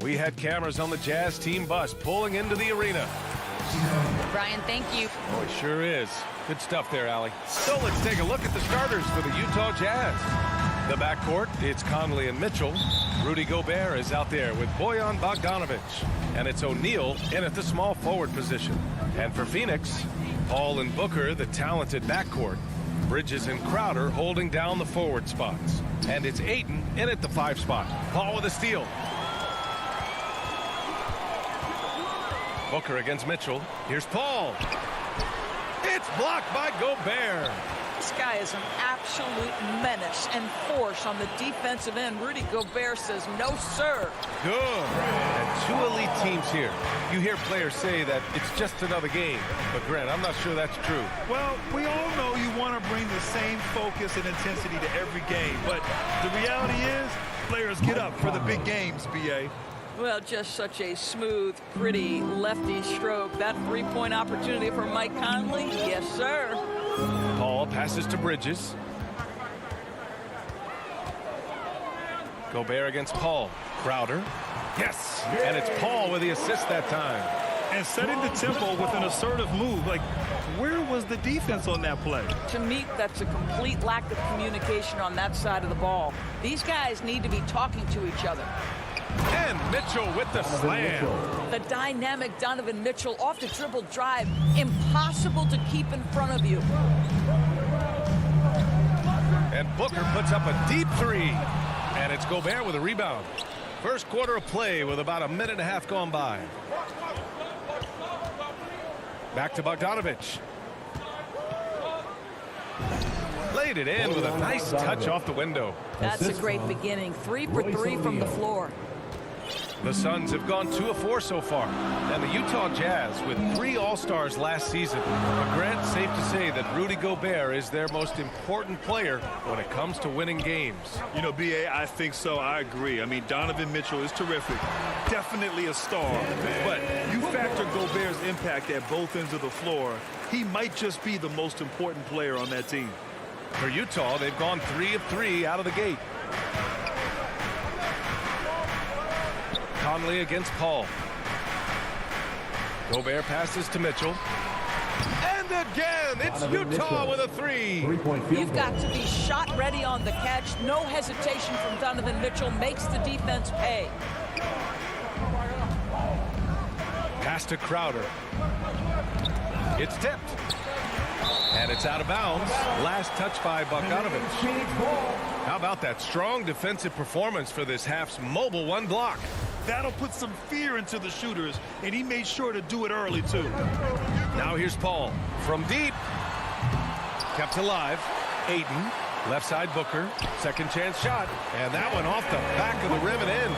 We had cameras on the Jazz team bus pulling into the arena. Brian, thank you. Oh, it sure is. Good stuff there, Allie. So let's take a look at the starters for the Utah Jazz. The backcourt, it's Conley and Mitchell. Rudy Gobert is out there with Bojan Bogdanovic. And it's O'Neal in at the small forward position. And for Phoenix, Paul and Booker, the talented backcourt. Bridges and Crowder holding down the forward spots. And it's Ayton in at the 5 spot. Paul with a steal. Booker against Mitchell. Here's Paul. It's blocked by Gobert. This guy is an absolute menace and force on the defensive end. Rudy Gobert says, no, sir. Good. And 2 elite teams here. You hear players say that it's just another game. But, Grant, I'm not sure that's true. Well, we all know you want to bring the same focus and intensity to every game. But the reality is, players get up for the big games, B.A. Well, just such a smooth, pretty lefty stroke. That three-point opportunity for Mike Conley, yes, sir. Paul passes to Bridges. Gobert against Paul. Crowder. Yes! And it's Paul with the assist that time. And setting the tempo with an assertive move. Like, where was the defense on that play? To me, that's a complete lack of communication on that side of the ball. These guys need to be talking to each other. And Mitchell with the slam. The dynamic Donovan Mitchell off the dribble drive. Impossible to keep in front of you. And Booker puts up a deep 3. And it's Gobert with a rebound. First quarter of play with about a minute and a half gone by. Back to Bogdanovic. Laid it in with a nice touch off the window. That's a great beginning. 3 for 3 from the floor. The Suns have gone 2 of 4 so far. And the Utah Jazz with 3 All-Stars last season. But Grant, safe to say that Rudy Gobert is their most important player when it comes to winning games. You know, B.A., I think so. I agree. I mean, Donovan Mitchell is terrific. Definitely a star. But you factor Gobert's impact at both ends of the floor, he might just be the most important player on that team. For Utah, they've gone 3 of 3 out of the gate. Conley against Paul. Gobert passes to Mitchell. And again, it's Utah with a 3. You've got to be shot ready on the catch. No hesitation from Donovan Mitchell. Makes the defense pay. Pass to Crowder. It's tipped. And it's out of bounds. Last touch by Bogdanovic. How about that strong defensive performance for this half's mobile 1 block? That'll put some fear into the shooters, and he made sure to do it early, too. Now here's Paul. From deep. Kept alive. Ayton. Left side Booker. Second chance shot. And that one off the back of the rim and in.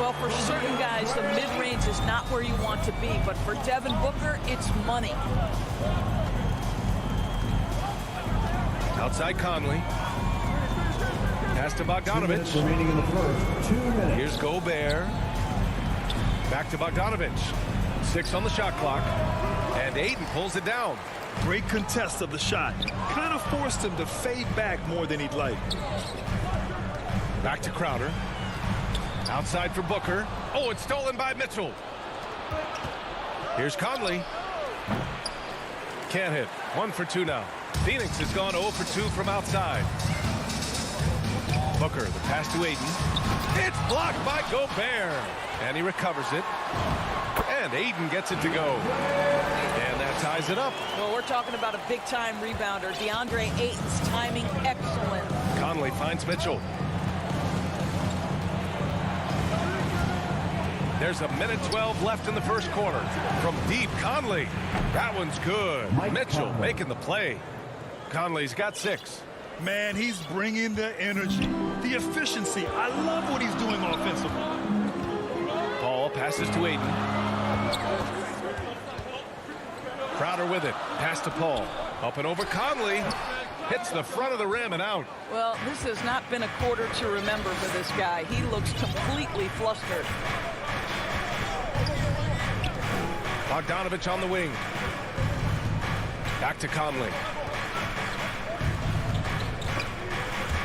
Well, for certain guys, the mid-range is not where you want to be. But for Devin Booker, it's money. Outside Conley. Pass to Bogdanovic. Remaining in the first 2 minutes. Here's Gobert. Back to Bogdanovic. 6 on the shot clock. And Ayton pulls it down. Great contest of the shot. Kind of forced him to fade back more than he'd like. Back to Crowder. Outside for Booker. Oh, it's stolen by Mitchell. Here's Conley. Can't hit. 1 for 2 now. Phoenix has gone 0 for 2 from outside. Booker, the pass to Ayton. It's blocked by Gobert. And he recovers it. And Ayton gets it to go. And that ties it up. Well, we're talking about a big-time rebounder. DeAndre Ayton's timing excellent. Conley finds Mitchell. There's a minute 12 left in the first quarter. From deep, Conley. That one's good. Mitchell making the play. Conley's got 6. Man, he's bringing the energy, the efficiency. I love what he's doing offensively. Paul passes to Ayton. Crowder with it. Pass to Paul. Up and over Conley. Hits the front of the rim and out. Well, this has not been a quarter to remember for this guy. He looks completely flustered. Bogdanovic on the wing. Back to Conley.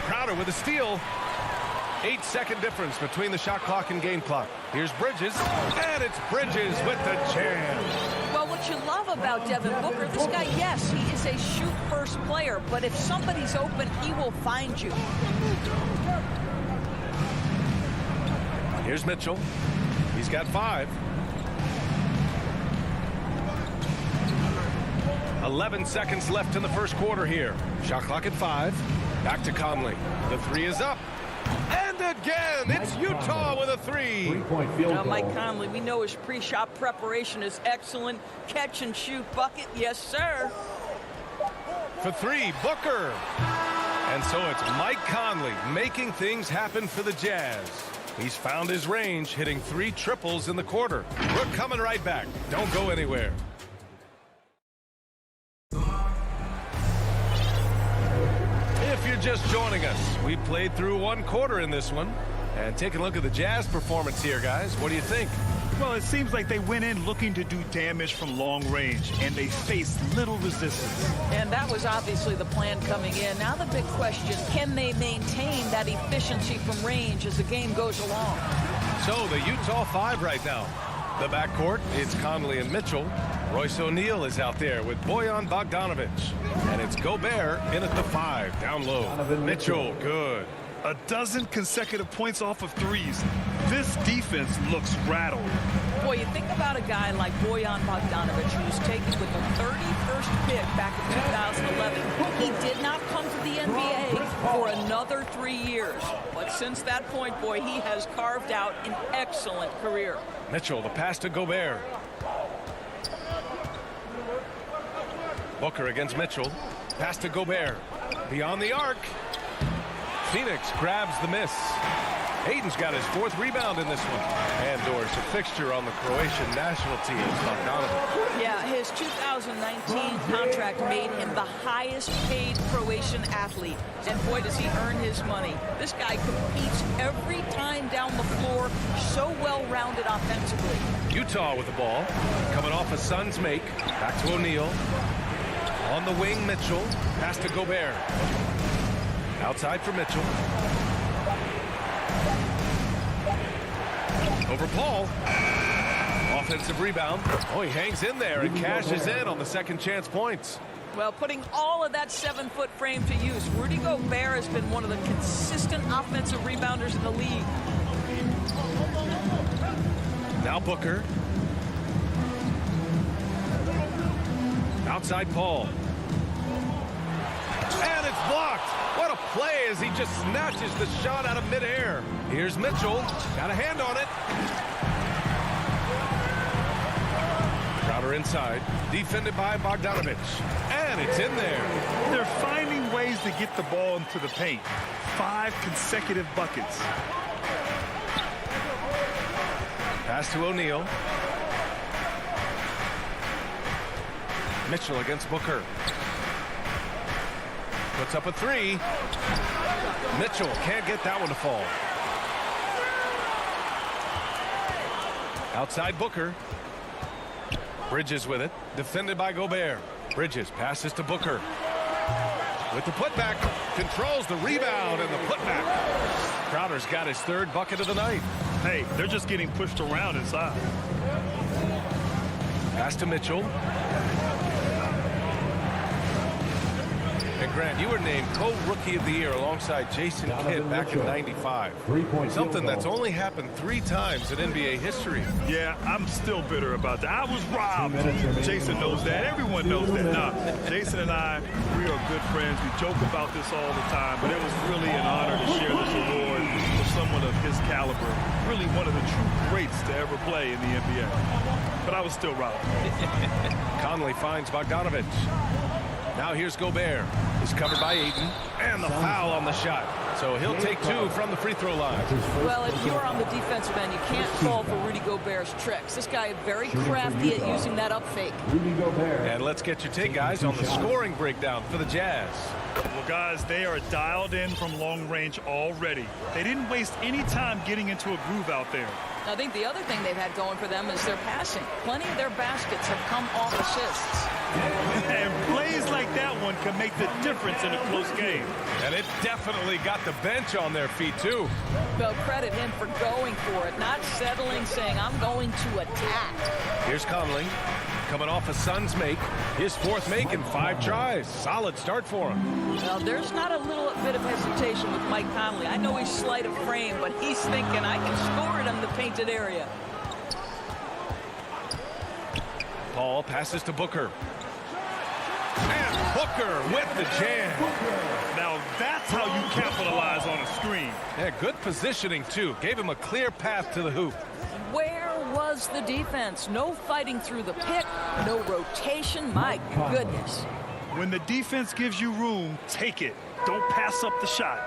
Crowder with a steal. 8-second difference between the shot clock and game clock. Here's Bridges, and it's Bridges with the jam. Well, what you love about Devin Booker, this guy, yes, he is a shoot-first player, but if somebody's open, he will find you. Here's Mitchell. He's got 5. 11 seconds left in the first quarter here. Shot clock at 5. Back to Conley. The 3 is up. And again, it's Utah with a 3. Three-point field goal. Mike Conley, we know his pre-shot preparation is excellent. Catch and shoot bucket, yes, sir. For 3, Booker. And so it's Mike Conley making things happen for the Jazz. He's found his range, hitting 3 triples in the quarter. We're coming right back. Don't go anywhere. If you're just joining us, we played through 1 quarter in this one. And take a look at the Jazz performance here, guys. What do you think? Well, it seems like they went in looking to do damage from long range, and they faced little resistance. And that was obviously the plan coming in. Now the big question, can they maintain that efficiency from range as the game goes along? So the Utah 5 right now. The backcourt, it's Conley and Mitchell. Royce O'Neal is out there with Bojan Bogdanovic. And it's Gobert in at the 5, down low. Mitchell, good. A dozen consecutive points off of threes. This defense looks rattled. Boy, you think about a guy like Bojan Bogdanovic, who was taken with the 31st pick back in 2011. He did not come to the NBA for another 3 years. But since that point, boy, he has carved out an excellent career. Mitchell, the pass to Gobert. Booker against Mitchell. Pass to Gobert. Beyond the arc. Phoenix grabs the miss. Hayden's got his 4th rebound in this one. And Dor's a fixture on the Croatian national team. Bogdanovic. Yeah, his 2019 contract made him the highest paid Croatian athlete. And boy, does he earn his money. This guy competes every time down the floor, so well-rounded offensively. Utah with the ball. Coming off a Suns make. Back to O'Neal. On the wing, Mitchell. Pass to Gobert. Outside for Mitchell. Over Paul. Offensive rebound. Oh, he hangs in there and cashes in on the second chance points. Well, putting all of that 7-foot frame to use, Rudy Gobert has been one of the consistent offensive rebounders in the league. Now Booker. Outside Paul. And it's blocked. What a play as he just snatches the shot out of midair. Here's Mitchell. Got a hand on it. Crowder inside. Defended by Bogdanovic. And it's in there. They're finding ways to get the ball into the paint. 5 consecutive buckets. Pass to O'Neal. Mitchell against Booker. Puts up a 3. Mitchell can't get that one to fall. Outside Booker. Bridges with it. Defended by Gobert. Bridges passes to Booker. With the putback. Controls the rebound and the putback. Crowder's got his 3rd bucket of the night. Hey, they're just getting pushed around inside. Pass to Mitchell. And Grant, you were named co-rookie of the year alongside Jason Kidd back in '95. Something that's only happened 3 times in NBA history. Yeah, I'm still bitter about that. I was robbed. Jason knows that. Everyone knows that. Nah, Jason and I, we are good friends. We joke about this all the time, but it was really an honor to share this award with someone of his caliber. Really one of the true greats to ever play in the NBA. But I was still robbed. Conley finds Bogdanovic. Now here's Gobert. He's covered by Ayton. And the foul on the shot. So he'll take 2 from the free throw line. Well, if you're on the defensive end, you can't fall for Rudy Gobert's tricks. This guy is very crafty at using that up fake. And let's get your take, guys, on the scoring breakdown for the Jazz. Well, guys, they are dialed in from long range already. They didn't waste any time getting into a groove out there. I think the other thing they've had going for them is their passing. Plenty of their baskets have come off assists. And plays like that one can make the difference difference in a close game. And it definitely got the bench on their feet, too. Well, credit him for going for it, not settling, saying, I'm going to attack. Here's Conley, coming off a Suns make. His fourth make in 5 tries. Solid start for him. Well, there's not a little bit of hesitation with Mike Conley. I know he's slight of frame, but he's thinking, I can score it in the painted area. Paul passes to Booker. And Booker with the jam. Now that's how you capitalize on a screen. Yeah, good positioning, too. Gave him a clear path to the hoop. Where was the defense? No fighting through the pick, no rotation. My goodness. When the defense gives you room, take it. Don't pass up the shot.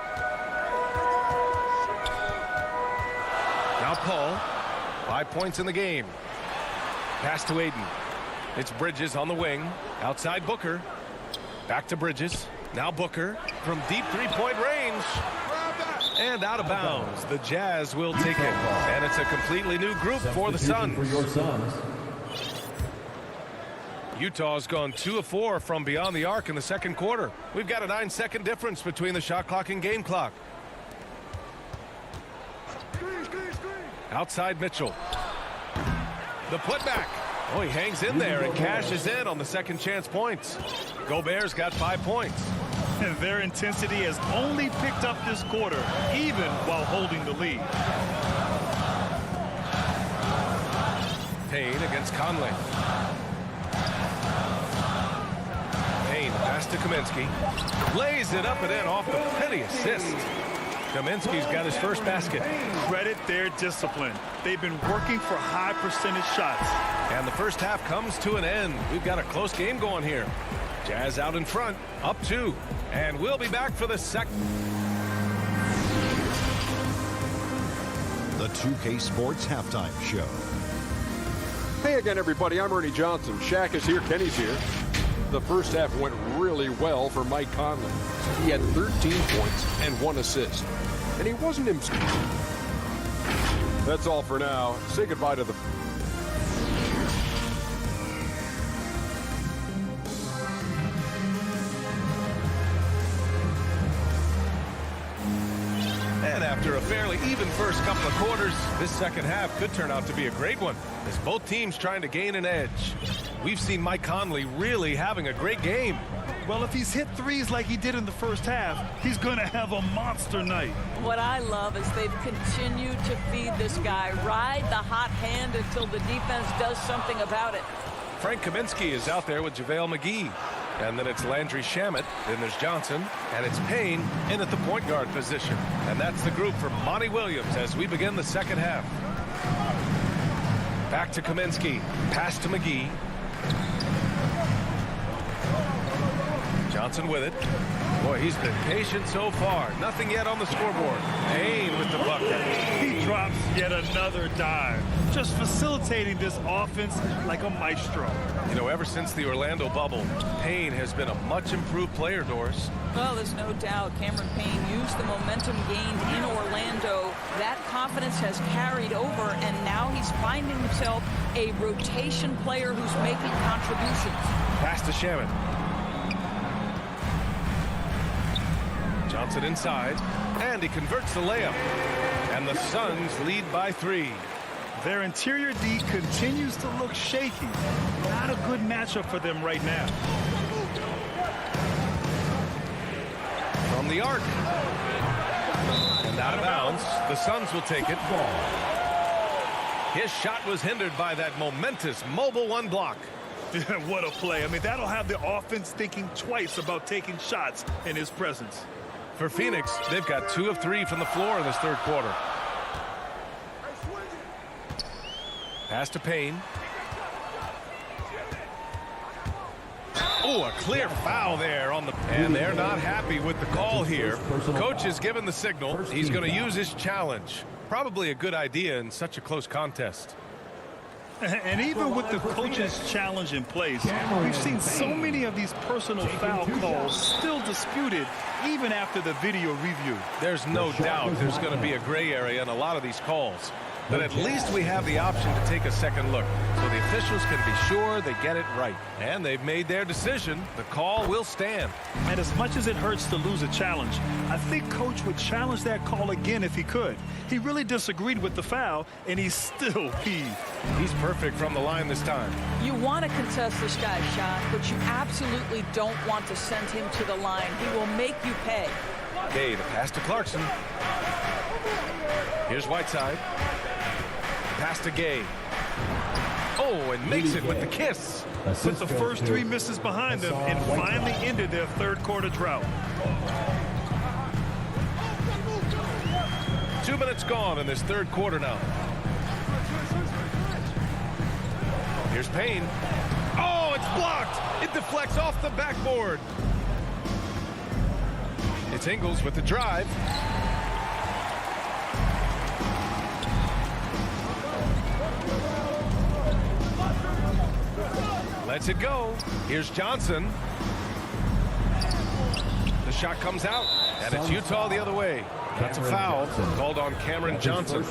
Now Paul, 5 points in the game. Pass to Aiden. It's Bridges on the wing. Outside Booker. Back to Bridges. Now Booker from deep three-point range. And out of bounds. The Jazz will take it. And it's a completely new group for the Suns. Utah's gone 2 of 4 from beyond the arc in the second quarter. We've got a 9-second difference between the shot clock and game clock. Outside Mitchell. The putback. Oh, he hangs in there and cashes in on the second chance points. Gobert's got 5 points. And their intensity has only picked up this quarter, even while holding the lead. Payne against Conley. Payne pass to Kaminsky. Lays it up and in off the pretty assist. Kaminsky's got his first basket. Credit their discipline. They've been working for high percentage shots. And the first half comes to an end. We've got a close game going here. Jazz out in front, up 2. And we'll be back for the second. The 2K Sports Halftime Show. Hey again, everybody. I'm Ernie Johnson. Shaq is here. Kenny's here. The first half went really well for Mike Conley. He had 13 points and 1 assist. And he wasn't himself. That's all for now. Say goodbye to the... And after a fairly even first couple of quarters, this second half could turn out to be a great one, as both teams trying to gain an edge. We've seen Mike Conley really having a great game. Well, if he's hit threes like he did in the first half, he's going to have a monster night. What I love is they've continued to feed this guy, ride the hot hand until the defense does something about it. Frank Kaminsky is out there with JaVale McGee. And then it's Landry Shamet, then there's Johnson, and it's Payne in at the point guard position. And that's the group for Monty Williams as we begin the second half. Back to Kaminsky, pass to McGee. Johnson with it. Boy, he's been patient so far. Nothing yet on the scoreboard. Payne with the bucket. He drops yet another dive, just facilitating this offense like a maestro. You know, ever since the Orlando bubble, Payne has been a much improved player, Doris. Well, there's no doubt Cameron Payne used the momentum gained in Orlando. That confidence has carried over, and now he's finding himself a rotation player who's making contributions. Pass to Shamet. Johnson inside, and he converts the layup. And the Suns lead by 3. Their interior D continues to look shaky. Not a good matchup for them right now. From the arc. And out of bounds. The Suns will take it. His shot was hindered by that momentous mobile 1 block. What a play. I mean, that'll have the offense thinking twice about taking shots in his presence. For Phoenix, they've got 2 of 3 from the floor in this third quarter. Pass to Payne. Oh, a clear foul there on the... And they're not happy with the call here. Coach has given the signal. He's going to use his challenge. Probably a good idea in such a close contest. And even with the coach's challenge in place, we've seen so many of these personal foul calls still disputed even after the video review. There's no doubt there's going to be a gray area in a lot of these calls. But at least we have the option to take a second look, so the officials can be sure they get it right. And they've made their decision. The call will stand. And as much as it hurts to lose a challenge, I think Coach would challenge that call again if he could. He really disagreed with the foul, and he's still peeved. He's perfect from the line this time. You want to contest this guy's shot, but you absolutely don't want to send him to the line. He will make you pay. Gay, the pass to Clarkson. Here's Whiteside. Pass to Gay. Oh, and makes it with the kiss. Put the first 3 misses behind them and finally ended their third quarter drought. 2 minutes gone in this third quarter now. Here's Payne. Oh, it's blocked. It deflects off the backboard. It's Ingles with the drive. Lets it go. Here's Johnson. The shot comes out, and it's Utah the other way. That's a foul called on Cameron Johnson.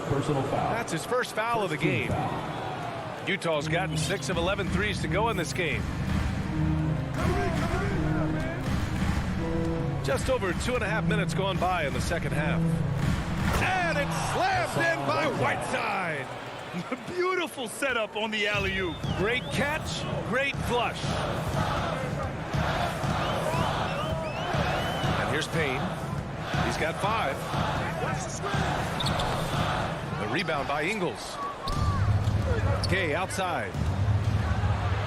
That's his first foul of the game. Utah's gotten 6 of 11 threes to go in this game. Just over 2.5 minutes gone by in the second half. And it's slammed in by Whiteside. Beautiful setup on the alley-oop. Great catch, great flush. And here's Payne. He's got 5. The rebound by Ingles. Gay outside.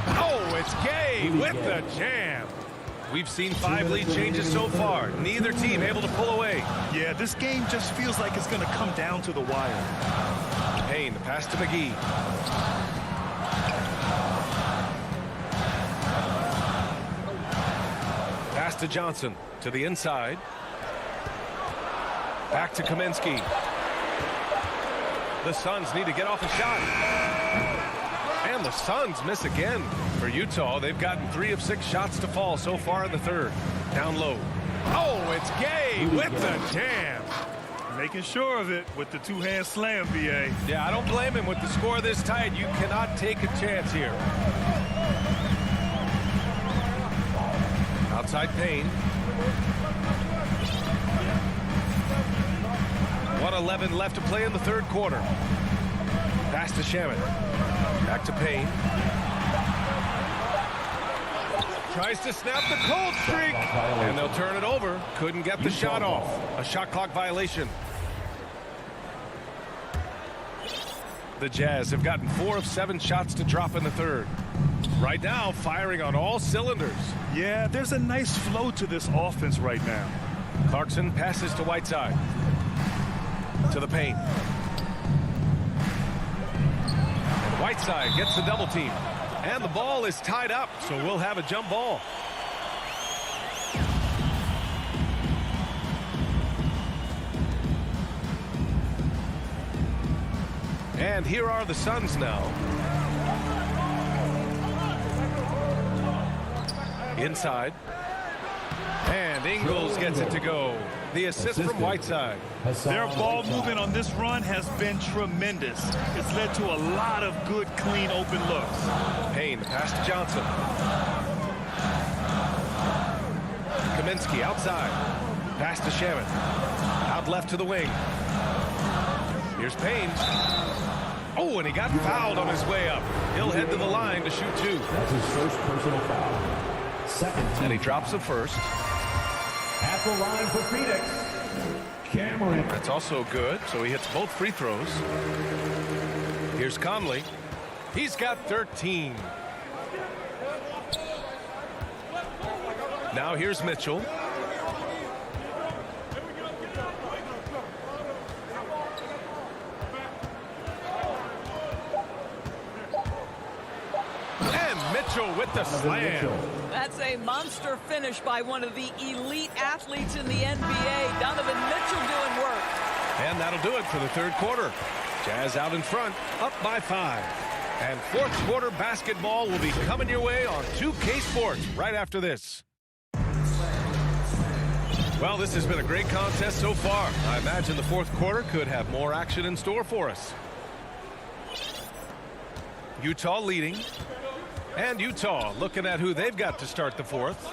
Oh, it's Gay with the jam. We've seen 5 lead changes so far. Neither team able to pull away. Yeah, this game just feels like it's going to come down to the wire. Payne, the pass to McGee. Pass to Johnson, to the inside. Back to Kaminsky. The Suns need to get off a shot. And the Suns miss again. For Utah, they've gotten 3 of 6 shots to fall so far in the third. Down low. Oh, it's Gay with the jam. Making sure of it with the 2-hand slam, BA. Yeah, I don't blame him with the score this tight. You cannot take a chance here. Outside Payne. 1:11 left to play in the third quarter. Pass to Shaman. Back to Payne. Tries to snap the cold streak. And they'll turn it over. Couldn't get the shot off. A shot clock violation. The Jazz have gotten 4 of 7 shots to drop in the third. Right now, firing on all cylinders. Yeah, there's a nice flow to this offense right now. Clarkson passes to Whiteside. To the paint. And Whiteside gets the double team. And the ball is tied up, so we'll have a jump ball. And here are the Suns now. Inside. And Ingles gets it to go. The assist from Whiteside. Their ball movement on this run has been tremendous. It's led to a lot of good, clean, open looks. Payne, the pass to Johnson. Kaminsky outside. Pass to Shaman. Out left to the wing. Here's Payne. Oh, and he got fouled on his way up. He'll head to the line to shoot 2. That's his first personal foul. Second team. And he drops the first. At the line for Phoenix, Cameron. That's also good, so he hits both free throws. Here's Conley. He's got 13. Now here's Mitchell. Mitchell with the slam. That's a monster finish by one of the elite athletes in the NBA. Donovan Mitchell doing work. And that'll do it for the third quarter. Jazz out in front, up by 5. And fourth quarter basketball will be coming your way on 2K Sports right after this. Well, this has been a great contest so far. I imagine the fourth quarter could have more action in store for us. Utah leading. And Utah looking at who they've got to start the fourth.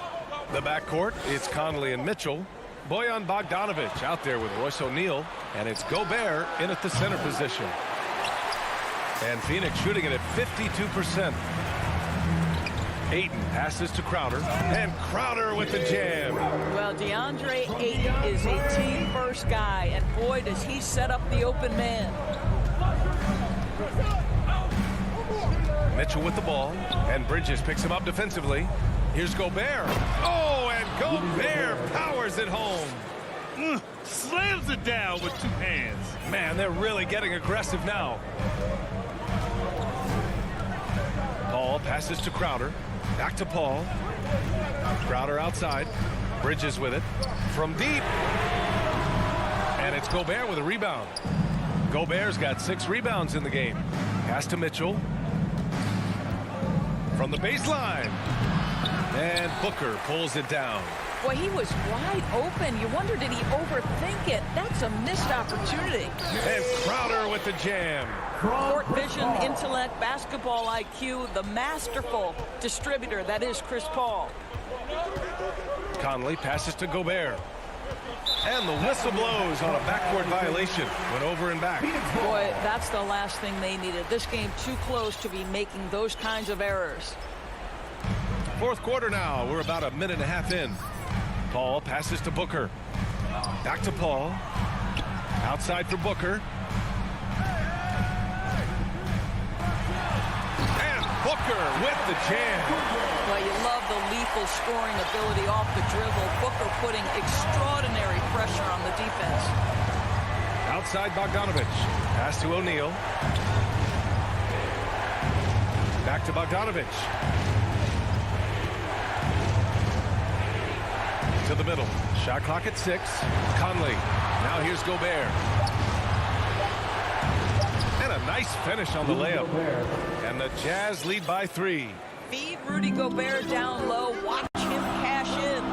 The backcourt, it's Conley and Mitchell. Bojan Bogdanovic out there with Royce O'Neal. And it's Gobert in at the center position. And Phoenix shooting it at 52%. Ayton passes to Crowder. And Crowder with the jam. Well, DeAndre Ayton is a team-first guy. And boy, does he set up the open man. Mitchell with the ball, and Bridges picks him up defensively. Here's Gobert. Oh, and Gobert powers it home. Slams it down with two hands. Man, they're really getting aggressive now. Paul passes to Crowder. Back to Paul. Crowder outside. Bridges with it. From deep. And it's Gobert with a rebound. Gobert's got 6 rebounds in the game. Pass to Mitchell. From the baseline. And Booker pulls it down. Boy, he was wide open. You wonder, did he overthink it? That's a missed opportunity. And Crowder with the jam. Court vision, intellect, basketball IQ, the masterful distributor that is Chris Paul. Conley passes to Gobert. And the whistle blows on a backcourt violation. Went over and back. Boy, that's the last thing they needed. This game too close to be making those kinds of errors. Fourth quarter now. We're about a minute and a half in. Paul passes to Booker. Back to Paul. Outside for Booker. And Booker with the jam. Well, you love the lethal scoring ability off the dribble. Booker putting extraordinary pressure on the defense. Outside Bogdanovic. Pass to O'Neal. Back to Bogdanovic. To the middle. Shot clock at 6. Conley. Now here's Gobert. And a nice finish on the layup. And the Jazz lead by 3. Feed Rudy Gobert down low. Watch him cash in.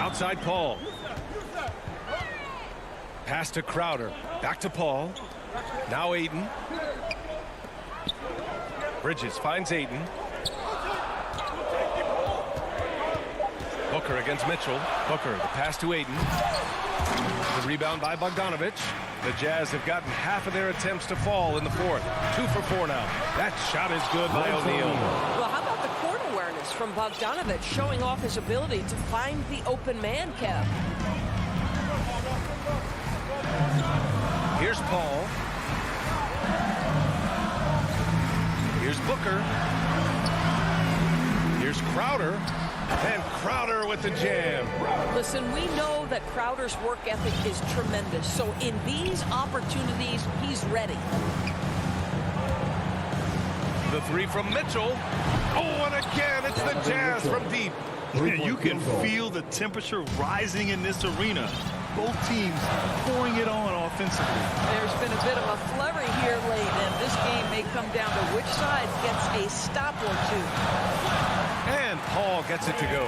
Outside Paul. Pass to Crowder. Back to Paul. Now Ayton. Bridges finds Ayton. Booker against Mitchell. Booker, the pass to Ayton. The rebound by Bogdanovic. The Jazz have gotten half of their attempts to fall in the fourth. 2 for 4 now. That shot is good by O'Neal. Well, how about the court awareness from Bogdanovic, showing off his ability to find the open man, Kev? Here's Paul. Here's Booker. Here's Crowder. And Crowder with the jam. Listen, we know that Crowder's work ethic is tremendous. So in these opportunities, he's ready. The 3 from Mitchell. Oh, and again, it's the Jazz from deep. You can feel the temperature rising in this arena. Both teams pouring it on offensively. There's been a bit of a flurry here late, and this game may come down to which side gets a stop or 2. And Paul gets it to go.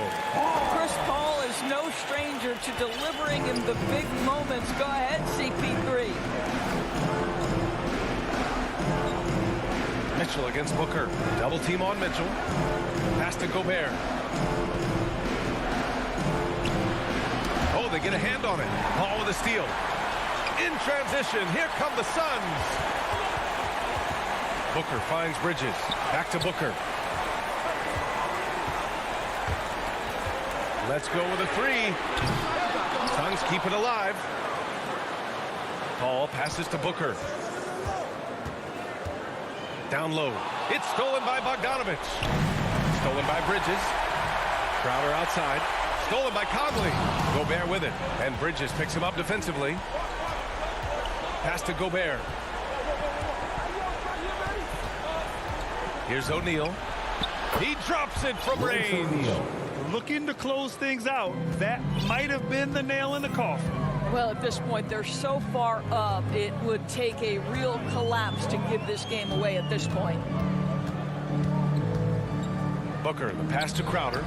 Chris Paul is no stranger to delivering in the big moments. Go ahead, CP3. Mitchell against Booker. Double team on Mitchell. Pass to Gobert. Oh, they get a hand on it. Paul with a steal. In transition, here come the Suns. Booker finds Bridges. Back to Booker. Let's go with a 3. Suns keep it alive. Paul passes to Booker. Down low. It's stolen by Bogdanovic. Stolen by Bridges. Crowder outside. Stolen by Conley. Gobert with it. And Bridges picks him up defensively. Pass to Gobert. Here's O'Neal. He drops it from range. Looking to close things out. That might have been the nail in the coffin. Well, at this point, they're so far up, it would take a real collapse to give this game away at this point. Booker, the pass to Crowder.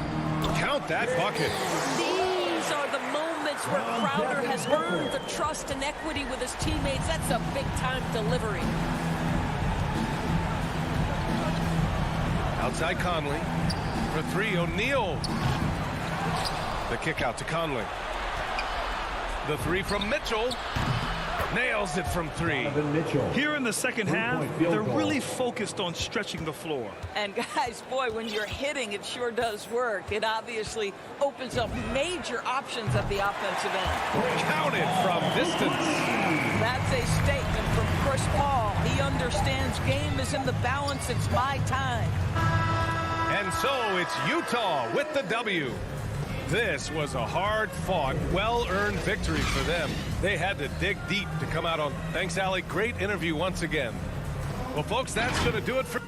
Count that bucket. These are the moments That's where Crowder has earned the trust and equity with his teammates. That's a big-time delivery. Outside Conley. For three, O'Neal. The kick out to Conley. The three from Mitchell. Nails it from three. Here in the second half, they're really focused on stretching the floor. And guys, boy, when you're hitting, it sure does work. It obviously opens up major options at the offensive end. Counted from distance. That's a statement from Chris Paul. He understands game is in the balance. It's my time. And so it's Utah with the W. This was a hard-fought, well-earned victory for them. They had to dig deep to come out on. Thanks, Allie. Great interview once again. Well, folks, that's going to do it for...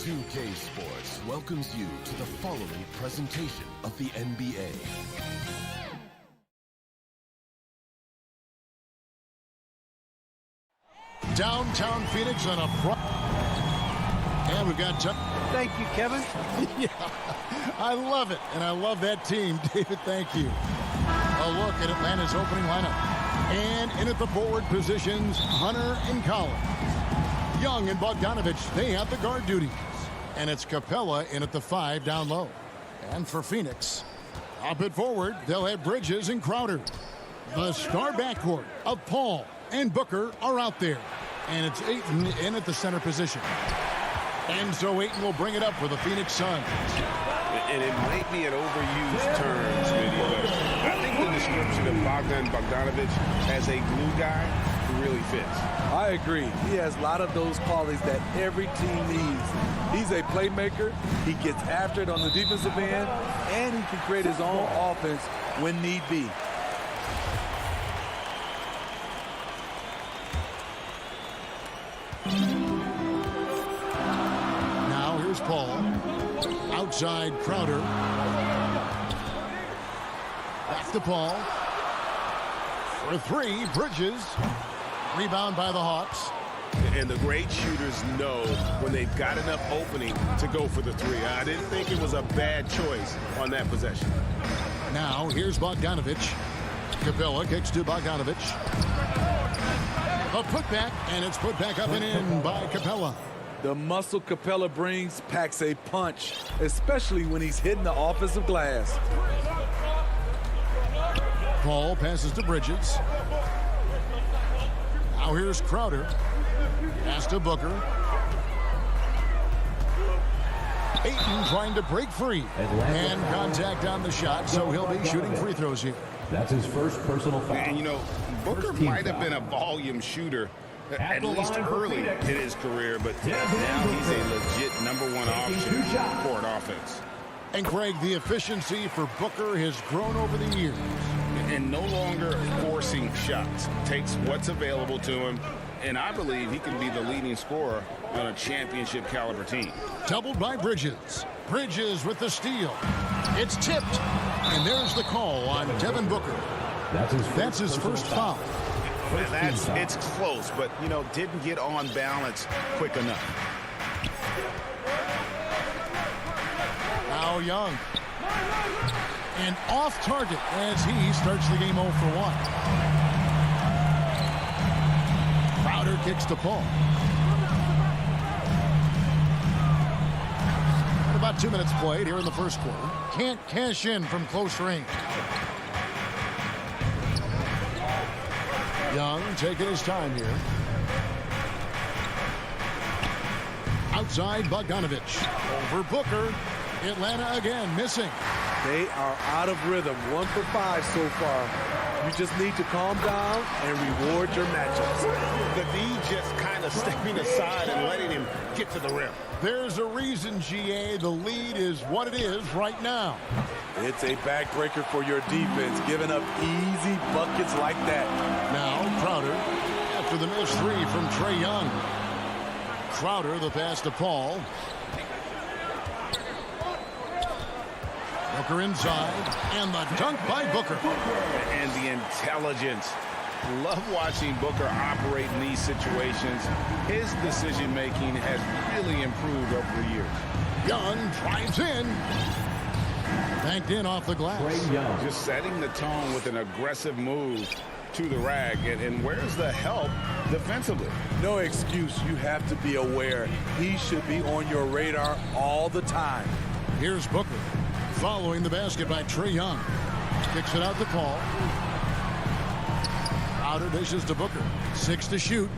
2K Sports welcomes you to the following presentation of the NBA. Downtown Phoenix on a and we've got thank you, Kevin. Yeah, I love it, and I love that team. David, thank you. A look at Atlanta's opening lineup. And in at the forward positions, Hunter and Collins. Young and Bogdanovich, they have the guard duties. And it's Capella in at the 5 down low. And for Phoenix, up at forward, they'll have Bridges and Crowder. The star backcourt of Paul and Booker are out there. And it's Ayton in at the center position. And so Ayton will bring it up for the Phoenix Suns. And it might be an overused term, Smitty, but I think the description of Bogdanovich as a glue guy really fits. I agree. He has a lot of those qualities that every team needs. He's a playmaker. He gets after it on the defensive end, and he can create his own offense when need be. Now here's Paul. Outside Crowder. Back to Paul. For 3, Bridges. Rebound by the Hawks. And the great shooters know when they've got enough opening to go for the 3. I didn't think it was a bad choice on that possession. Now here's Bogdanovich. Capella kicks to Bogdanovich. A putback, and it's put back up and in by Capella. The muscle Capella brings packs a punch, especially when he's hitting the offensive glass. Paul passes to Bridges. Now here's Crowder. Pass to Booker. Ayton trying to break free. And contact on the shot, so he'll be shooting free throws here. That's his first personal foul. And, you know, Booker might have been a volume shooter at least early in his career, but now he's a legit #1 option for an offense. And Craig, the efficiency for Booker has grown over the years. And no longer forcing shots. Takes what's available to him, and I believe he can be the leading scorer on a championship caliber team. Doubled by Bridges. Bridges with the steal. It's tipped. And there's the call on Devin Booker. That's his first foul. And it's close, but, you know, didn't get on balance quick enough. Now Young. And off target as he starts the game 0 for 1. Crowder kicks to Paul. And about 2 minutes played here in the first quarter. Can't cash in from close range. Young taking his time here. Outside Bogdanovich. Over Booker. Atlanta again missing. They are out of rhythm. 1 for 5 so far. You just need to calm down and reward your matchups. The D just kind of stepping aside and letting him get to the rim. There's a reason, GA, the lead is what it is right now. It's a backbreaker for your defense, giving up easy buckets like that. Now Crowder after the missed 3 from Trae Young. Crowder, the pass to Paul. Booker inside, and the dunk by Booker. And the intelligence. Love watching Booker operate in these situations. His decision-making has really improved over the years. Young drives in. Banked in off the glass. Just setting the tone with an aggressive move to the rag. And where's the help defensively? No excuse. You have to be aware. He should be on your radar all the time. Here's Booker. Following the basket by Trae Young. Kicks it out to Paul. Crowder dishes to Booker. 6 to shoot.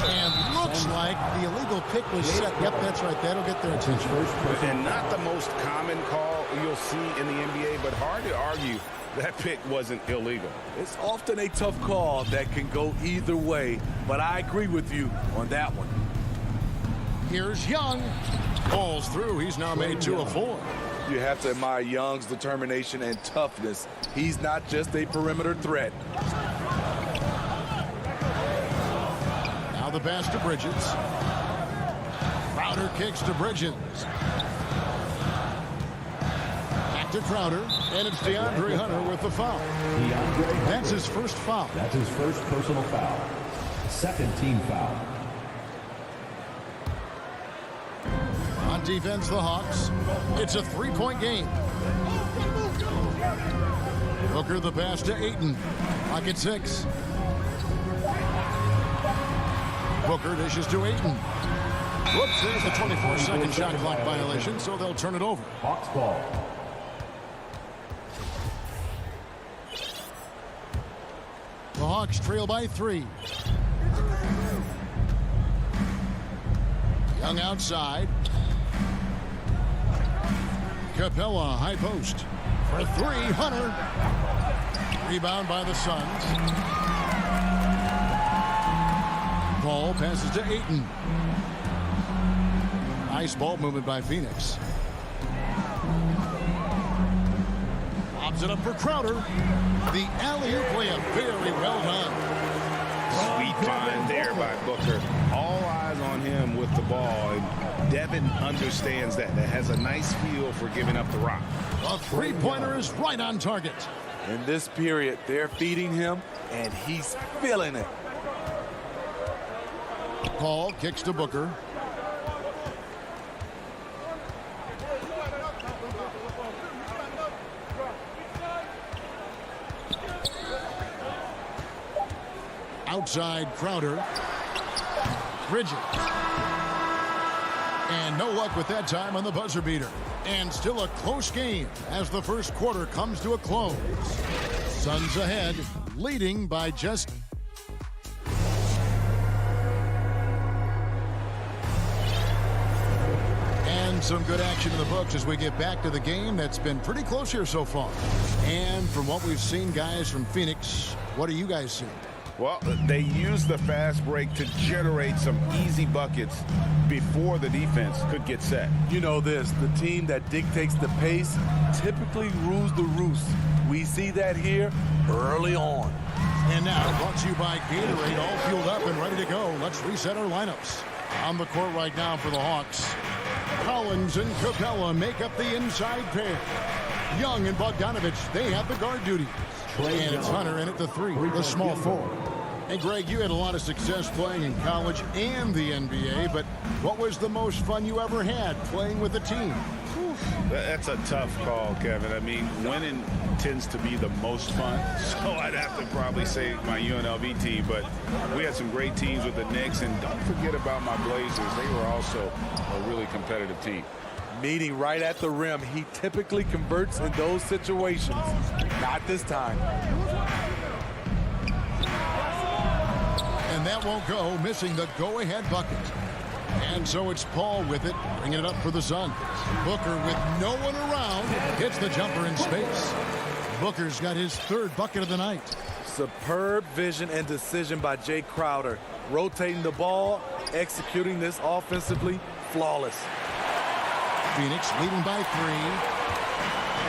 And looks like the illegal pick was set. Yep, that's right. That'll get their attention. And not the most common call you'll see in the NBA, but hard to argue that pick wasn't illegal. It's often a tough call that can go either way, but I agree with you on that one. Here's Young. Falls through. He's now made 2 of 4. You have to admire Young's determination and toughness. He's not just a perimeter threat. Now the pass to Bridges. Crowder kicks to Bridges. Back to Crowder, and it's DeAndre Hunter with the foul. That's his first foul. That's his first personal foul. Second team foul. On defense, the Hawks. It's a three-point game. Booker the pass to Ayton. Pocket 6. Booker dishes to Ayton. Whoops, there's the 24-second shot clock violation, so they'll turn it over. Hawks ball. The Hawks trail by 3. Young outside. Capella, high post. For 3, Hunter. Rebound by the Suns. Paul passes to Ayton. Nice ball movement by Phoenix. Lobs it up for Crowder. The alley-oop layup, very well done. Sweet find there by Booker. All eyes on him with the ball, and Devin understands that. That has a nice feel for giving up the rock. A three-pointer is right on target. In this period, they're feeding him, and he's feeling it. Paul kicks to Booker. Outside Crowder. Bridges. And no luck with that time on the buzzer beater. And still a close game as the first quarter comes to a close. Suns ahead, leading by just... And some good action in the books as we get back to the game that's been pretty close here so far. And from what we've seen, guys, from Phoenix, what are you guys seeing? Well, they use the fast break to generate some easy buckets before the defense could get set. You know this, the team that dictates the pace typically rules the roost. We see that here early on. And now, brought to you by Gatorade, all fueled up and ready to go. Let's reset our lineups. On the court right now for the Hawks, Collins and Capella make up the inside pair. Young and Bogdanovich, they have the guard duties. And it's Hunter in at the 3, the small forward. And Greg, you had a lot of success playing in college and the NBA, but what was the most fun you ever had playing with a team? That's a tough call, Kevin. I mean, winning tends to be the most fun, so I'd have to probably say my UNLV team, but we had some great teams with the Knicks, and don't forget about my Blazers. They were also a really competitive team. Meeting right at the rim, he typically converts in those situations. Not this time. And that won't go, missing the go-ahead bucket. And so it's Paul with it, bringing it up for the Suns. Booker with no one around, hits the jumper in space. Booker's got his third bucket of the night. Superb vision and decision by Jay Crowder. Rotating the ball, executing this offensively, flawless. Phoenix leading by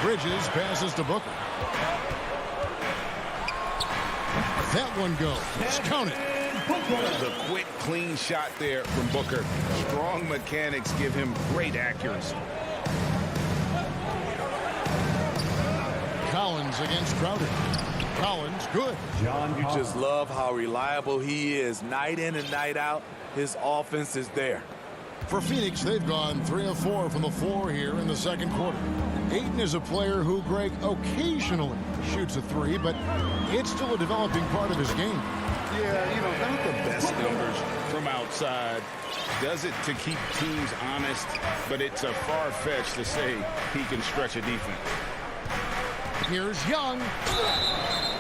3. Bridges passes to Booker. That one goes. Count it. The quick, clean shot there from Booker. Strong mechanics give him great accuracy. Collins against Crowder. Collins, good. You just love how reliable he is. Night in and night out, his offense is there. For Phoenix, they've gone 3 of 4 from the floor here in the second quarter. Ayton is a player who, Greg, occasionally shoots a 3, but it's still a developing part of his game. Yeah, you know, not the best numbers from outside. Does it to keep teams honest, but it's a far-fetched to say he can stretch a defense. Here's Young.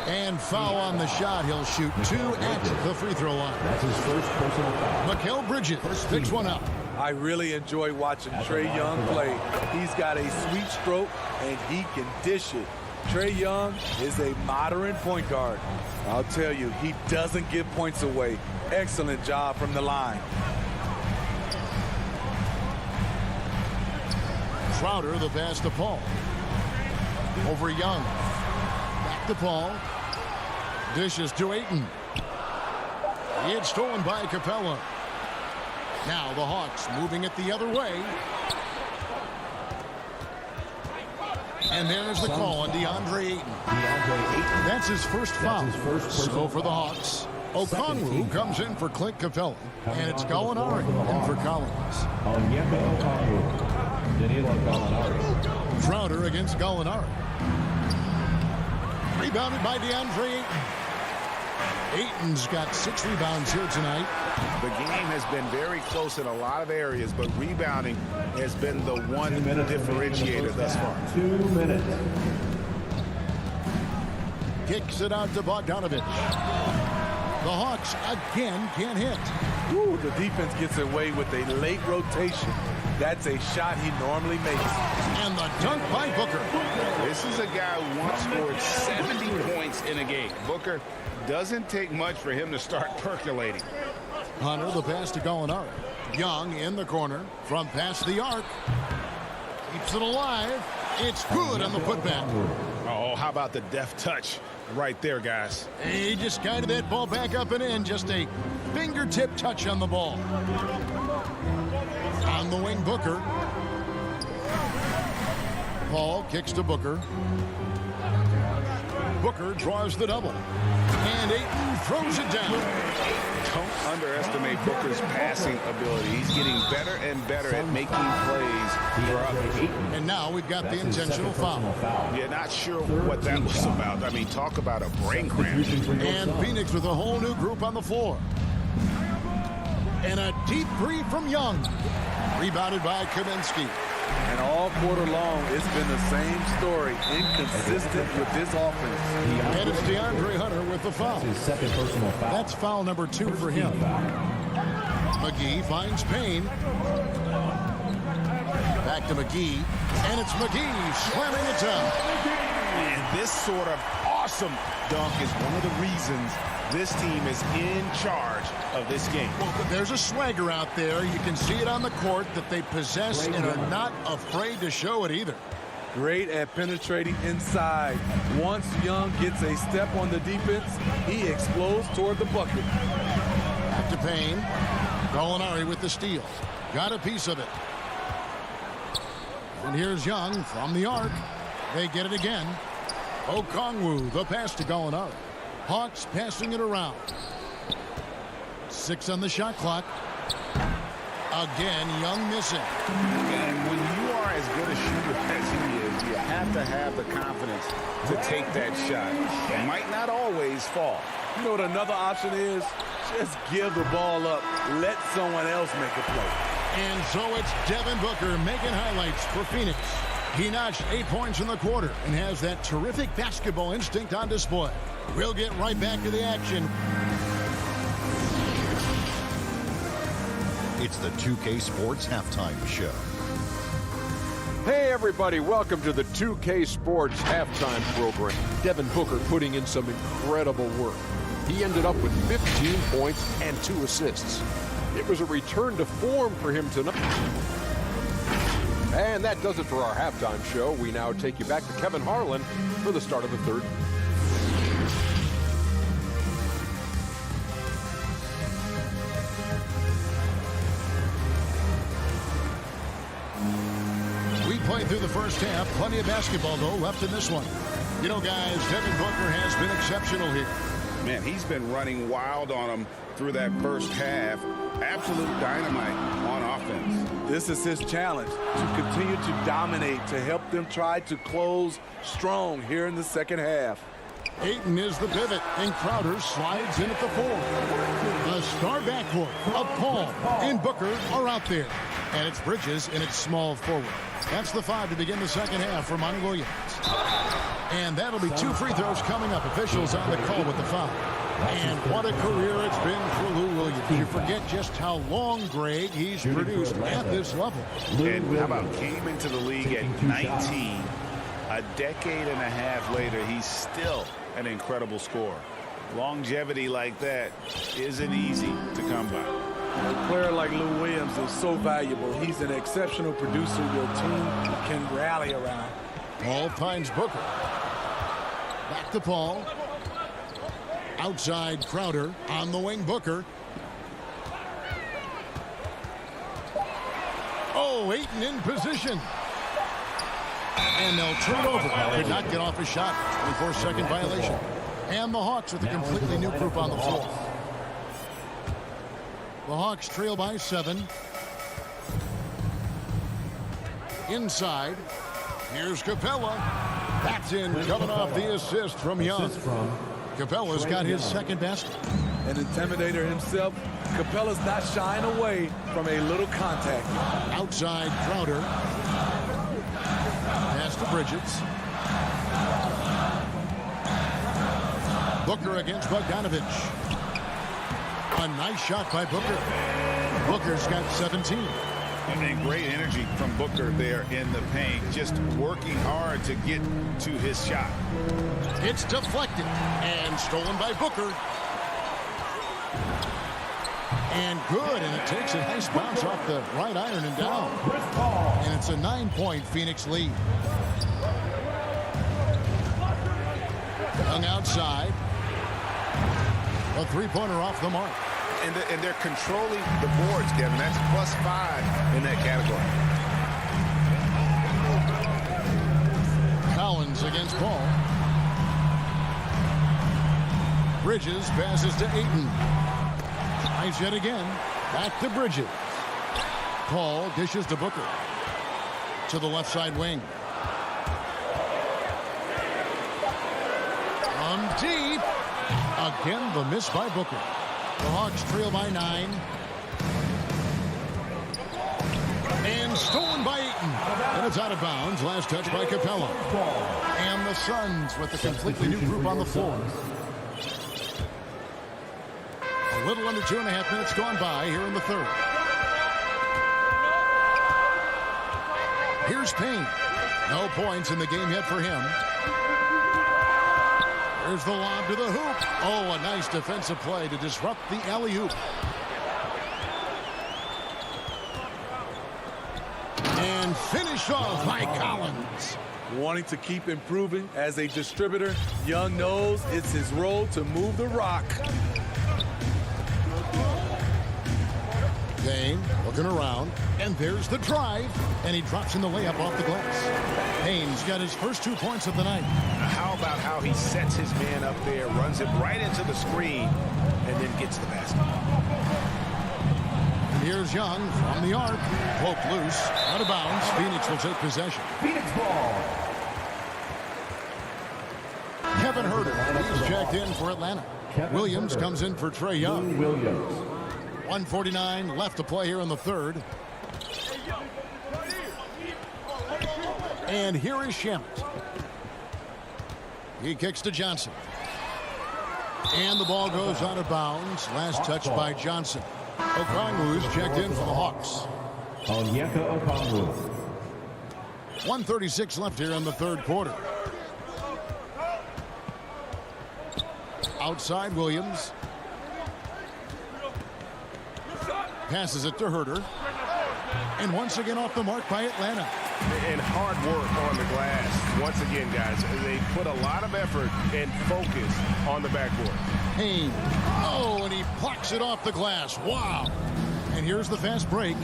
And foul on the shot. He'll shoot 2 at the free throw line. That's his first personal foul. Mikal Bridges picks one up. I really enjoy watching Trae Young play. He's got a sweet stroke, and he can dish it. Trae Young is a modern point guard. I'll tell you, he doesn't give points away. Excellent job from the line. Crowder, the pass to Paul. Over Young. Back to Paul. Dishes to Ayton. It's stolen by Capella. Now the Hawks moving it the other way. And there's the call on DeAndre Ayton. That's his first foul. So for the Hawks, Okongwu comes in for Clint Capella. And it's Gallinari in for Collins. Crowder against Gallinari. Rebounded by DeAndre Ayton. Ayton's got 6 rebounds here tonight. The game has been very close in a lot of areas, but rebounding has been the one differentiator thus far. 2 minutes. Kicks it out to Bogdanovich. The Hawks again can't hit. Ooh, the defense gets away with a late rotation. That's a shot he normally makes. And the dunk by Booker. This is a guy who once scored 70 points in a game. Booker, doesn't take much for him to start percolating. Hunter, the pass to Gallinari. Young in the corner from past the arc. Keeps it alive. It's good on the putback. Oh, how about the deft touch right there, guys? He just guided that ball back up and in. Just a fingertip touch on the ball. On the wing, Booker. Paul kicks to Booker. Booker draws the double. And Ayton throws it down. Don't underestimate Booker's passing ability. He's getting better and better at making plays for others. And now we've got the intentional foul. Yeah, not sure what that was about. I mean, talk about a brain cramp. And Phoenix with a whole new group on the floor. And a deep three from Young. Rebounded by Kaminsky. And all quarter long, it's been the same story. Inconsistent with this offense. And it's DeAndre Hunter with the foul. His second personal foul. That's foul number 2 for him. McGee finds Payne. Back to McGee. And it's McGee slamming it down. And this sort of awesome dunk is one of the reasons this team is in charge of this game. Well, there's a swagger out there. You can see it on the court that they possess and are not afraid to show it either. Great at penetrating inside. Once Young gets a step on the defense, he explodes toward the bucket. Back to Payne. Gallinari with the steal. Got a piece of it. And here's Young from the arc. They get it again. Okongwu, the pass to Gallinari. Hawks passing it around. 6 on the shot clock. Again, Young missing. And when you are as good a shooter as he is, you have to have the confidence to take that shot. It might not always fall. You know what another option is? Just give the ball up. Let someone else make a play. And so it's Devin Booker making highlights for Phoenix. He notched 8 points in the quarter and has that terrific basketball instinct on display. We'll get right back to the action. It's the 2K Sports Halftime Show. Hey everybody, welcome to the 2K Sports Halftime program. Devin Booker putting in some incredible work. He ended up with 15 points and 2 assists. It was a return to form for him tonight. And that does it for our halftime show. We now take you back to Kevin Harlan for the start of the third. We played through the first half. Plenty of basketball, though, left in this one. You know, guys, Devin Booker has been exceptional here. Man, he's been running wild on them through that first half. Absolute dynamite on offense. This is his challenge, to continue to dominate, to help them try to close strong here in the second half. Ayton is the pivot, and Crowder slides in at the 4. A star backcourt of Paul and Booker are out there. And it's Bridges in its small forward. That's the 5 to begin the second half for Monty Williams. And that'll be 2 free throws coming up. Officials on the call with the foul. And what a career it's been for Lou Williams. You forget just how long, Greg, he's produced at this level. And how about came into the league at 19. A decade and a half later, he's still an incredible scorer. Longevity like that isn't easy to come by. A player like Lou Williams is so valuable. He's an exceptional producer your team can rally around. Paul finds Booker. Back to Paul. Outside Crowder. On the wing, Booker. Oh, Ayton in position. And they'll turn over. Could not get off his shot. 24-second violation. And the Hawks with a completely new group on the floor. The Hawks trail by 7. Inside. Here's Capella. That's in, coming off the assist from Young. Capella's got his second best. An intimidator himself, Capella's not shying away from a little contact. Outside Crowder. Pass to Bridges. Booker against Bogdanovich. A nice shot by Booker. Booker's got 17. And great energy from Booker there in the paint, just working hard to get to his shot. It's deflected and stolen by Booker. And good, and it takes a nice bounce off the right iron and down. And it's a 9-point Phoenix lead. Young outside. A three-pointer off the mark. And they're controlling the boards, Kevin. That's +5 in that category. Collins against Paul. Bridges passes to Ayton. Tries yet again. Back to Bridges. Paul dishes to Booker. To the left side wing. From deep. Again, the miss by Booker. The Hawks trail by 9. And stolen by Ayton. And it's out of bounds. Last touch by Capella. And the Suns with a completely new group on the floor. A little under 2.5 minutes gone by here in the third. Here's Payne. No points in the game yet for him. There's the lob to the hoop. Oh, a nice defensive play to disrupt the alley-oop. And finish off by Collins. Wanting to keep improving as a distributor, Young knows it's his role to move the rock. Payne looking around, and there's the drive, and he drops in the layup off the glass. Payne's got his first 2 points of the night. How about how he sets his man up there, runs him right into the screen, and then gets the basket. And here's Young from the arc. Poked loose, out of bounds. Phoenix will take possession. Phoenix ball. Kevin Huerter, he's checked in for Atlanta. Williams comes in for Trae Young. Williams. 1:49 left to play here in the third. And here is Shamet. He kicks to Johnson. And the ball goes out of bounds. Last touch by Johnson. Okongwu's checked in for the Hawks. Onyeka Okongwu. 1:36 left here in the third quarter. Outside Williams. Passes it to Huerter. And once again off the mark by Atlanta. And hard work on the glass. Once again, guys, they put a lot of effort and focus on the backboard. Payne. Oh, and he plucks it off the glass. Wow. And here's the fast break.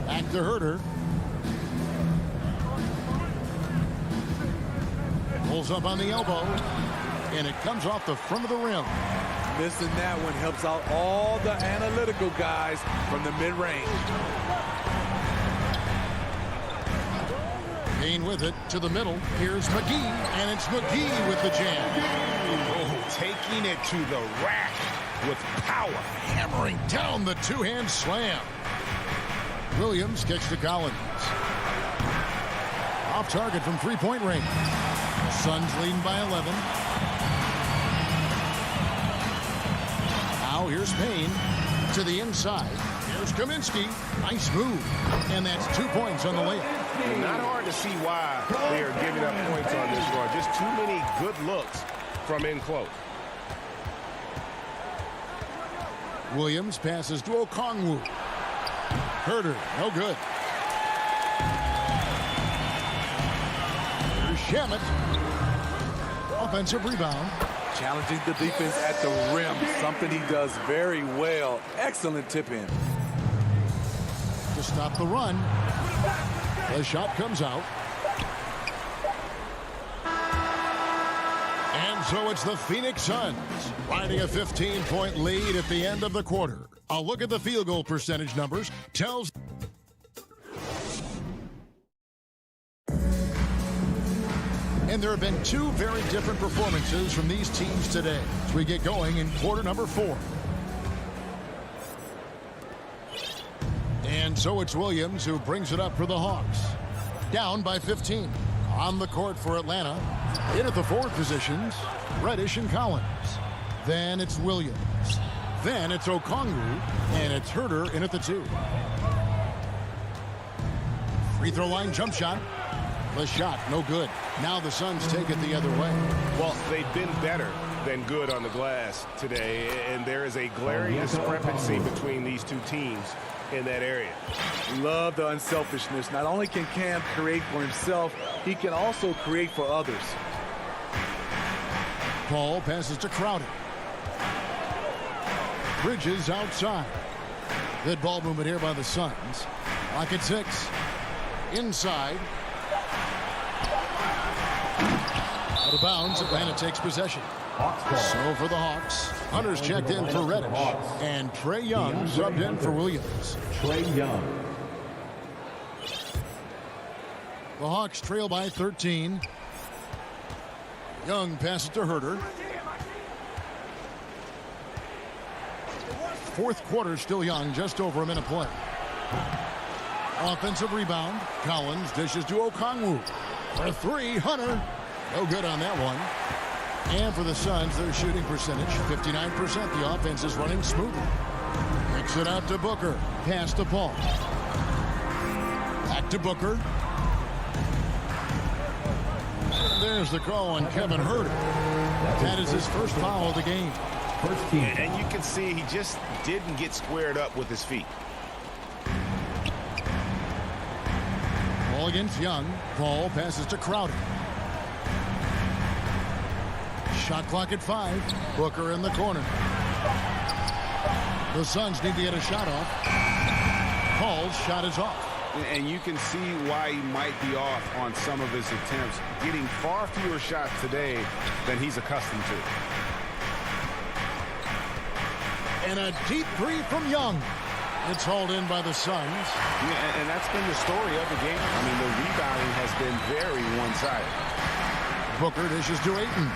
Back to Huerter. Pulls up on the elbow. And it comes off the front of the rim. Missing that one helps out all the analytical guys from the mid-range. Payne with it to the middle. Here's McGee, and it's McGee with the jam. Oh, taking it to the rack with power. Hammering down the two-hand slam. Williams kicks to Collins. Off target from three-point range. Suns leading by 11. Now here's Payne to the inside. Here's Kaminsky. Nice move. And that's 2 points on the layup. Not hard to see why they are giving up points on this run. Just too many good looks from in close. Williams passes to Okongwu. Huerter, no good. Here's Shamet. offensive rebound. Challenging the defense at the rim, something he does very well. Excellent tip in. To stop the run. The shot comes out. And so it's the Phoenix Suns riding a 15-point lead at the end of the quarter. A look at the field goal percentage numbers tells. And there have been two very different performances from these teams today as we get going in quarter number 4. And so it's Williams who brings it up for the Hawks. Down by 15. On the court for Atlanta. In at the forward positions, Reddish and Collins. Then it's Williams. Then it's Okongwu. And it's Herter in at the 2. Free throw line jump shot. The shot, no good. Now the Suns take it the other way. Well, they've been better than good on the glass today, and there is a glaring discrepancy between these two teams in that area. Love the unselfishness. Not only can Cam create for himself, he can also create for others. Paul passes to Crowder. Bridges outside. Good ball movement here by the Suns. Lock at 6. Inside. Out of bounds, Atlanta takes possession. So for the Hawks, Hunter's checked in for Reddish, and Trae Young subbed in for Williams. Trae Young. The Hawks trail by 13. Young passes to Herter. Fourth quarter still young, just over a minute play. Offensive rebound. Collins dishes to Okongwu. For 3, Hunter. No good on that one. And for the Suns, their shooting percentage, 59%. The offense is running smoothly. Kicks it out to Booker. Pass to Paul. Back to Booker. And there's the call on Kevin Herter. That is his first foul of the game. First team. And you can see he just didn't get squared up with his feet. Ball against Young. Paul passes to Crowder. Shot clock at 5. Booker in the corner. The Suns need to get a shot off. Paul's shot is off. And you can see why he might be off on some of his attempts, getting far fewer shots today than he's accustomed to. And a deep 3 from Young. It's hauled in by the Suns. Yeah, and that's been the story of the game. I mean, the rebounding has been very one-sided. Booker dishes to Ayton.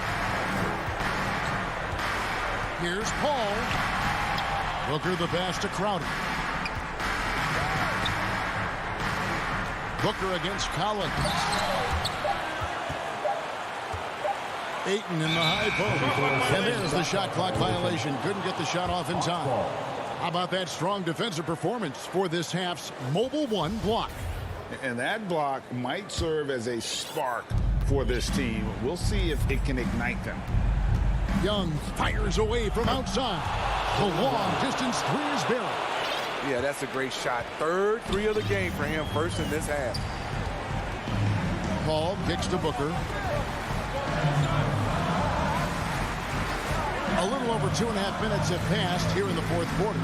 Here's Paul. Booker the pass to Crowder. Booker against Collins. Ayton in the high post. And there's the shot clock violation. Couldn't get the shot off in time. How about that strong defensive performance for this half's Mobile 1 block? And that block might serve as a spark for this team. We'll see if it can ignite them. Young fires away from outside. The long distance 3 is buried. Yeah, that's a great shot. Third 3 of the game for him, first in this half. Paul kicks to Booker. A little over 2.5 minutes have passed here in the fourth quarter.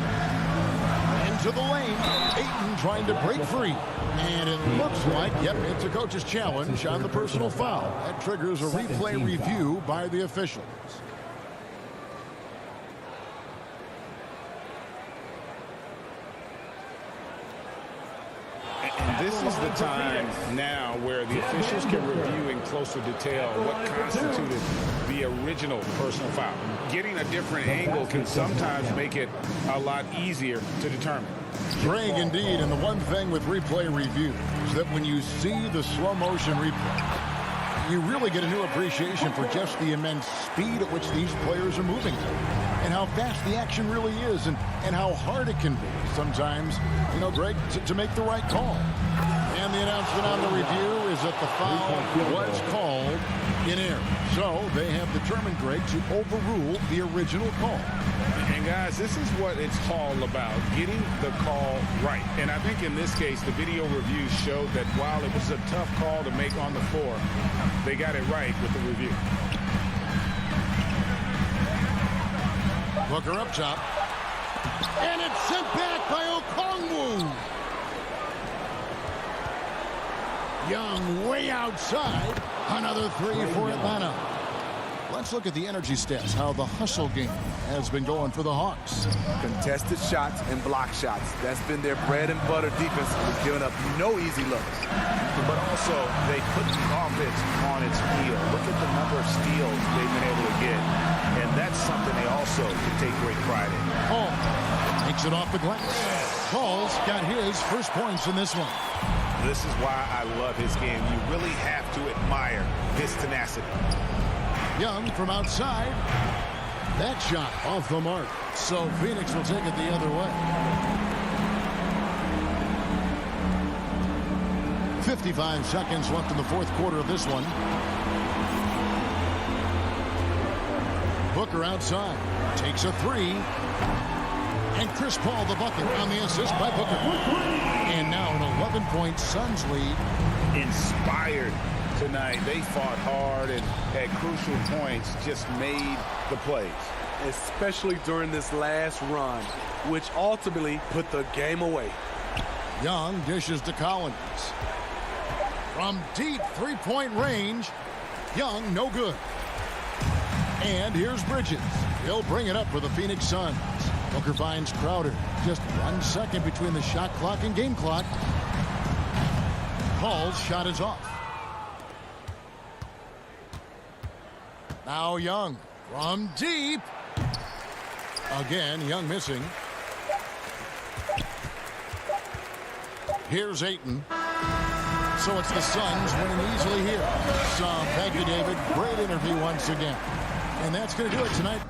Into the lane. Ayton trying to break free. And it looks like, yep, it's a coach's challenge on the personal foul. That triggers a replay review by the officials. And this is the time now where the officials can review in closer detail what constituted the original personal foul. Getting a different angle can sometimes make it a lot easier to determine. Greg, indeed, and the one thing with replay review is that when you see the slow motion replay, you really get a new appreciation for just the immense speed at which these players are moving and how fast the action really is and how hard it can be sometimes, you know, Greg, to make the right call. And the announcement on the review is that the foul was called in error. So they have determined, Greg, to overrule the original call. And guys, this is what it's all about, getting the call right. And I think in this case, the video reviews showed that while it was a tough call to make on the floor, they got it right with the review. Booker up top. And it's sent back by Okongwu. Young way outside. Another three for Atlanta. Let's look at the energy stats, how the hustle game has been going for the Hawks. Contested shots and block shots. That's been their bread and butter defense. They've given up no easy looks. But also, they put the offense on its heel. Look at the number of steals they've been able to get. And that's something they also can take great pride in. Paul takes it off the glass. Paul's got his first points in this one. This is why I love his game. You really have to admire his tenacity. Young from outside. That shot off the mark. So Phoenix will take it the other way. 55 seconds left in the fourth quarter of this one. Booker outside. Takes a three. And Chris Paul the bucket on the assist by Booker. And now an 11-point Suns lead. Inspired tonight. They fought hard and at crucial points just made the plays. Especially during this last run, which ultimately put the game away. Young dishes to Collins. From deep three-point range, Young no good. And here's Bridges. He'll bring it up for the Phoenix Suns. Booker finds Crowder. Just 1 second between the shot clock and game clock. Paul's shot is off. Now Young from deep. Again, Young missing. Here's Ayton. So it's the Suns winning easily here. So thank you, David. Great interview once again. And that's going to do it tonight.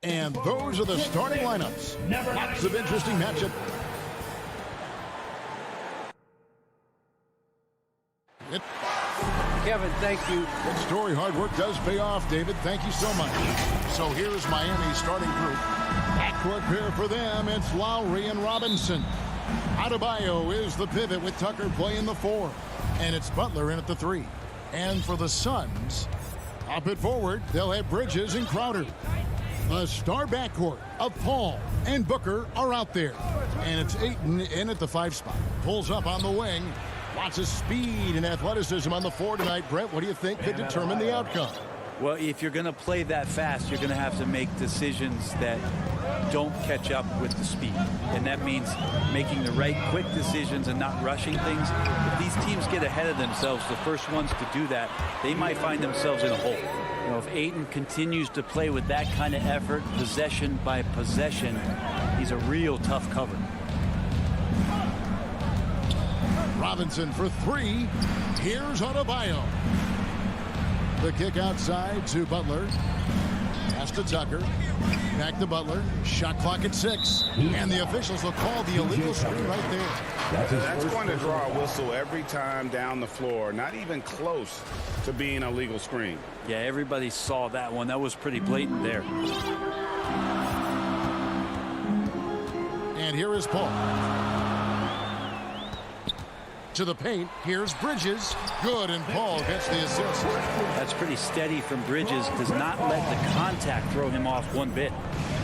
And those are the starting lineups. Lots of interesting matchup. Kevin, thank you. Good story. Hard work does pay off, David. Thank you so much. So here's Miami's starting group. Backcourt pair for them. It's Lowry and Robinson. Adebayo is the pivot with Tucker playing the 4. And it's Butler in at the 3. And for the Suns, up at forward, they'll have Bridges and Crowder. A star backcourt of Paul and Booker are out there. And it's Ayton in at the 5 spot. Pulls up on the wing. Lots of speed and athleticism on the 4 tonight. Brett, what do you think could determine the outcome? Well, if you're going to play that fast, you're going to have to make decisions that don't catch up with the speed. And that means making the right quick decisions and not rushing things. If these teams get ahead of themselves, the first ones to do that, they might find themselves in a hole. You know, if Ayton continues to play with that kind of effort, possession by possession, he's a real tough cover. Robinson for 3. Here's Adebayo. The kick outside to Butler. Pass to Tucker. Back to Butler. Shot clock at 6. And the officials will call the illegal screen right there. That's going to draw a whistle every time down the floor. Not even close to being a legal screen. Yeah, everybody saw that one. That was pretty blatant there. And here is Paul. To the paint. Here's Bridges. Good, and Paul gets the assist. That's pretty steady from Bridges. Does not let the contact throw him off one bit.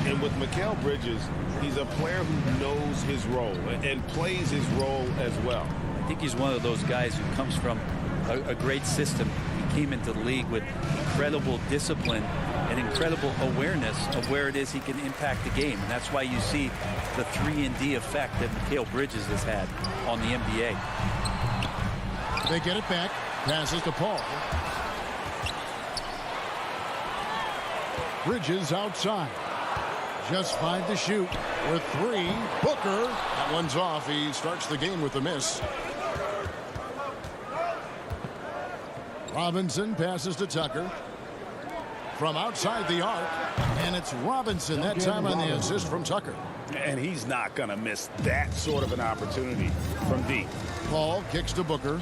And with Mikal Bridges, he's a player who knows his role and plays his role as well. I think he's one of those guys who comes from a great system. He came into the league with incredible discipline and incredible awareness of where it is he can impact the game. And that's why you see the 3-and-D effect that Mikal Bridges has had on the NBA. They get it back. Passes to Paul. Bridges outside. Just 5 to shoot. With 3. Booker. That one's off. He starts the game with a miss. Robinson passes to Tucker. From outside the arc. And it's Robinson that time on the assist from Tucker. And he's not going to miss that sort of an opportunity from deep. Paul kicks to Booker.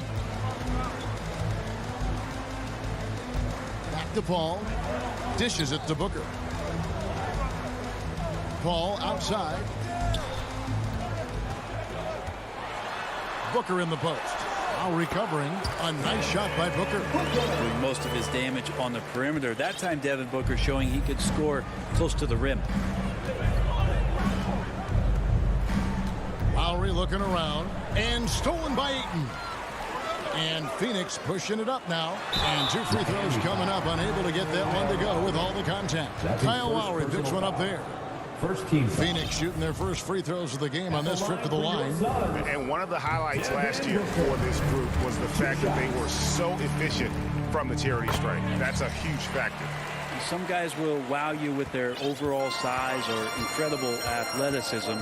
Back to Paul. Dishes it to Booker. Paul outside. Booker in the post. Now recovering. A nice shot by Booker. Doing most of his damage on the perimeter. That time Devin Booker showing he could score close to the rim. Lowry looking around. And stolen by Ayton. And Phoenix pushing it up now. And 2 free throws coming up. Unable to get that one to go with all the contact. Kyle Lowry picks one up there. First team. Phoenix shooting their first free throws of the game on this trip to the line. And one of the highlights last year for this group was the fact that they were so efficient from the charity stripe. That's a huge factor. Some guys will wow you with their overall size or incredible athleticism.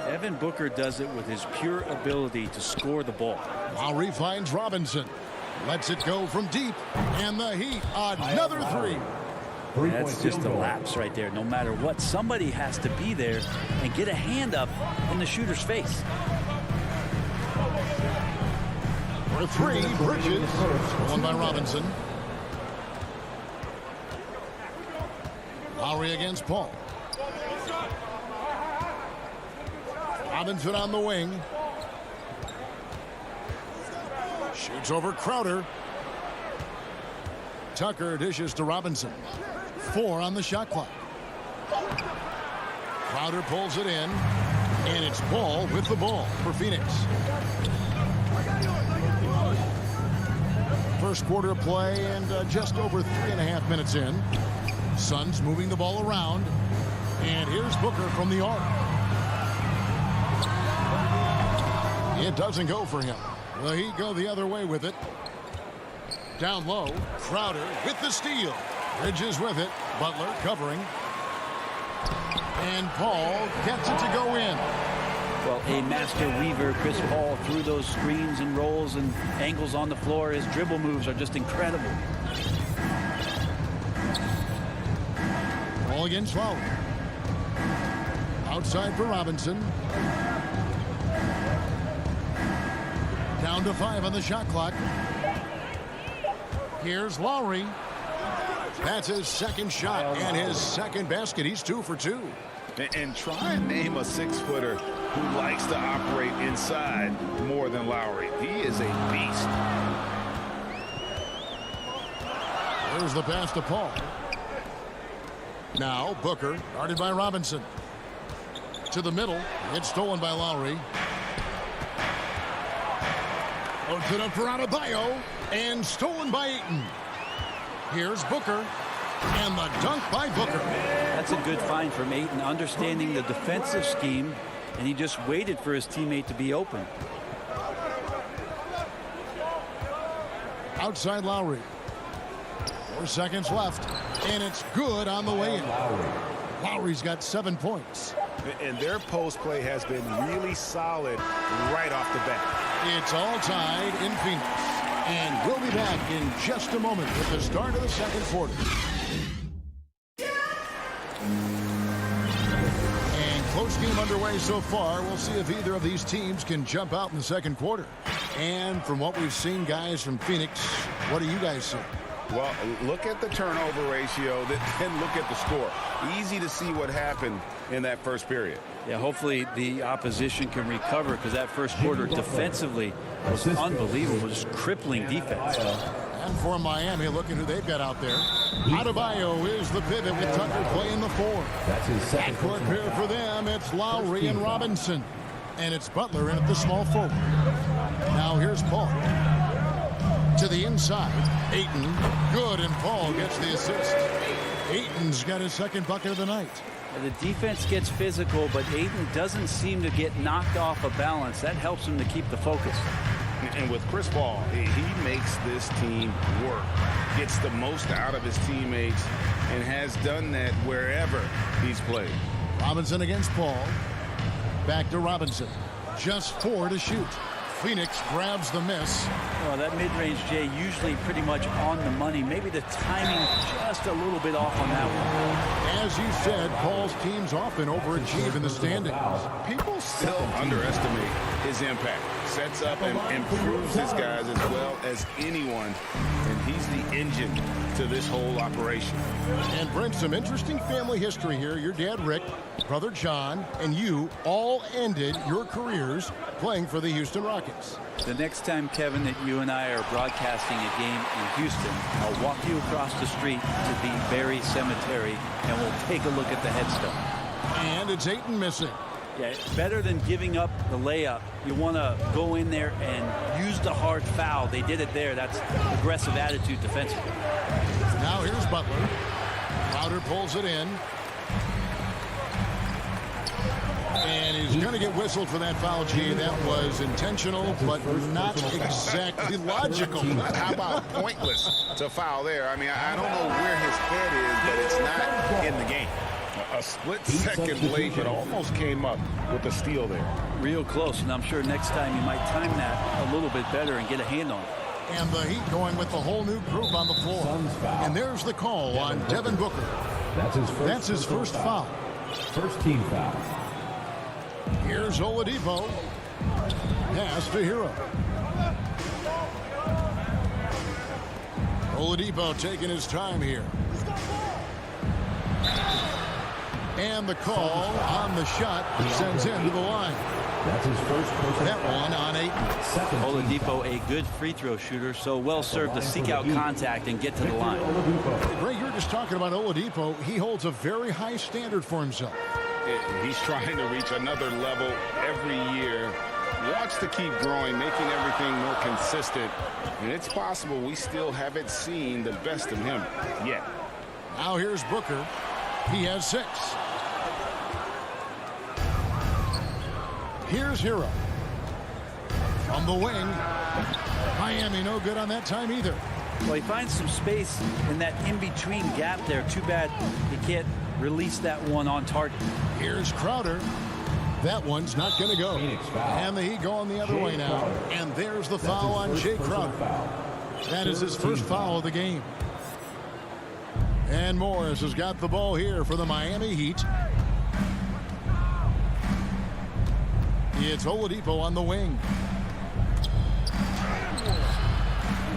Devin Booker does it with his pure ability to score the ball. Lowry finds Robinson. Lets it go from deep. And the Heat, another 3. That's just a lapse right there. No matter what, somebody has to be there and get a hand up in the shooter's face. For 3, Bridges. One by Robinson. Lowry against Paul. Robinson on the wing. Shoots over Crowder. Tucker dishes to Robinson. 4 on the shot clock. Crowder pulls it in. And it's Paul with the ball for Phoenix. First quarter of play and just over 3.5 minutes in. Suns moving the ball around. And here's Booker from the arc. It doesn't go for him. The Heat go the other way with it. Down low, Crowder with the steal. Bridges with it. Butler covering. And Paul gets it to go in. Well, a master weaver, Chris Paul, through those screens and rolls and angles on the floor. His dribble moves are just incredible. Paul against Lowry. Outside for Robinson. Down to 5 on the shot clock. Here's Lowry. That's his second shot and his second basket. He's 2 for 2. And try and name a 6-footer who likes to operate inside more than Lowry. He is a beast. There's the pass to Paul. Now Booker, guarded by Robinson. To the middle. It's stolen by Lowry. Open up for Adebayo. And stolen by Ayton. Here's Booker. And the dunk by Booker. That's a good find from Ayton, understanding the defensive scheme, and he just waited for his teammate to be open. Outside Lowry. 4 seconds left. And it's good on the way in. Lowry's got 7 points. And their post play has been really solid right off the bat. It's all tied in Phoenix. And we'll be back in just a moment with the start of the second quarter. And close game underway so far. We'll see if either of these teams can jump out in the second quarter. And from what we've seen, guys, from Phoenix, what do you guys see? Well, look at the turnover ratio, then look at the score. Easy to see what happened in that first period. Yeah, hopefully the opposition can recover, because that first quarter defensively was unbelievable, just crippling defense. And for Miami, looking who they've got out there. Adebayo is the pivot with Tucker playing the 4. That's his second. Backcourt pair for them. It's Lowry and Robinson. And it's Butler in at the small forward. Now here's Paul. To the inside. Ayton. Good, and Paul gets the assist. Ayton's got his second bucket of the night. The defense gets physical, but Ayton doesn't seem to get knocked off of balance. That helps him to keep the focus. And with Chris Paul, he makes this team work, gets the most out of his teammates, and has done that wherever he's played. Robinson against Paul. Back to Robinson. Just 4 to shoot. Phoenix grabs the miss. Well, that mid-range, Jay, usually pretty much on the money. Maybe the timing just a little bit off on that one. As you said, Paul's teams often overachieve in the standings. People still underestimate his impact. Sets up and improves his guys as well as anyone. And he's the engine to this whole operation. And Brent, some interesting family history here. Your dad, Rick, brother John, and you all ended your careers playing for the Houston Rockets. The next time, Kevin, that you and I are broadcasting a game in Houston, I'll walk you across the street to the Berry Cemetery, and we'll take a look at the headstone. And it's Ayton missing. Yeah, better than giving up the layup. You want to go in there and use the hard foul. They did it there. That's aggressive attitude defensively. Now here's Butler. Crowder pulls it in. And he's going to get whistled for that foul, G. That was intentional, but not exactly logical. How about pointless to foul there? I mean, I don't know where his head is, but it's not in the game. A split second late, but almost came up with a steal there. Real close, and I'm sure next time you might time that a little bit better and get a hand on it. And the Heat going with the whole new group on the floor. And there's the call on Devin Booker. That's his first foul. First team foul. Here's Oladipo. Pass to Hero. Oladipo taking his time here. And the call on the shot sends him to the line. That's his first personal that one on Ayton. Oladipo, a good free throw shooter, so well served to seek out contact and get to the line. Ray, you're just talking about Oladipo. He holds a very high standard for himself. He's trying to reach another level every year. Wants to keep growing, making everything more consistent. And it's possible we still haven't seen the best of him yet. Now here's Booker. He has 6. Here's Hero. From the wing. Miami no good on that time either. Well, he finds some space in that in-between gap there. Too bad he can't release that one on target. Here's Crowder. That one's not going to go. And the Heat going the other way now. And there's the foul on Jay Crowder. That is his first foul of the game. And Morris has got the ball here for the Miami Heat. It's Oladipo on the wing.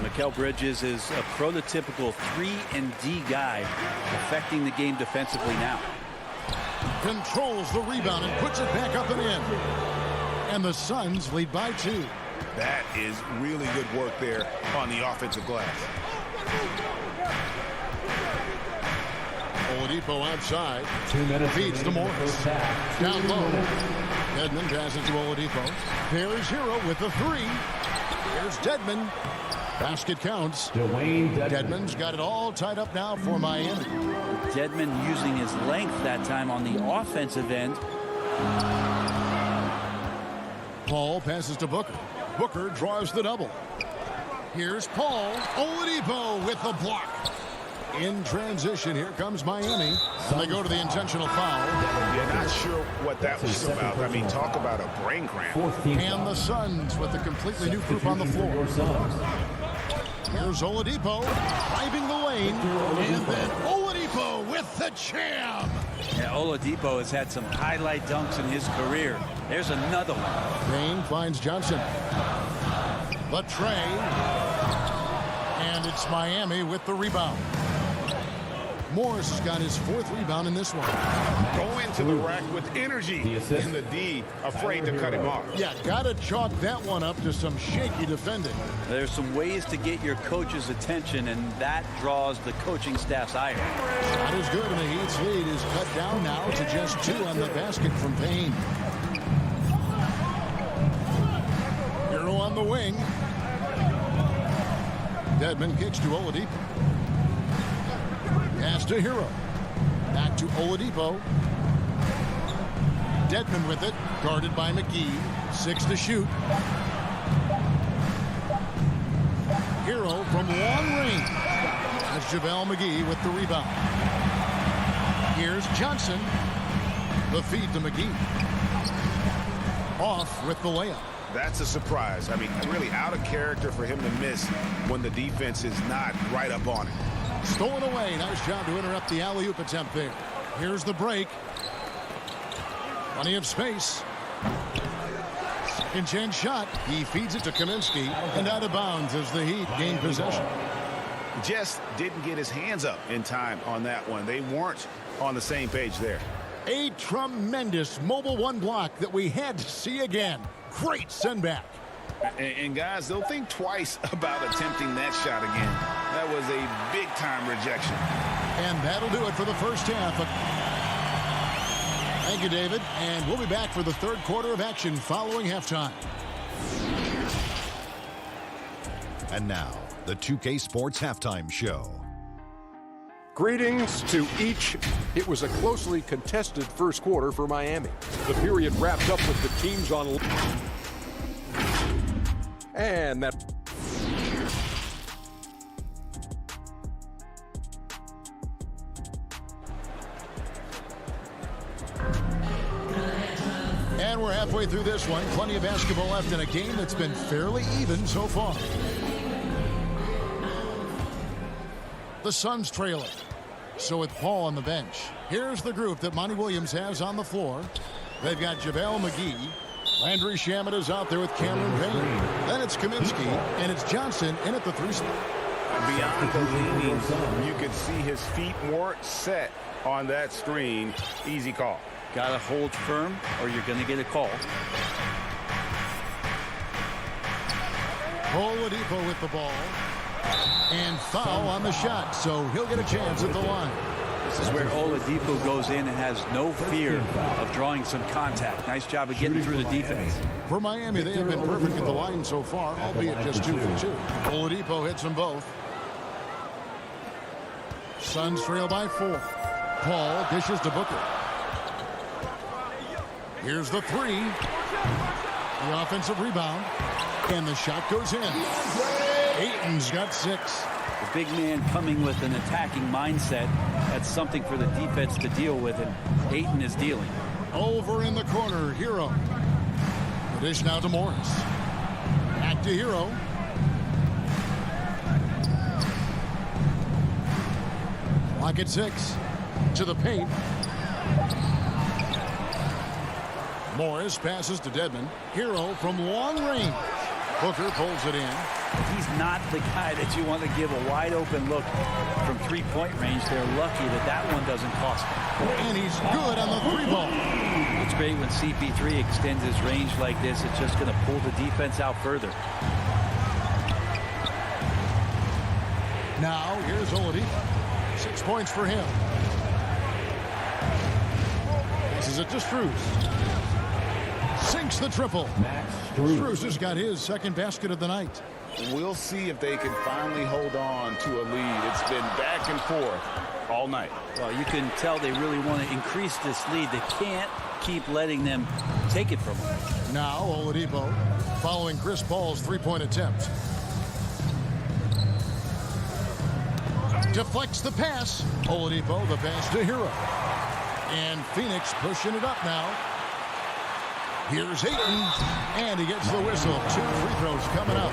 Mikal Bridges is a prototypical 3-and-D guy, affecting the game defensively now. Controls the rebound and puts it back up and in. And the Suns lead by 2. That is really good work there on the offensive glass. Oladipo outside. 2 minutes. Feeds to Morris. Down low. Dedmon passes to Oladipo. There's Hero with the 3. Here's Dedmon. Basket counts. Dedmon's got it all tied up now for Miami. Dedmon using his length that time on the offensive end. Paul passes to Booker. Booker draws the double. Here's Paul. Oladipo with the block. In transition, here comes Miami. And they go to the intentional foul. You're not sure what that was about. I mean, talk about a brain cramp. And the Suns with a completely new group on the floor. Here's Oladipo driving the lane. And then Oladipo with the jam. Yeah, Oladipo has had some highlight dunks in his career. There's another one. Bain finds Johnson. The tray. And it's Miami with the rebound. Morris has got his 4th rebound in this one. Go into the rack with energy. And the D afraid to cut him off. Yeah, got to chalk that one up to some shaky defending. There's some ways to get your coach's attention, and that draws the coaching staff's ire. Not as good, and the Heat's lead is cut down now to just 2 on the basket from Payne. Hero on the wing. Dedmon kicks to Oladipo. Pass to Hero. Back to Oladipo. Dedmon with it. Guarded by McGee. 6 to shoot. Hero from long range. That's JaVale McGee with the rebound. Here's Johnson. The feed to McGee. Off with the layup. That's a surprise. I mean, really out of character for him to miss when the defense is not right up on it. Stolen away. Nice job to interrupt the alley-oop attempt there. Here's the break. Plenty of space. Second chance shot. He feeds it to Kaminsky. And out of bounds as the Heat gain possession. Just didn't get his hands up in time on that one. They weren't on the same page there. A tremendous mobile 1 block that we had to see again. Great send back. And guys, they'll think twice about attempting that shot again. That was a big-time rejection. And that'll do it for the first half. Thank you, David. And we'll be back for the 3rd quarter of action following halftime. And now, the 2K Sports Halftime Show. Greetings to each. It was a closely contested first quarter for Miami. The period wrapped up with the teams on... And that... And we're halfway through this one. Plenty of basketball left in a game that's been fairly even so far. The Suns trailing. So with Paul on the bench, here's the group that Monty Williams has on the floor. They've got JaVale McGee. Landry Shamet is out there with Cameron Payne. Then it's Kaminsky, and it's Johnson in at the 3 spot. Beyond the leaning, you could see his feet more set on that screen. Easy call. Got to hold firm, or you're going to get a call. Oladipo with the ball. And foul on the shot, so he'll get a chance at the line. This is where Oladipo goes in and has no fear of drawing some contact. Nice job of getting through the defense. For Miami, they have been perfect at the line so far, albeit just 2 for 2. Oladipo hits them both. Suns trail by 4. Paul dishes to Booker. Here's the 3. The offensive rebound. And the shot goes in. Ayton's got 6. The big man coming with an attacking mindset. That's something for the defense to deal with, and Ayton is dealing. Over in the corner, Hero. The dish now to Morris. Back to Hero. Clock at 6. To the paint. Morris passes to Dedmon. Hero from long range. Booker pulls it in. He's not the guy that you want to give a wide open look from three-point range. They're lucky that that one doesn't cost them. And he's good on the three ball. It's great when CP3 extends his range like this. It's just going to pull the defense out further. Now here's Oladipo. 6 points for him. This is it to Strus. Sinks the triple. Strus has got his second basket of the night. We'll see if they can finally hold on to a lead. It's been back and forth all night. Well, you can tell they really want to increase this lead. They can't keep letting them take it from them. Now Oladipo following Chris Paul's three-point attempt. Deflects the pass. Oladipo, the pass to Hero. And Phoenix pushing it up now. Here's Ayton, and he gets the whistle. 2 free throws coming up.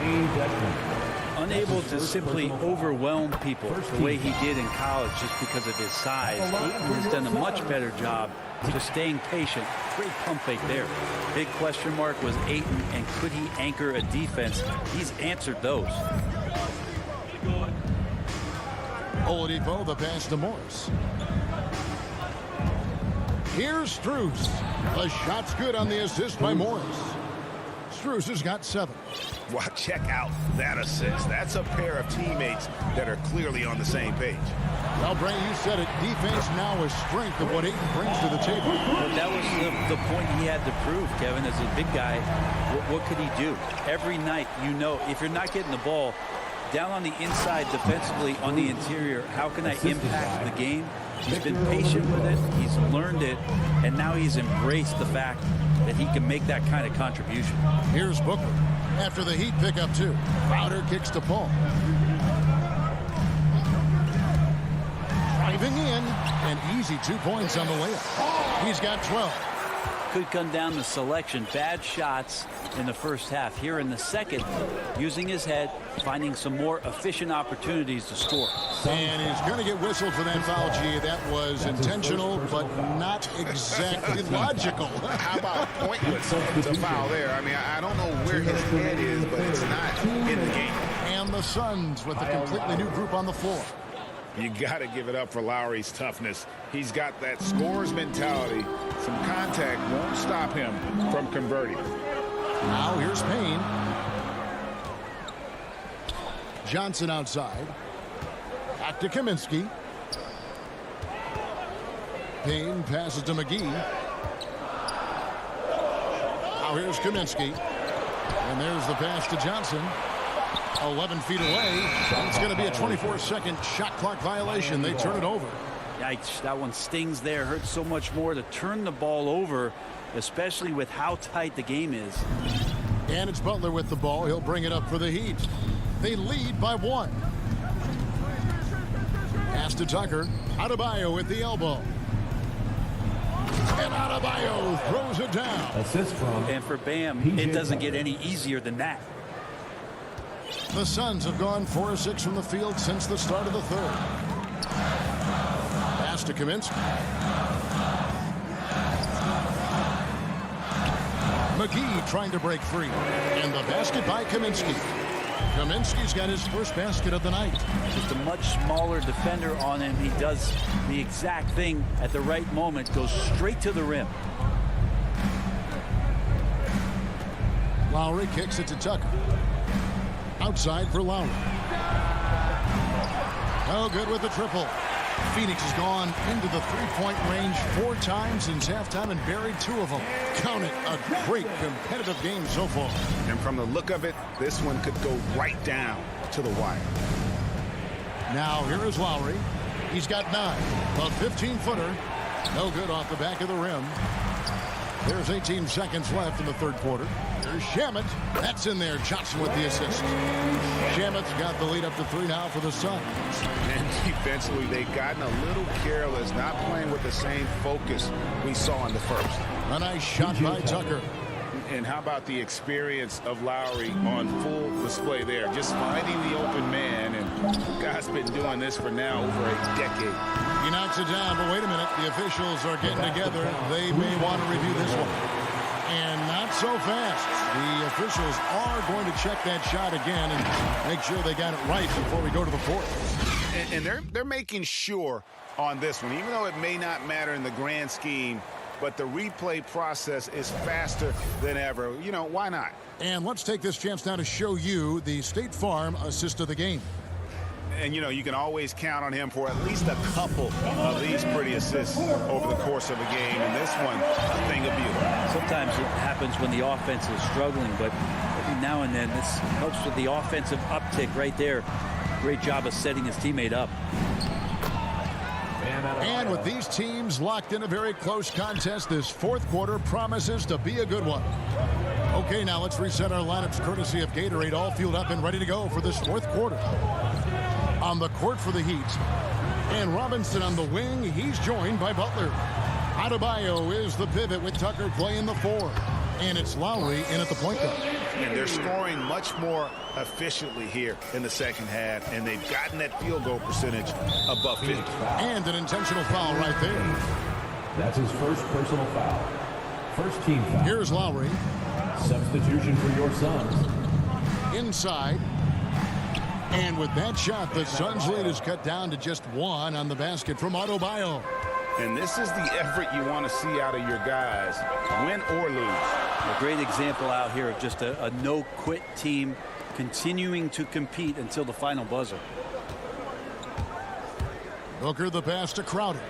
Unable to simply overwhelm people the way he did in college just because of his size. Ayton has done a much better job just staying patient. Great pump fake there. Big question mark was Ayton, and could he anchor a defense? He's answered those. Oladipo, the pass to Morris. Here's Strus. The shot's good on the assist by Morris. Strus has got 7. Wow, check out that assist. That's a pair of teammates that are clearly on the same page. Well, Brent, you said it. Defense now is strength of what Ayton brings to the table. Well, that was the point he had to prove, Kevin. As a big guy, what could he do? Every night, you know, if you're not getting the ball down on the inside defensively on the interior, how can I impact the game? He's been patient with it. He's learned it. And now he's embraced the fact that he can make that kind of contribution. Here's Booker. After the Heat pick up 2. Crowder kicks to Paul. Driving in. An easy 2 points on the layup. He's got 12. Could come down to selection. Bad shots in the first half. Here in the second, using his head, finding some more efficient opportunities to score. And he's going to get whistled for that foul, G. That was intentional, but not exactly logical. How about pointless to foul there? I mean, I don't know where his head is, but it's not in the game. And the Suns with a completely new group on the floor. You got to give it up for Lowry's toughness. He's got that scorer's mentality. Some contact won't stop him from converting. Now here's Payne. Johnson outside. Back to Kaminsky. Payne passes to McGee. Now here's Kaminsky. And there's the pass to Johnson. 11 feet away. It's going to be a 24-second shot clock violation. They turn it over. Yikes, that one stings there. Hurts so much more to turn the ball over, especially with how tight the game is. And it's Butler with the ball. He'll bring it up for the Heat. They lead by 1. Pass to Tucker. Adebayo with the elbow. And Adebayo throws it down. Assist from. And for Bam, it doesn't get any easier than that. The Suns have gone 4 of 6 from the field since the start of the third. Pass to Kaminsky. McGee trying to break free. And the basket by Kaminsky. Kaminsky's got his first basket of the night. Just a much smaller defender on him. He does the exact thing at the right moment. Goes straight to the rim. Lowry kicks it to Tucker. Outside for Lowry. No good with the triple. Phoenix has gone into the three-point range 4 times since halftime and buried 2 of them. Count it, a great competitive game so far. And from the look of it, this one could go right down to the wire. Now here is Lowry. He's got 9. A 15-footer. No good off the back of the rim. There's 18 seconds left in the third quarter. There's Shamet. That's in there. Johnson with the assist. Shamet's got the lead up to 3 now for the Suns. And defensively, they've gotten a little careless, not playing with the same focus we saw in the first. A nice shot by Tucker. And how about the experience of Lowry on full display there? Just finding the open man, and the guy's been doing this for now over a decade. He knocks it down, but wait a minute. The officials are getting together. They may want to review this one. And not so fast. The officials are going to check that shot again and make sure they got it right before we go to the fourth. And they're making sure on this one, even though it may not matter in the grand scheme, but the replay process is faster than ever. You know, why not? And let's take this chance now to show you the State Farm assist of the game. And, you know, you can always count on him for at least a couple of these pretty assists over the course of a game. And this one, a thing of beauty. Sometimes it happens when the offense is struggling, but every now and then this helps with the offensive uptick right there. Great job of setting his teammate up. And with these teams locked in a very close contest, this fourth quarter promises to be a good one. Okay, now let's reset our lineups courtesy of Gatorade, all fueled up and ready to go for this fourth quarter. On the court for the Heat, and Robinson on the wing, he's joined by Butler. Adebayo is the pivot with Tucker playing the 4. And it's Lowry in at the point guard. And they're scoring much more efficiently here in the second half, and they've gotten that field goal percentage above 50. And an intentional foul right there. That's his first personal foul. First team foul. Here's Lowry. Substitution for your Suns. Inside. And with that shot, the Suns' lead is cut down to just 1 on the basket from Adebayo. And this is the effort you want to see out of your guys, win or lose. A great example out here of just a no-quit team continuing to compete until the final buzzer. Booker the pass to Crowder.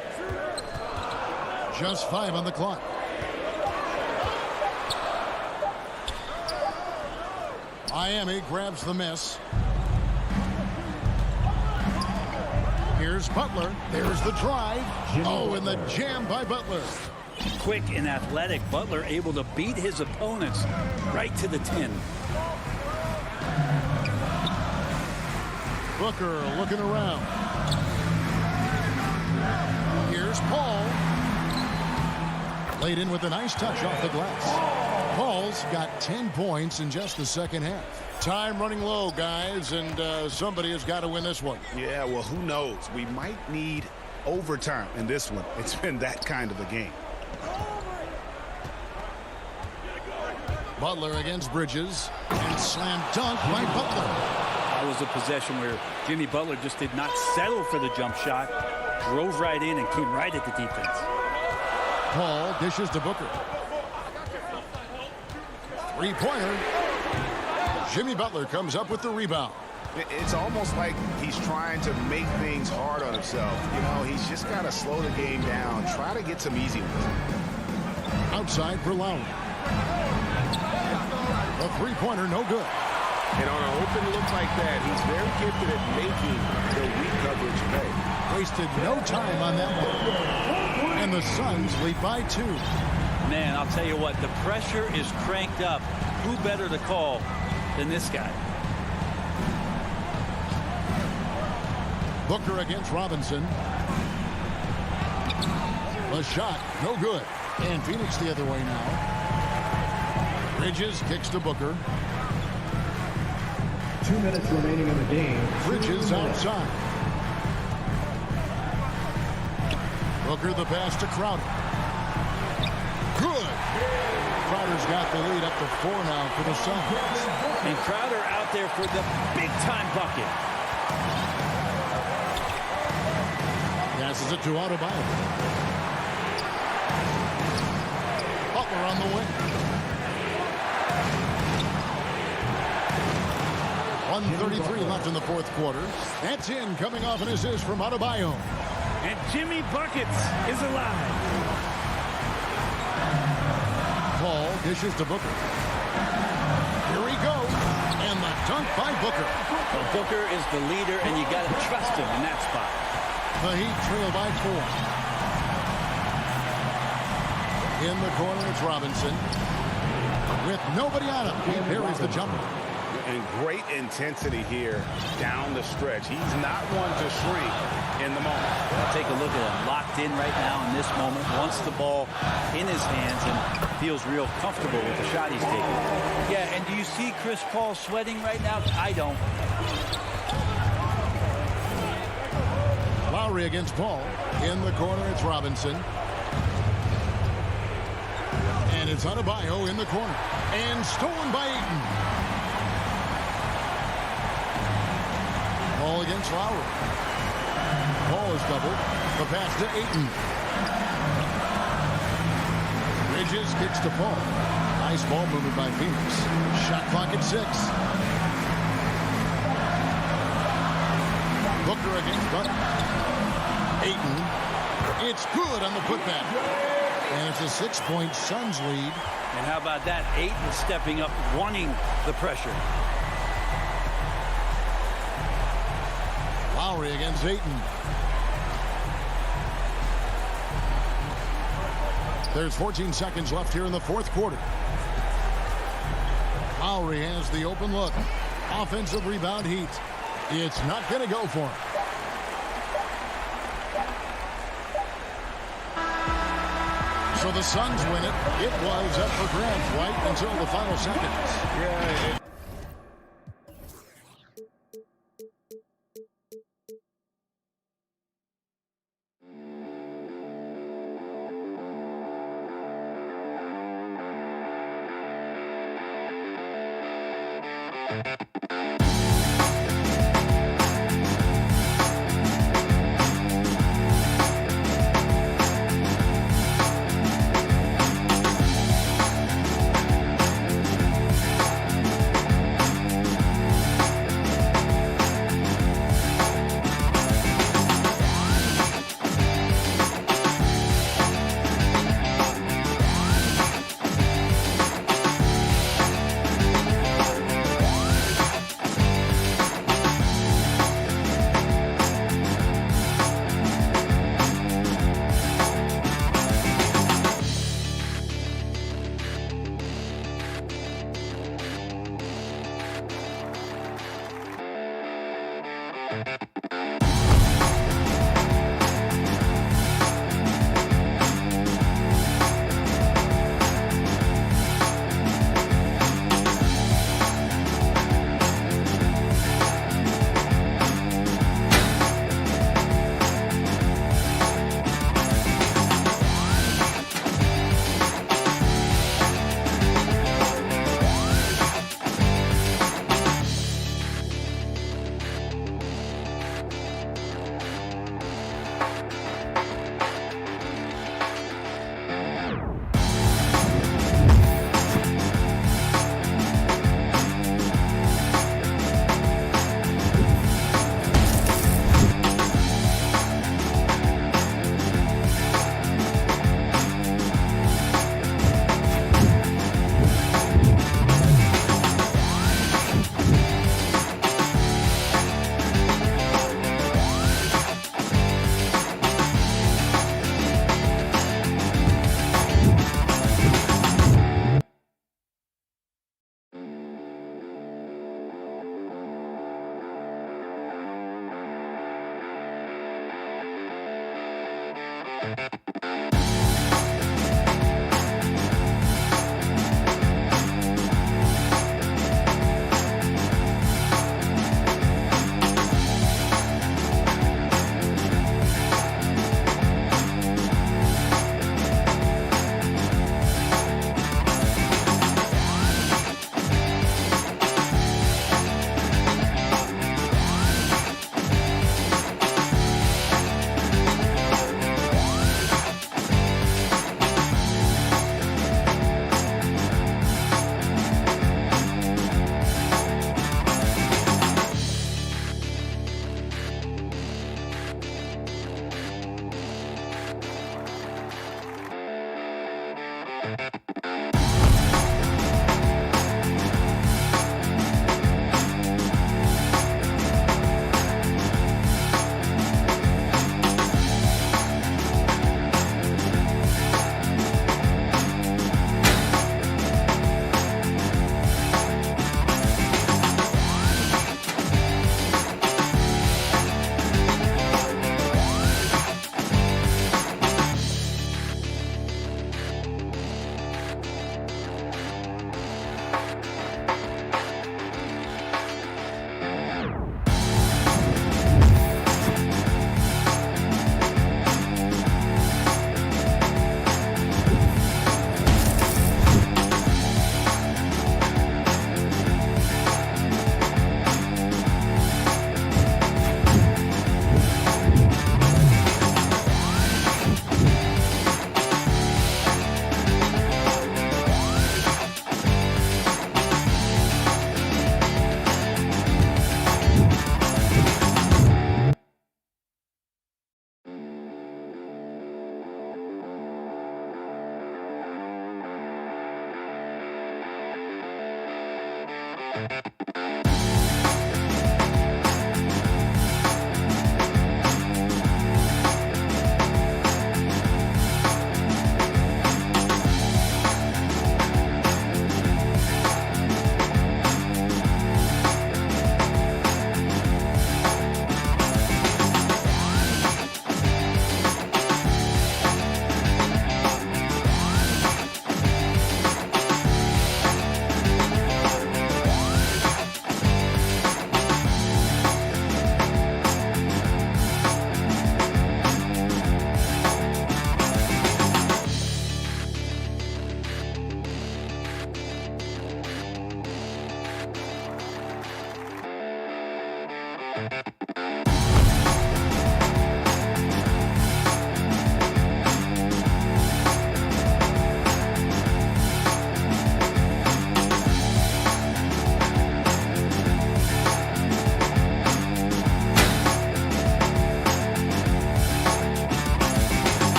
Just 5 on the clock. Miami grabs the miss. Here's Butler. There's the drive. Oh, and the jam by Butler. Quick and athletic, Butler able to beat his opponents right to the 10. Booker looking around. Here's Paul. Laid in with a nice touch off the glass. Paul's got 10 points in just the second half. Time running low, guys, and somebody has got to win this one. Yeah, well, who knows? We might need overtime in this one. It's been that kind of a game. Butler against Bridges. And slam dunk by Butler. That was a possession where Jimmy Butler just did not settle for the jump shot. Drove right in and came right at the defense. Paul dishes to Booker. Three-pointer. Jimmy Butler comes up with the rebound. It's almost like he's trying to make things hard on himself. You know, he's just got to slow the game down, try to get some easy ones. Outside for Lowry. A three-pointer, no good. And on an open look like that, he's very gifted at making the weak coverage pay. Wasted no time on that one. And the Suns lead by 2. Man, I'll tell you what, the pressure is cranked up. Who better to call than this guy? Booker against Robinson. The shot, no good. And Phoenix the other way now. Bridges kicks to Booker. 2 minutes remaining in the game. Bridges outside. Booker the pass to Crowder. Good. Crowder's got the lead up to 4 now for the Suns. And Crowder out there for the big-time bucket. Passes it to Adebayo. Butler on the wing. 1:33 left in the fourth quarter. That's in, coming off an assist from Adebayo. And Jimmy Buckets is alive. Paul dishes to Booker. Here he goes. And the dunk by Booker. Well, Booker is the leader, and you got to trust him in that spot. The Heat trail by 4. In the corner, it's Robinson. With nobody on him, he buries the jumper. And great intensity here down the stretch. He's not one to shrink in the moment. Take a look at him, locked in right now in this moment. Wants the ball in his hands and feels real comfortable with the shot he's taking. Yeah, and do you see Chris Paul sweating right now? I don't. Lowry against Paul. In the corner, it's Robinson. And it's Adebayo in the corner. And stolen by Ayton. Ball against Lowry. Ball is doubled. The pass to Ayton. Bridges kicks to Paul. Nice ball movement by Phoenix. Shot clock at 6. Booker against Butler. Ayton. It's good on the putback. And it's a 6-point Suns lead. And how about that? Ayton stepping up, wanting the pressure. Lowry against Ayton. There's 14 seconds left here in the fourth quarter. Lowry has the open look. Offensive rebound Heat. It's not going to go for him. So the Suns win it. It was up for grabs right until the final seconds. Yeah.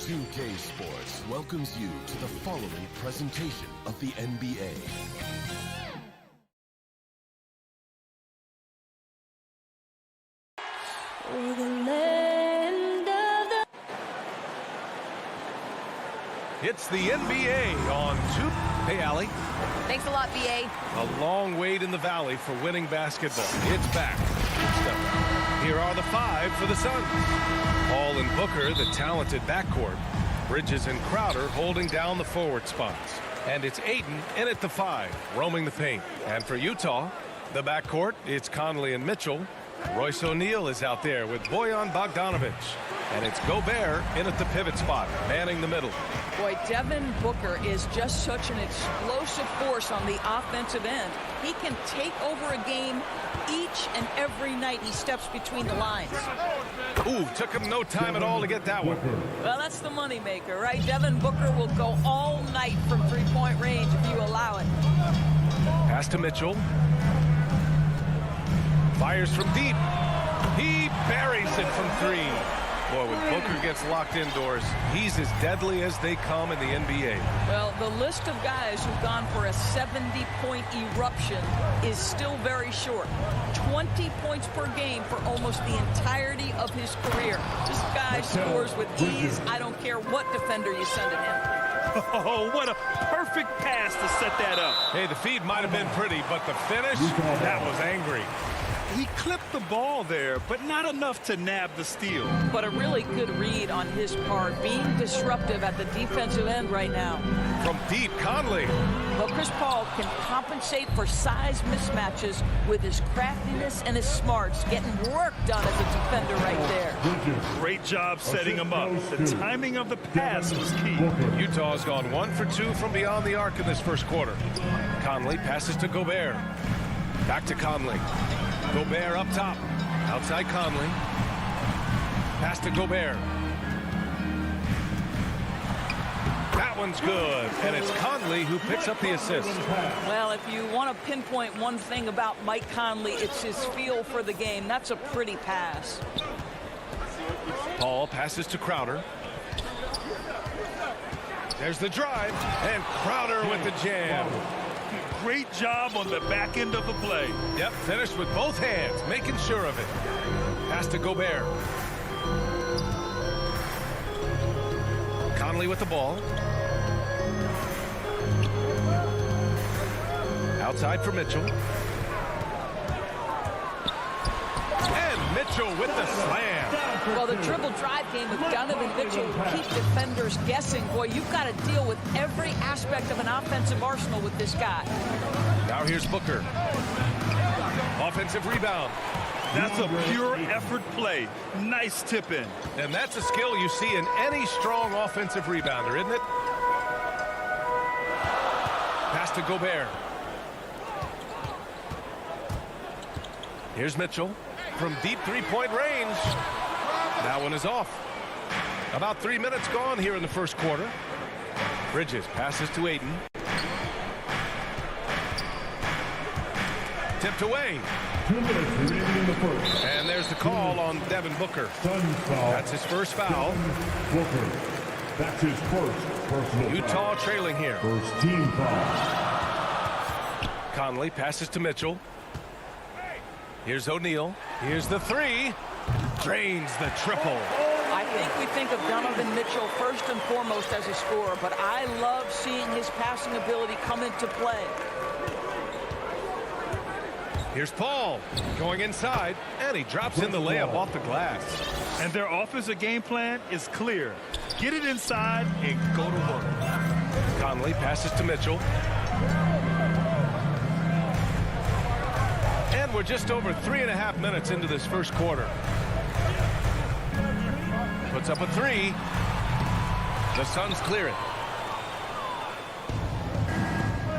2K Sports welcomes you to the following presentation of the NBA. It's the NBA on 2. Hey, Allie. Thanks a lot, BA. A long wait in the valley for winning basketball. It's back. Good stuff. Here are the 5 for the Suns. Paul and Booker, the talented backcourt. Bridges and Crowder holding down the forward spots. And it's Ayton in at the 5, roaming the paint. And for Utah, the backcourt, it's Conley and Mitchell. Royce O'Neal is out there with Bojan Bogdanovic. And it's Gobert in at the pivot spot, manning the middle. Boy, Devin Booker is just such an explosive force on the offensive end. He can take over a game each and every night he steps between the lines. Ooh, took him no time at all to get that one. Well, that's the moneymaker, right? Devin Booker will go all night from three-point range if you allow it. Pass to Mitchell. Fires from deep. He buries it from 3. Boy, when Booker gets locked indoors, he's as deadly as they come in the NBA. Well, the list of guys who've gone for a 70-point eruption is still very short. 20 points per game for almost the entirety of his career. This guy scores with ease. I don't care what defender you send at him. Oh, what a perfect pass to set that up. Hey, the feed might have been pretty, but the finish, that was angry. He clipped the ball there, but not enough to nab the steal. But a really good read on his part, being disruptive at the defensive end right now. From deep, Conley. Well, Chris Paul can compensate for size mismatches with his craftiness and his smarts, getting work done as a defender right there. Great job setting him up. The timing of the pass was key. Utah's gone 1 for 2 from beyond the arc in this first quarter. Conley passes to Gobert. Back to Conley. Gobert up top. Outside Conley. Pass to Gobert. That one's good. And it's Conley who picks up the assist. Well, if you want to pinpoint one thing about Mike Conley, it's his feel for the game. That's a pretty pass. Paul passes to Crowder. There's the drive. And Crowder with the jam. Great job on the back end of the play. Yep, finished with both hands, making sure of it. Pass to Gobert. Conley with the ball. Outside for Mitchell. And Mitchell with the slam. Well, the dribble drive game with Donovan Mitchell will keep defenders guessing. Boy, you've got to deal with every aspect of an offensive arsenal with this guy. Now here's Booker. Offensive rebound. That's a pure effort play. Nice tip in. And that's a skill you see in any strong offensive rebounder, isn't it? Pass to Gobert. Here's Mitchell from deep three-point range. That one is off. About 3 minutes gone here in the first quarter. Bridges passes to Ayton. Tipped away. 2 minutes remaining in the first. And there's the call on Devin Booker. That's his first foul. Booker. That's his first personal Utah foul. trailing here. First team foul. Conley passes to Mitchell. Here's O'Neal. Here's the 3. Drains the triple. I think we think of Donovan Mitchell first and foremost as a scorer, but I love seeing his passing ability come into play. Here's Paul going inside, and he drops in the layup off the glass. And their offensive game plan is clear. Get it inside and go to work. Conley passes to Mitchell. And we're just over 3.5 minutes into this first quarter. Puts up a three. The Suns clear it.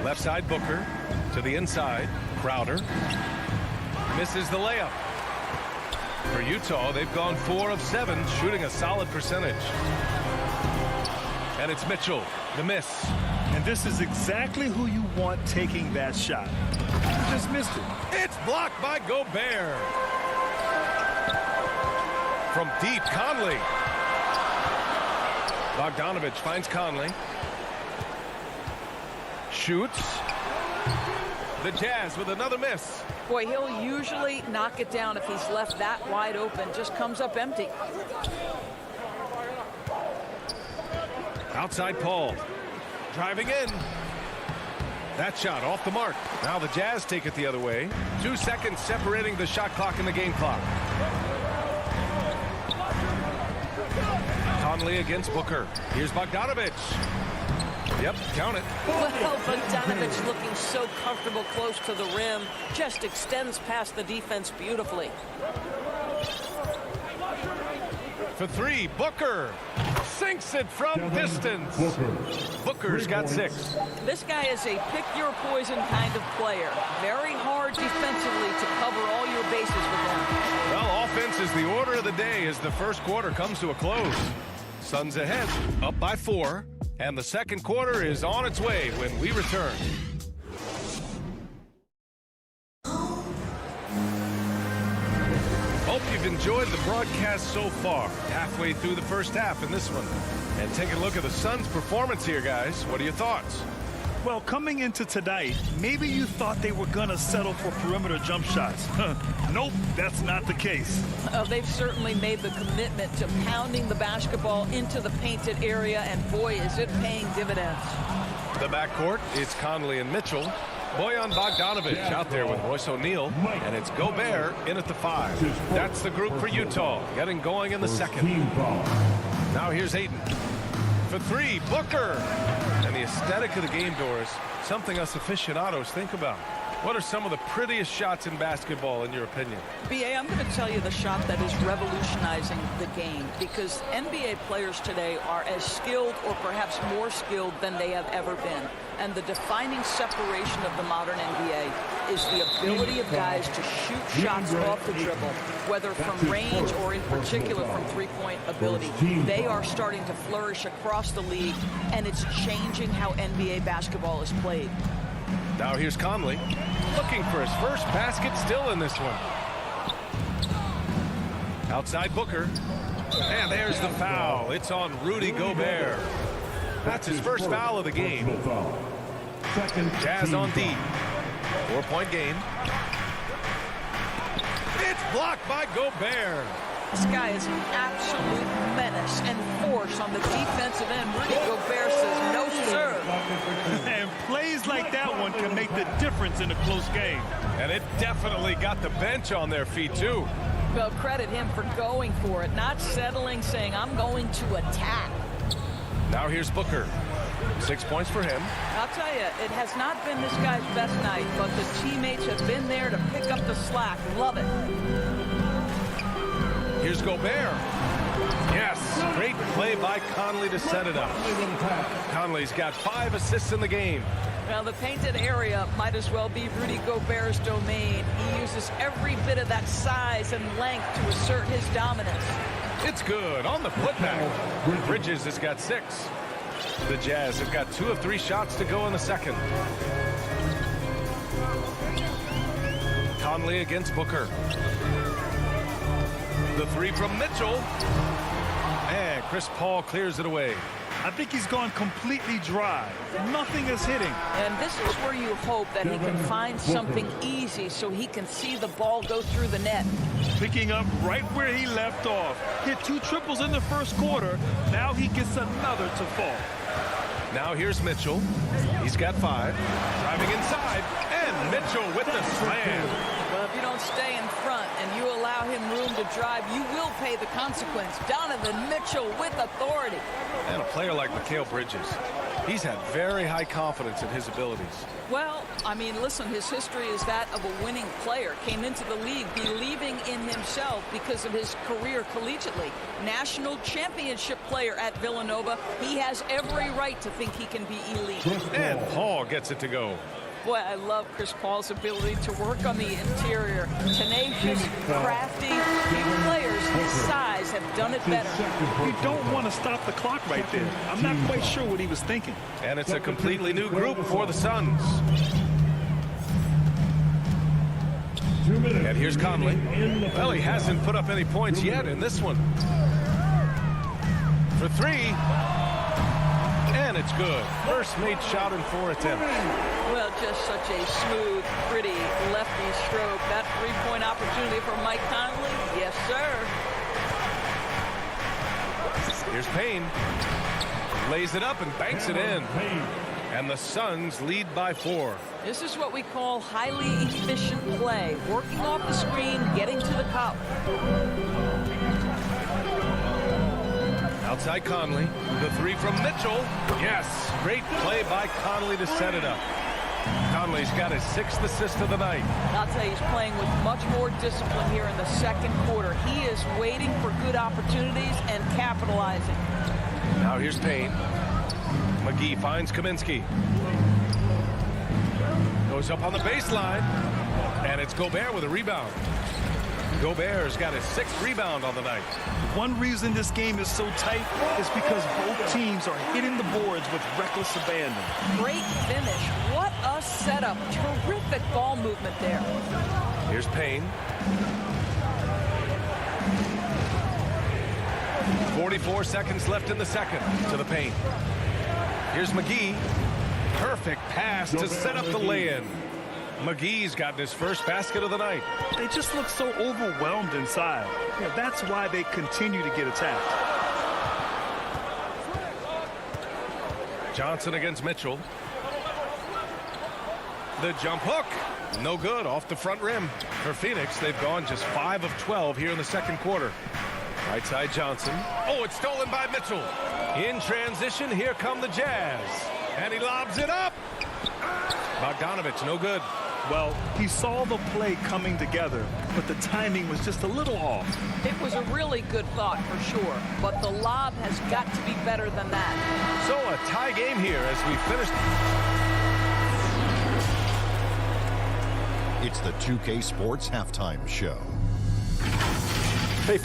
Left side, Booker. To the inside, Crowder. Misses the layup. For Utah, they've gone 4 of 7, shooting a solid percentage. And it's Mitchell, the miss. And this is exactly who you want taking that shot. You just missed it. It's blocked by Gobert. From deep, Conley. Bogdanovich finds Conley. Shoots. The Jazz with another miss. Boy, he'll usually knock it down if he's left that wide open. Just comes up empty. Outside Paul. Driving in. That shot off the mark. Now the Jazz take it the other way. 2 seconds separating the shot clock and the game clock. Conley against Booker. Here's Bogdanovich. Yep, count it. Well, Bogdanovich looking so comfortable close to the rim. Just extends past the defense beautifully. For three, Booker sinks it from distance. Booker's got 6. This guy is a pick-your-poison kind of player. Very hard defensively to cover all your bases with him. Well, offense is the order of the day as the first quarter comes to a close. Suns ahead, up by 4, and the second quarter is on its way when we return. Hope you've enjoyed the broadcast so far. Halfway through the first half in this one. And take a look at the Suns' performance here, guys. What are your thoughts? Well, coming into tonight, maybe you thought they were going to settle for perimeter jump shots. Nope, that's not the case. They've certainly made the commitment to pounding the basketball into the painted area, and boy, is it paying dividends. The backcourt is Conley and Mitchell. Bojan Bogdanovich out there with Royce O'Neal, and it's Gobert in at the 5. That's the group for Utah, getting going in the second. Now here's Ayton. For 3, Booker. And the aesthetic of the game, Doris, something us aficionados think about. What are some of the prettiest shots in basketball, in your opinion? B.A., I'm going to tell you the shot that is revolutionizing the game, because NBA players today are as skilled or perhaps more skilled than they have ever been. And the defining separation of the modern NBA is the ability of guys to shoot shots off the dribble, whether from range or in particular from three-point ability. They are starting to flourish across the league, and it's changing how NBA basketball is played. Now here's Conley, looking for his first basket still in this one. Outside Booker. And there's the foul. It's on Rudy Gobert. That's his first foul of the game. Jazz on D. 4-point game. It's blocked by Gobert. This guy is an absolute menace and force on the defensive end. Rudy Gobert says no, sir. And plays like that one can make the difference in a close game. And it definitely got the bench on their feet, too. Well, credit him for going for it, not settling, saying, I'm going to attack. Now here's Booker. 6 points for him. I'll tell you, it has not been this guy's best night, but the teammates have been there to pick up the slack. Love it. Here's Gobert. Yes, great play by Conley to set it up. Conley's got 5 assists in the game. Well, the painted area might as well be Rudy Gobert's domain. He uses every bit of that size and length to assert his dominance. It's good on the putback. Bridges has got 6. The Jazz have got 2 of 3 shots to go in the second. Conley against Booker. The 3 from Mitchell. And Chris Paul clears it away. I think he's gone completely dry. Nothing is hitting. And this is where you hope that he can find something easy so he can see the ball go through the net. Picking up right where he left off. Hit 2 triples in the first quarter. Now he gets another to fall. Now here's Mitchell. He's got 5. Driving inside. And Mitchell with the slam. Well, if you don't stay in front and you allow him room to drive, you will pay the consequence. Donovan Mitchell with authority. And a player like Mikal Bridges. He's had very high confidence in his abilities. Well, I mean, listen, his history is that of a winning player. Came into the league believing in himself because of his career collegiately. National championship player at Villanova. He has every right to think he can be elite. And Paul gets it to go. Boy, I love Chris Paul's ability to work on the interior. Tenacious, crafty, few players his size have done it better. You don't want to stop the clock right there. I'm not quite sure what he was thinking. And it's a completely new group for the Suns. And here's Conley. Well, he hasn't put up any points yet in this one. For three. And it's good. First made shot in 4 attempts. Well, just such a smooth, pretty lefty stroke. That three-point opportunity for Mike Conley. Yes, sir. Here's Payne. Lays it up and banks it in. And the Suns lead by 4. This is what we call highly efficient play. Working off the screen, getting to the cup. Outside Conley. The three from Mitchell. Yes. Great play by Conley to set it up. Conley's got his 6th assist of the night. I'll tell you, he's playing with much more discipline here in the second quarter. He is waiting for good opportunities and capitalizing. Now here's Payne. McGee finds Kaminsky. Goes up on the baseline. And it's Gobert with a rebound. Gobert's got his 6th rebound on the night. One reason this game is so tight is because both teams are hitting the boards with reckless abandon. Great finish. What a setup. Terrific ball movement there. Here's Payne. 44 seconds left in the second to the paint. Here's McGee. Perfect pass to set up the lay-in. McGee's gotten his first basket of the night. They just look so overwhelmed inside. Yeah, that's why they continue to get attacked. Johnson against Mitchell. The jump hook. No good off the front rim. For Phoenix, they've gone just 5 of 12 here in the second quarter. Right side Johnson. Oh, it's stolen by Mitchell. In transition, here come the Jazz. And he lobs it up. Bogdanovich, no good. Well, he saw the play coming together, but the timing was just a little off. It was a really good thought for sure, but the lob has got to be better than that. So a tie game here as we finish. It's the 2K Sports Halftime Show. Hey,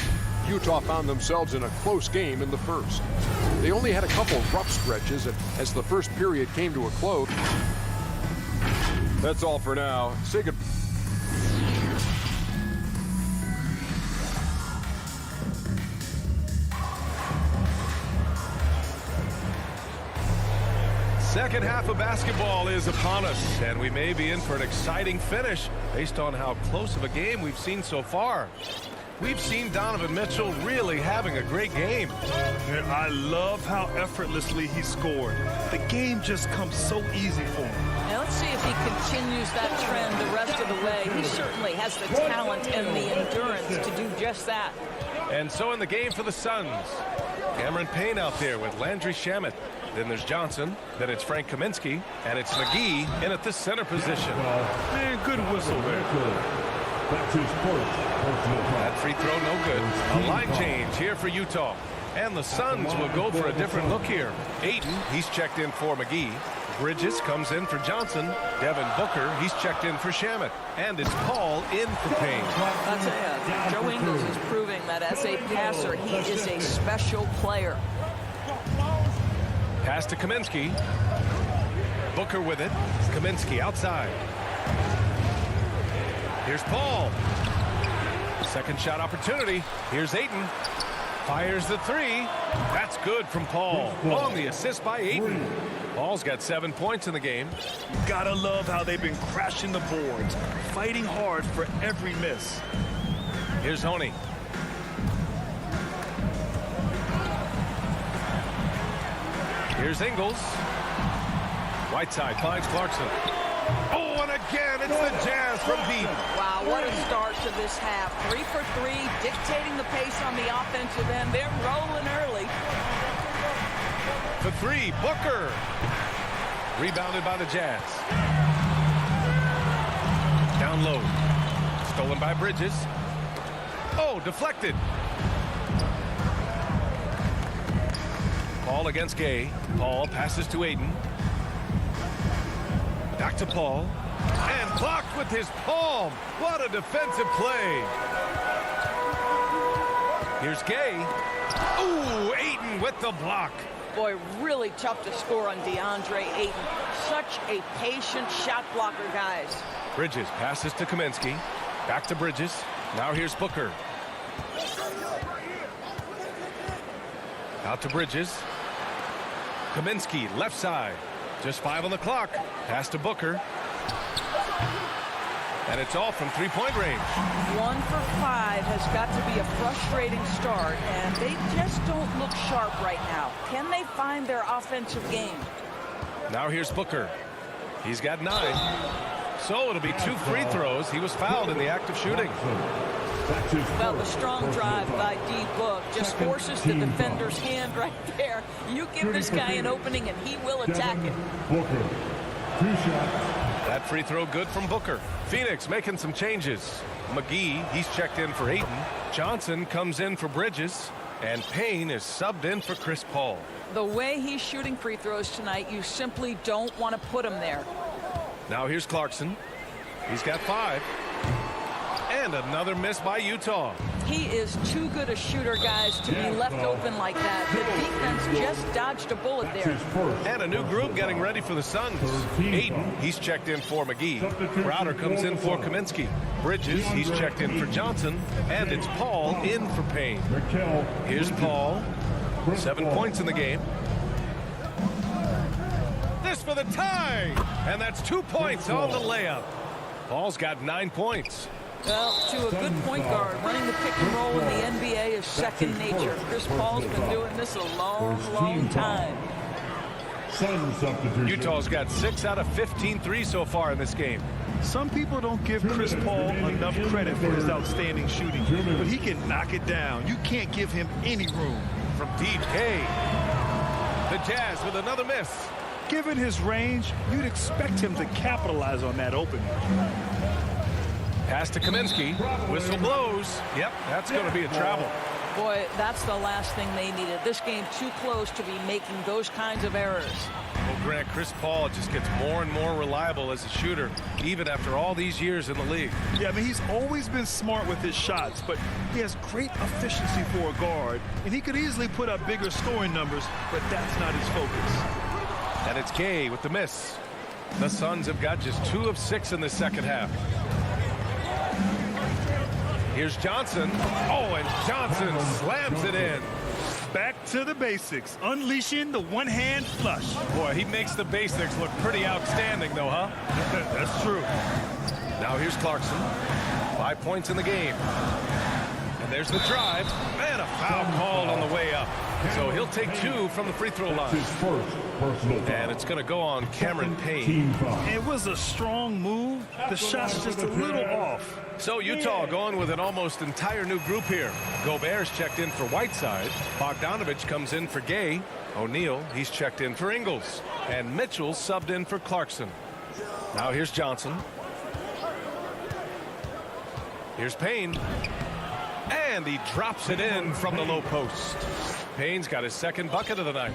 Utah found themselves in a close game in the first. They only had a couple rough stretches as the first period came to a close. That's all for now. Say good. Second half of basketball is upon us, and we may be in for an exciting finish based on how close of a game we've seen so far. We've seen Donovan Mitchell really having a great game. And I love how effortlessly he scored. The game just comes so easy for him. Now let's see if he continues that trend the rest of the way. He certainly has the talent and the endurance to do just that. And so in the game for the Suns, Cameron Payne out there with Landry Shamet. Then there's Johnson. Then it's Frank Kaminsky. And it's McGee in at the center position. Man, good whistle there. That free throw no good. A line change here for Utah. And the Suns will go for a different look here. Ayton, he's checked in for McGee. Bridges comes in for Johnson. Devin Booker, he's checked in for Shamet. And it's Paul in for Payne. I'll tell you, Joe Ingles is proving that as a passer, he is a special player. Pass to Kaminsky. Booker with it. Kaminsky outside. Here's Paul. Second shot opportunity. Here's Ayton. Fires the three. That's good from Paul. On the assist by Ayton. Paul's got 7 points in the game. Gotta love how they've been crashing the boards, fighting hard for every miss. Here's Honey. Here's Ingles. Whiteside finds Clarkson. Oh, and again, it's the Jazz from deep. Wow, what a start to this half. 3 for 3, dictating the pace on the offensive end. They're rolling early. for three. Booker. Rebounded by the Jazz. Down low. Stolen by Bridges. Oh, deflected. Paul against Gay. Paul passes to Aiden. Back to Paul. And blocked with his palm. What a defensive play. Here's Gay. Ooh, Aiden with the block. Boy, really tough to score on DeAndre Ayton. Such a patient shot blocker, guys. Bridges passes to Kaminsky. Back to Bridges. Now here's Booker. Out to Bridges. Kaminsky, left side. Just 5 on the clock. Pass to Booker. And it's all from three-point range. 1 for 5 has got to be a frustrating start, and they just don't look sharp right now. Can they find their offensive game? Now here's Booker. He's got 9. So it'll be 2 free throws. He was fouled in the act of shooting. Well, the strong drive by D-Book just forces the defender's hand right there. You give this guy an opening, and he will attack it. Booker. 2 shots. That free throw good from Booker. Phoenix making some changes. McGee, he's checked in for Ayton. Johnson comes in for Bridges. And Payne is subbed in for Chris Paul. The way he's shooting free throws tonight, you simply don't want to put him there. Now here's Clarkson. He's got 5. And another miss by Utah. He is too good a shooter, guys, to be left open like that. The defense just dodged a bullet there. And a new group getting ready for the Suns. Aiden, he's checked in for McGee. Crowder comes in for Kaminsky. Bridges, he's checked in for Johnson. And it's Paul in for Payne. Here's Paul. 7 points in the game. This for the tie. And that's 2 points on the layup. Paul's got 9 points. Well, to a good point guard, running the pick and roll in the NBA is second nature. Chris Paul's been doing this a long time. Utah's got 6 out of 15 threes so far in this game. Some people don't give Chris Paul enough credit for his outstanding shooting, but he can knock it down. You can't give him any room. From deep, Gay. The Jazz with another miss. Given his range, you'd expect him to capitalize on that opening. Pass to Kaminsky. Whistle blows. Yep, that's going to be a travel. Boy, that's the last thing they needed. This game too close to be making those kinds of errors. Well, Grant, Chris Paul just gets more and more reliable as a shooter, even after all these years in the league. Yeah, I mean, he's always been smart with his shots, but he has great efficiency for a guard, and he could easily put up bigger scoring numbers, but that's not his focus. And it's Gay with the miss. The Suns have got just 2 of 6 in the second half. Here's Johnson. Oh, and Johnson slams it in. Back to the basics, unleashing the one-hand flush. Boy, he makes the basics look pretty outstanding, though, huh? That's true. Now here's Clarkson. 5 points in the game. And there's the drive. And a foul called on the way up. So he'll take 2 from the free throw line. And it's going to go on Cameron Payne. It was a strong move. The shot's just a little off. So Utah going with an almost entire new group here. Gobert's checked in for Whiteside. Bogdanovich comes in for Gay. O'Neal, he's checked in for Ingles. And Mitchell subbed in for Clarkson. Now here's Johnson. Here's Payne. And he drops it in from the low post. Payne's got his second bucket of the night.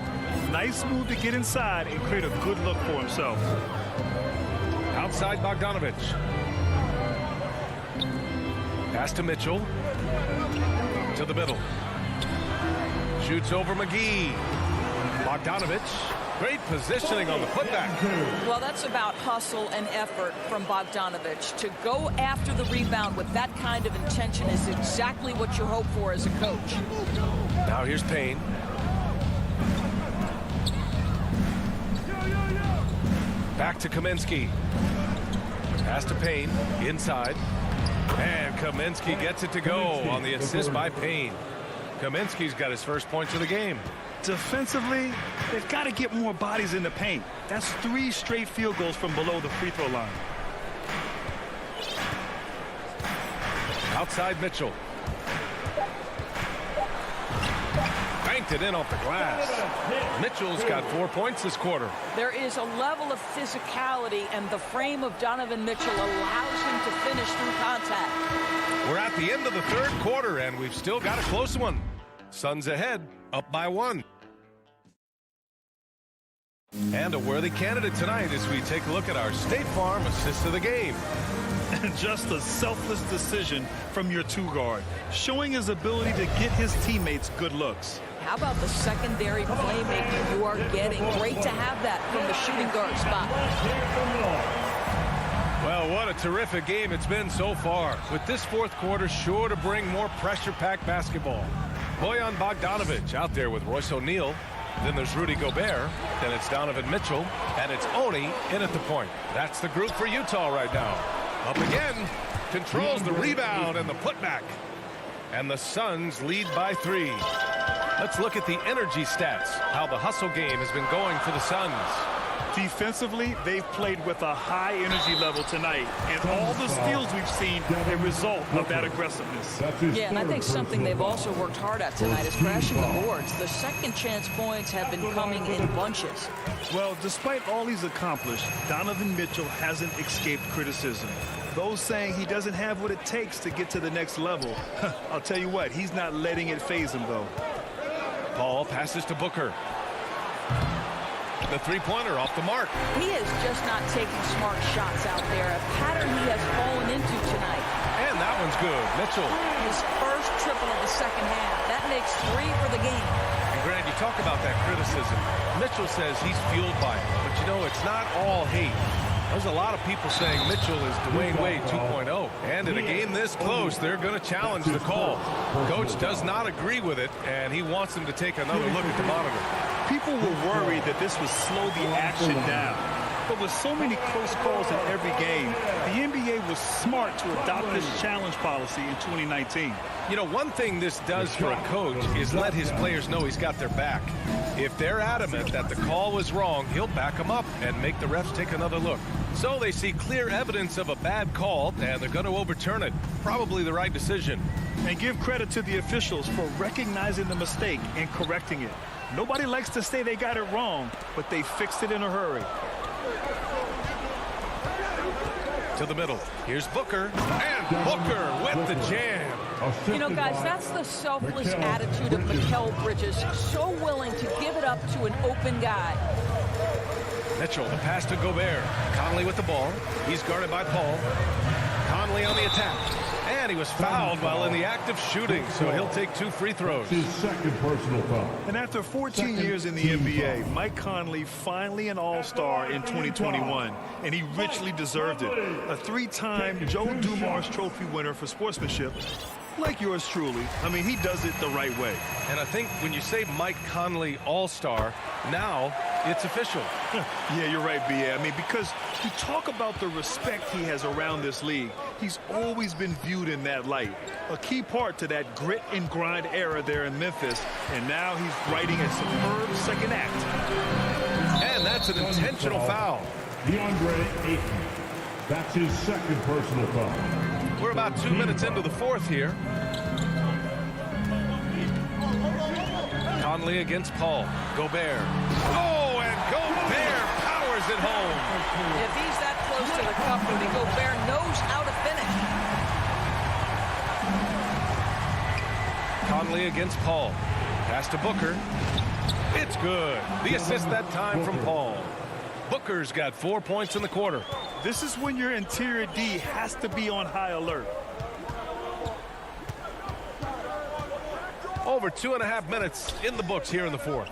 Nice move to get inside and create a good look for himself. Outside Bogdanovich. Pass to Mitchell. To the middle. Shoots over McGee. Bogdanovich. Great positioning on the putback. Well, that's about hustle and effort from Bogdanovich. To go after the rebound with that kind of intention is exactly what you hope for as a coach. Now here's Payne. Back to Kaminsky. Pass to Payne. Inside. And Kaminsky gets it to go on the assist by Payne. Kaminsky's got his first points of the game. Defensively, they've got to get more bodies in the paint. That's 3 straight field goals from below the free throw line. Outside Mitchell. banked it in off the glass. Mitchell's got 4 points this quarter. There is a level of physicality, and the frame of Donovan Mitchell allows him to finish through contact. We're at the end of the third quarter, and we've still got a close one. Suns ahead, up by 1. And a worthy candidate tonight as we take a look at our State Farm assist of the game. Just a selfless decision from your two-guard, showing his ability to get his teammates good looks. How about the secondary playmaking you are getting? Great to have that from the shooting guard spot. Well, what a terrific game it's been so far, with this fourth quarter sure to bring more pressure-packed basketball. Bojan Bogdanovic out there with Royce O'Neal. Then there's Rudy Gobert. Then it's Donovan Mitchell. And it's Oni in at the point. That's the group for Utah right now. Up again. Controls the rebound and the putback. And the Suns lead by 3. Let's look at the energy stats. How the hustle game has been going for the Suns. Defensively, they've played with a high energy level tonight, and all the steals we've seen a result of that aggressiveness. Yeah, and I think something they've also worked hard at tonight is crashing the boards. The second chance points have been coming in bunches. Well, despite all he's accomplished, Donovan Mitchell hasn't escaped criticism. Those saying he doesn't have what it takes to get to the next level. I'll tell you what, he's not letting it faze him, though. Paul passes to Booker. The three-pointer off the mark. He is just not taking smart shots out there, a pattern he has fallen into tonight. And that one's good. Mitchell. His first triple of the second half. That makes 3 for the game. And Grant, you talk about that criticism. Mitchell says he's fueled by it. But, you know, it's not all hate. There's a lot of people saying Mitchell is Dwayne Wade 2.0. And in a game this close, they're going to challenge the call. Coach does not agree with it, and he wants them to take another look at the monitor. People were worried that this would slow the action down. But with so many close calls in every game, the NBA was smart to adopt this challenge policy in 2019. You know, one thing this does for a coach is let his players know he's got their back. If they're adamant that the call was wrong, he'll back them up and make the refs take another look. So they see clear evidence of a bad call, and they're going to overturn it. Probably the right decision. And give credit to the officials for recognizing the mistake and correcting it. Nobody likes to say they got it wrong, but they fixed it in a hurry. To the middle. Here's Booker. And Booker with the jam. You know, guys, that's the selfless attitude of Mikal Bridges. So willing to give it up to an open guy. Mitchell, the pass to Gobert. Conley with the ball. He's guarded by Paul. Conley on the attack. And he was fouled while in the act of shooting, so he'll take 2 free throws. His second personal foul. And after 14 years in the NBA, Mike Conley finally an All-Star in 2021, and he richly deserved it. A 3-time Joe Dumars Trophy winner for sportsmanship, like yours truly. I mean, he does it the right way. And I think when you say Mike Conley All-Star, now it's official. Yeah, you're right, B.A. I mean, because you talk about the respect he has around this league, he's always been viewed in that light. A key part to that grit and grind era there in Memphis, and now he's writing a superb second act. And that's an intentional foul. DeAndre Ayton. That's his second personal foul. We're about 2 minutes into the fourth here. Conley against Paul. Gobert. Oh, and Gobert powers it home. If he's that close to the cup, Rudy Gobert knows how to finish. Conley against Paul. Pass to Booker. It's good. The assist that time from Paul. Booker's got 4 points in the quarter. This is when your interior D has to be on high alert. Over 2.5 minutes in the books here in the fourth.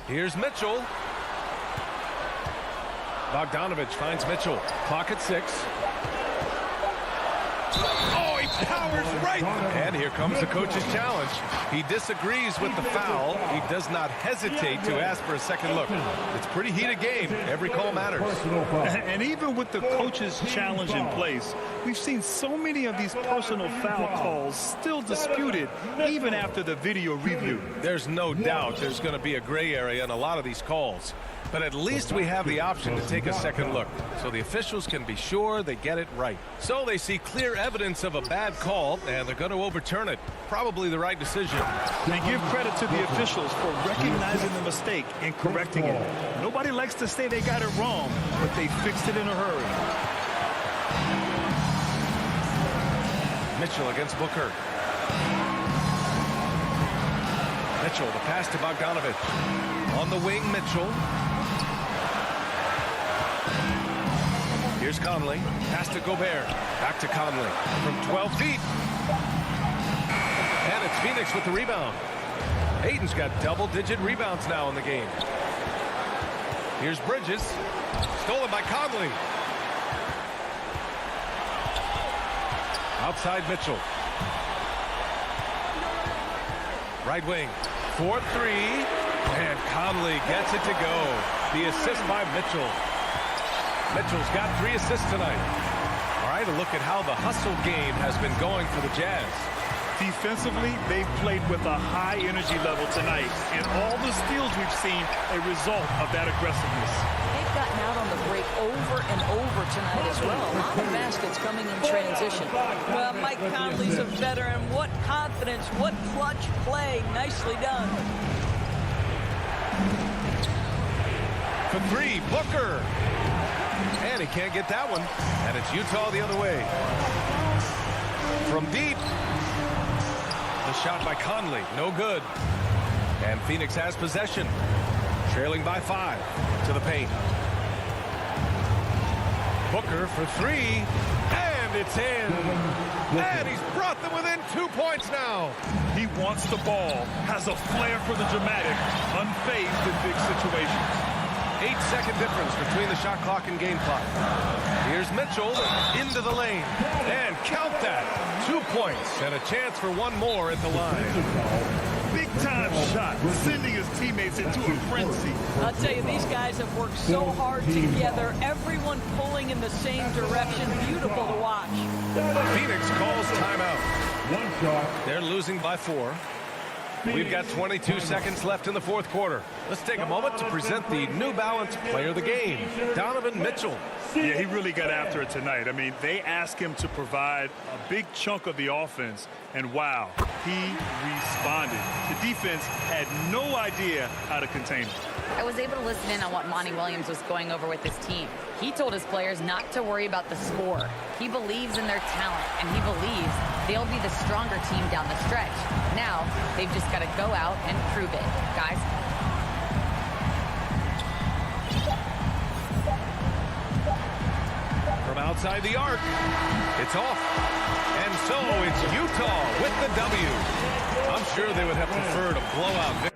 Here's Mitchell. Bogdanovic finds Mitchell. Clock at 6. Oh, he powers right. And here comes the coach's challenge. He disagrees with the foul. He does not hesitate to ask for a second look. It's a pretty heated game. Every call matters. And even with the coach's challenge in place, we've seen so many of these personal foul calls still disputed even after the video review. There's no doubt there's going to be a gray area in a lot of these calls. But at least we have the option to take a second look, so the officials can be sure they get it right. So they see clear evidence of a bad call, and they're going to overturn it. Probably the right decision. They give credit to the officials for recognizing the mistake and correcting it. Nobody likes to say they got it wrong, but they fixed it in a hurry. Mitchell against Booker. Mitchell, the pass to Bogdanovich. On the wing, Mitchell. Here's Conley. Pass to Gobert. Back to Conley. From 12 feet. And it's Phoenix with the rebound. Ayton's got double-digit rebounds now in the game. Here's Bridges. Stolen by Conley. Outside Mitchell. Right wing. 4-3. And Conley gets it to go. The assist by Mitchell. Mitchell's got 3 assists tonight. All right, a look at how the hustle game has been going for the Jazz. Defensively, they've played with a high energy level tonight, and all the steals we've seen a result of that aggressiveness. They've gotten out on the break over and over tonight as well. A lot of baskets coming in transition. Well, Mike Conley's a veteran. What confidence, what clutch play. Nicely done. For 3, Booker. And he can't get that one. And it's Utah the other way. From deep. The shot by Conley. No good. And Phoenix has possession. Trailing by 5 to the paint. Booker for 3. And it's in. And he's brought them within 2 points now. He wants the ball. Has a flair for the dramatic. Unfazed in big situations. 8-second difference between the shot clock and game clock. Here's Mitchell into the lane. And count that. 2 points and a chance for one more at the line. Big time shot, sending his teammates into a frenzy. I'll tell you, these guys have worked so hard together. Everyone pulling in the same direction. Beautiful to watch. Phoenix calls timeout. They're losing by 4. We've got 22 seconds left in the fourth quarter. Let's take a moment to present the New Balance Player of the Game, Donovan Mitchell. Yeah, he really got after it tonight. I mean, they asked him to provide a big chunk of the offense, and wow, he responded. The defense had no idea how to contain him. I was able to listen in on what Monty Williams was going over with his team. He told his players not to worry about the score. He believes in their talent, and he believes they'll be the stronger team down the stretch. Now, they've just got to go out and prove it. Guys. From outside the arc, it's off. And so it's Utah with the W. I'm sure they would have preferred a blowout victory.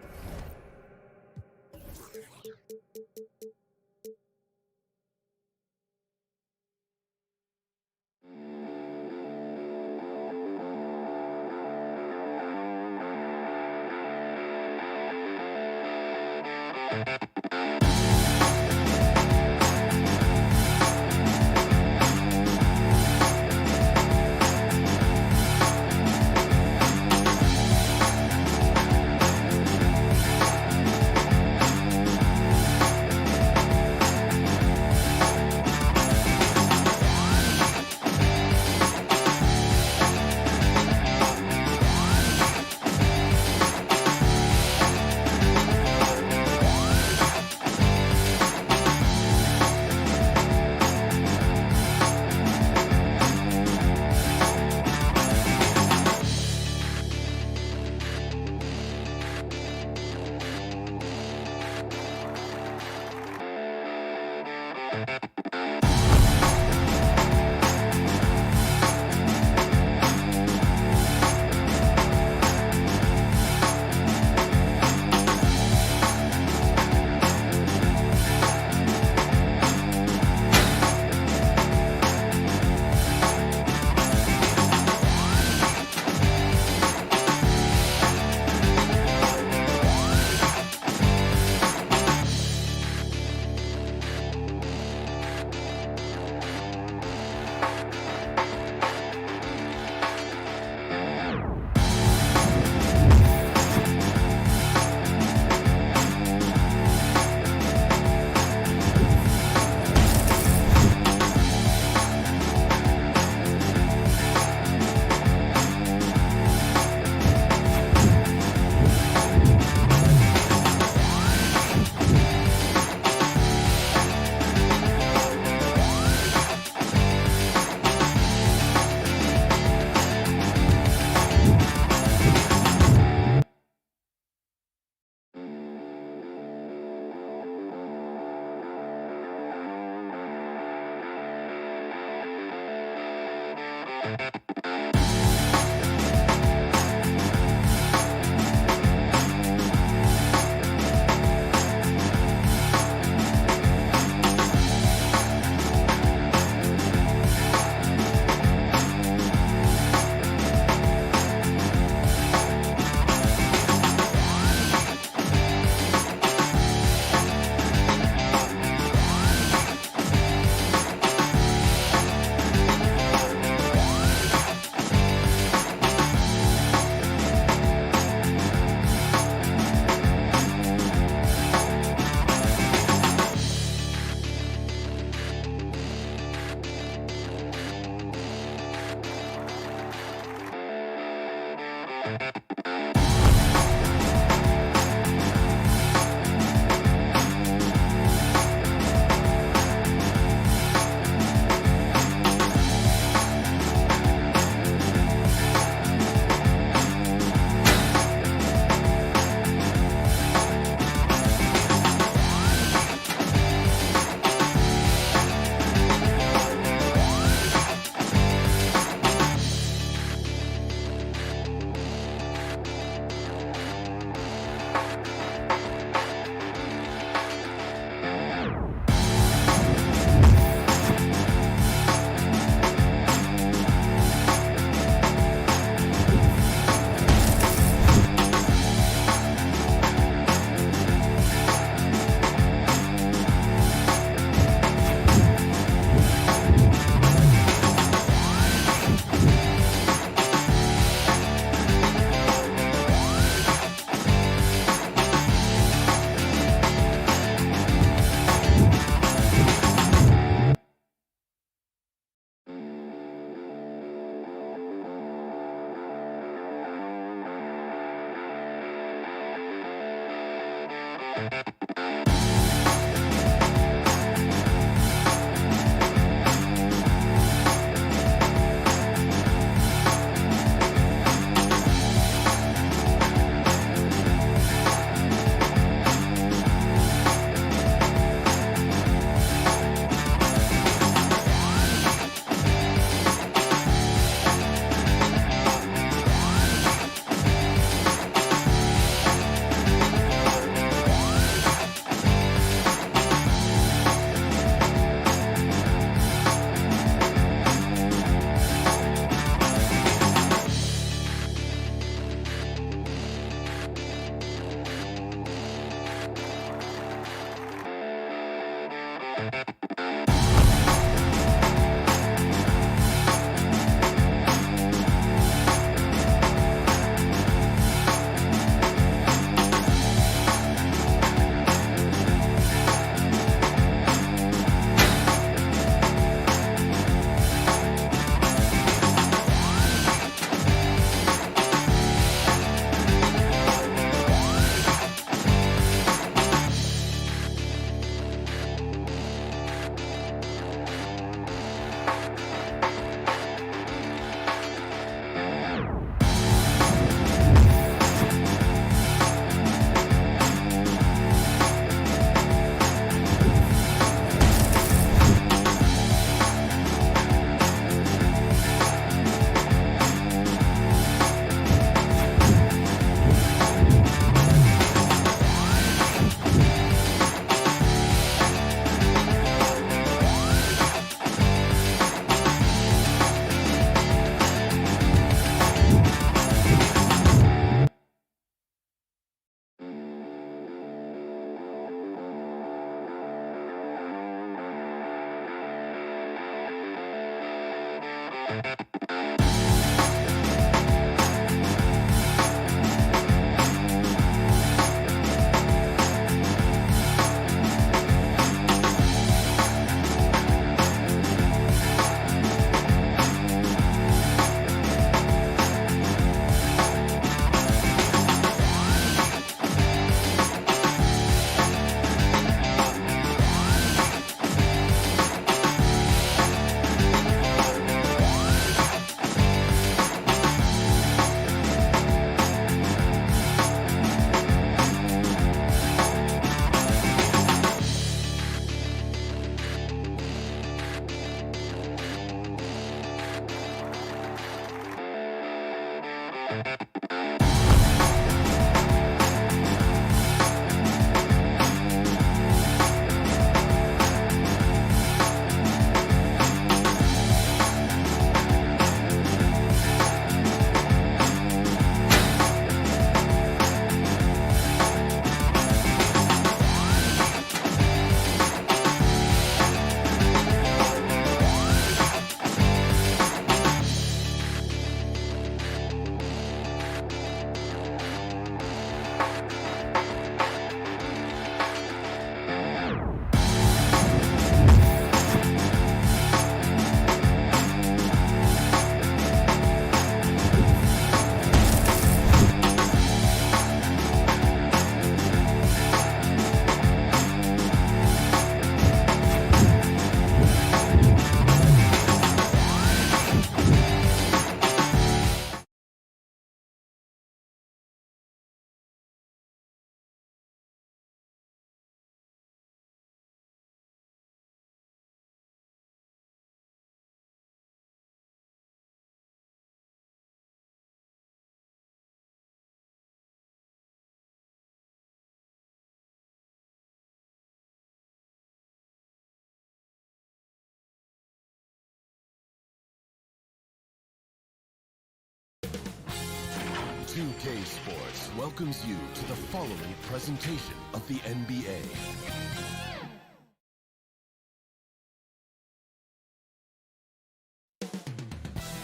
2K Sports welcomes you to the following presentation of the NBA.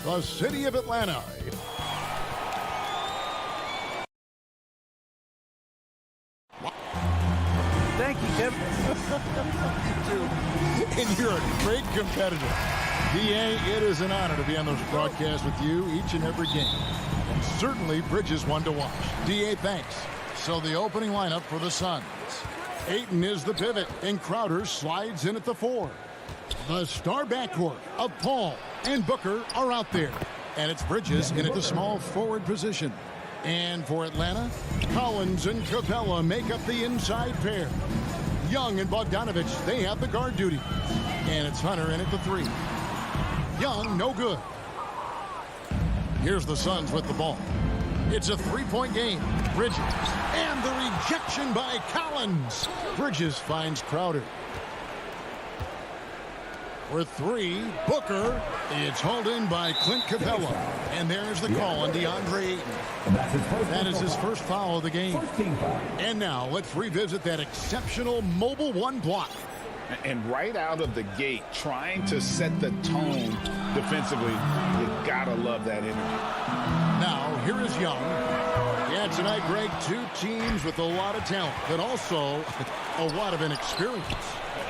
The city of Atlanta. Thank you, Kevin. And you're a great competitor. DA, it is an honor to be on this broadcast with you each and every game. And certainly Bridges one to watch. DA, thanks. So the opening lineup for the Suns. Ayton is the pivot, and Crowder slides in at the 4. The star backcourt of Paul and Booker are out there. And it's Bridges in at the small forward position. And for Atlanta, Collins and Capella make up the inside pair. Young and Bogdanovich, they have the guard duty. And it's Hunter in at the 3. Young, no good. Here's the Suns with the ball. It's a three-point game. Bridges. And the rejection by Collins. Bridges finds Crowder. For 3, Booker. It's hauled in by Clint Capella. And there's the call on DeAndre Ayton. That is his first foul of the game. And now let's revisit that exceptional mobile 1 block. And right out of the gate, trying to set the tone defensively, you gotta love that energy. Now, here is Young. Yeah, tonight, Greg, 2 teams with a lot of talent, but also a lot of inexperience.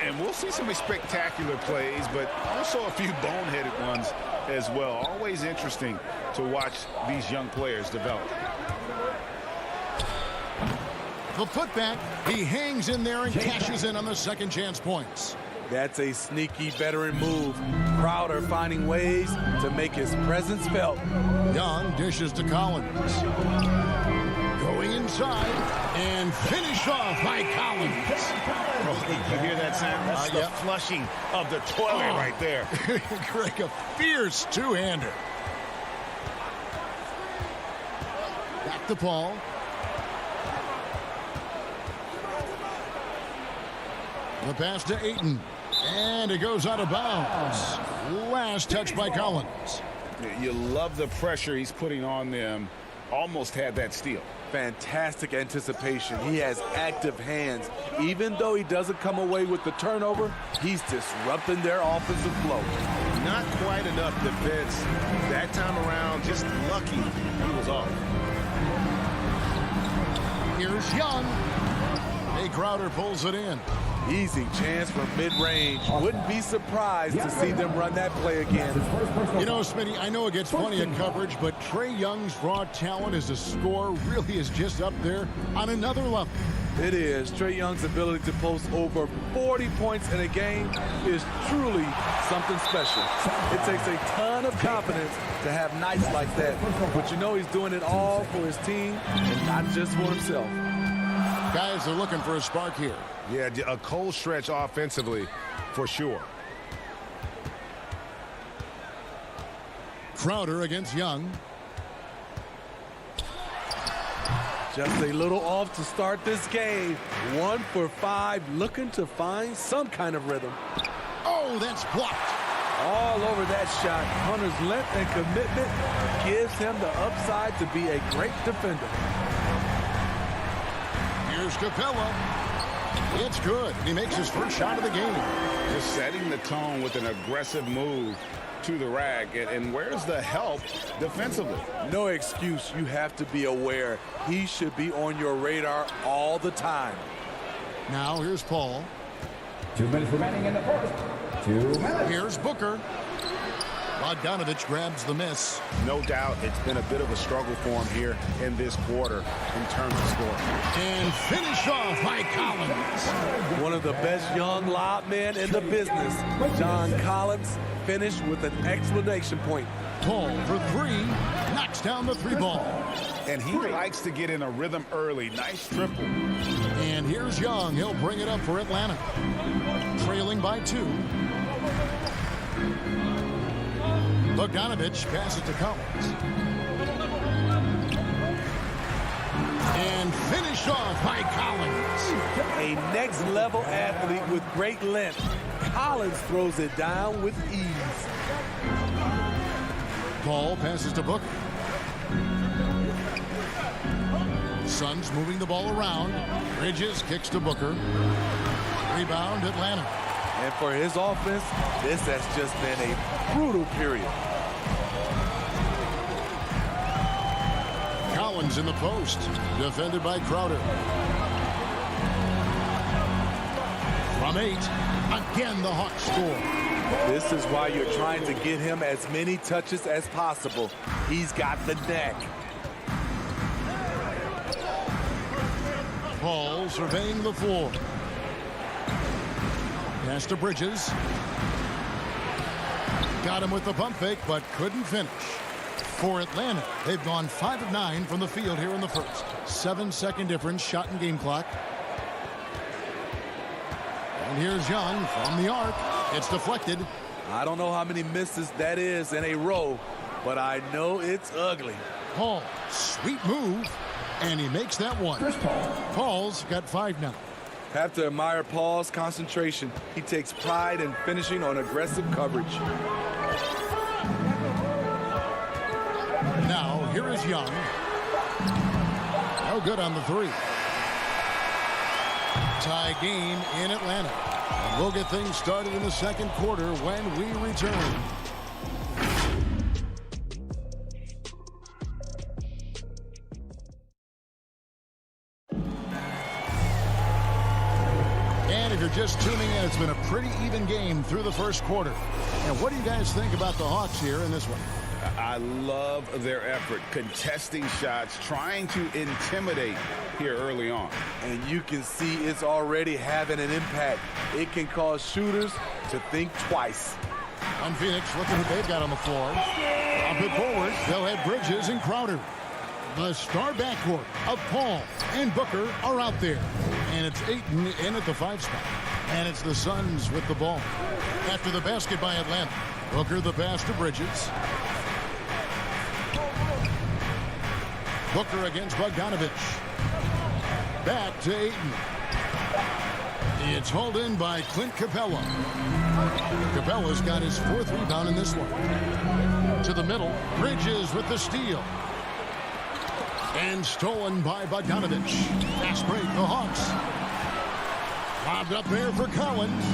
And we'll see some spectacular plays, but also a few boneheaded ones as well. Always interesting to watch these young players develop. The putback, he hangs in there and cashes in on the second chance points. That's a sneaky veteran move. Crowder finding ways to make his presence felt. Young dishes to Collins. Going inside and finish off by Collins. Oh, you hear that sound? That's the flushing of the toilet right there. Greg, a fierce two-hander. Back to Paul. The pass to Ayton. And it goes out of bounds. Last touch by Collins. You love the pressure he's putting on them. Almost had that steal. Fantastic anticipation. He has active hands. Even though he doesn't come away with the turnover, he's disrupting their offensive flow. Not quite enough defense. That time around, just lucky he was off. Here's Young. Hey, Crowder pulls it in. Easy chance from mid-range. Wouldn't be surprised to see them run that play again. You know, Smitty, I know it gets plenty of coverage, but Trae Young's raw talent as a scorer really is just up there on another level. It is. Trae Young's ability to post over 40 points in a game is truly something special. It takes a ton of confidence to have nights like that. But you know he's doing it all for his team and not just for himself. Guys are looking for a spark here. Yeah, a cold stretch offensively for sure. Crowder against Young. Just a little off to start this game. 1 for 5, looking to find some kind of rhythm. Oh, that's blocked. All over that shot. Hunter's length and commitment gives him the upside to be a great defender. Here's Capella. It's good. He makes his first shot of the game. Just setting the tone with an aggressive move to the rack. And where's the help defensively? No excuse. You have to be aware. He should be on your radar all the time. Now here's Paul. 2 minutes remaining in the first. 2 minutes. Here's Booker. Bogdanovich grabs the miss. No doubt it's been a bit of a struggle for him here in this quarter in terms of scoring. And finish off by Collins. One of the best young lob men in the business. John Collins finished with an exclamation point. Paul for 3. Knocks down the 3 ball. And he likes to get in a rhythm early. Nice triple. And here's Young. He'll bring it up for Atlanta. Trailing by 2. Bogdanovich passes to Collins. And finish off by Collins. A next-level athlete with great length. Collins throws it down with ease. Paul passes to Booker. Suns moving the ball around. Bridges kicks to Booker. Rebound, Atlanta. And for his offense, this has just been a brutal period. Collins in the post, defended by Crowder. From 8, again the Hawks score. This is why you're trying to get him as many touches as possible. He's got the neck. Paul surveying the floor. Pass to Bridges. Got him with the pump fake, but couldn't finish. For Atlanta, they've gone 5 of 9 from the field here in the first. 7-second difference, shot and game clock. And here's Young from the arc. It's deflected. I don't know how many misses that is in a row, but I know it's ugly. Paul, sweet move, and he makes that one. Paul's got 5 now. Have to admire Paul's concentration. He takes pride in finishing on aggressive coverage. Now, here is Young. No good on the 3. Tie game in Atlanta. And we'll get things started in the second quarter when we return. And if you're just tuning in, it's been a pretty even game through the first quarter. And what do you guys think about the Hawks here in this one? I love their effort, contesting shots, trying to intimidate here early on. And you can see it's already having an impact. It can cause shooters to think twice. On Phoenix, look at who they've got on the floor. Up it forward, they'll have Bridges and Crowder. The star backcourt of Paul and Booker are out there. And it's Ayton in at the 5 spot. And it's the Suns with the ball. After the basket by Atlanta, Booker the pass to Bridges. Booker against Bogdanovich. Back to Ayton. It's hauled in by Clint Capella. Capella's got his 4th rebound in this one. To the middle, Bridges with the steal. And stolen by Bogdanovich. Fast break, the Hawks. Lobbed up there for Collins.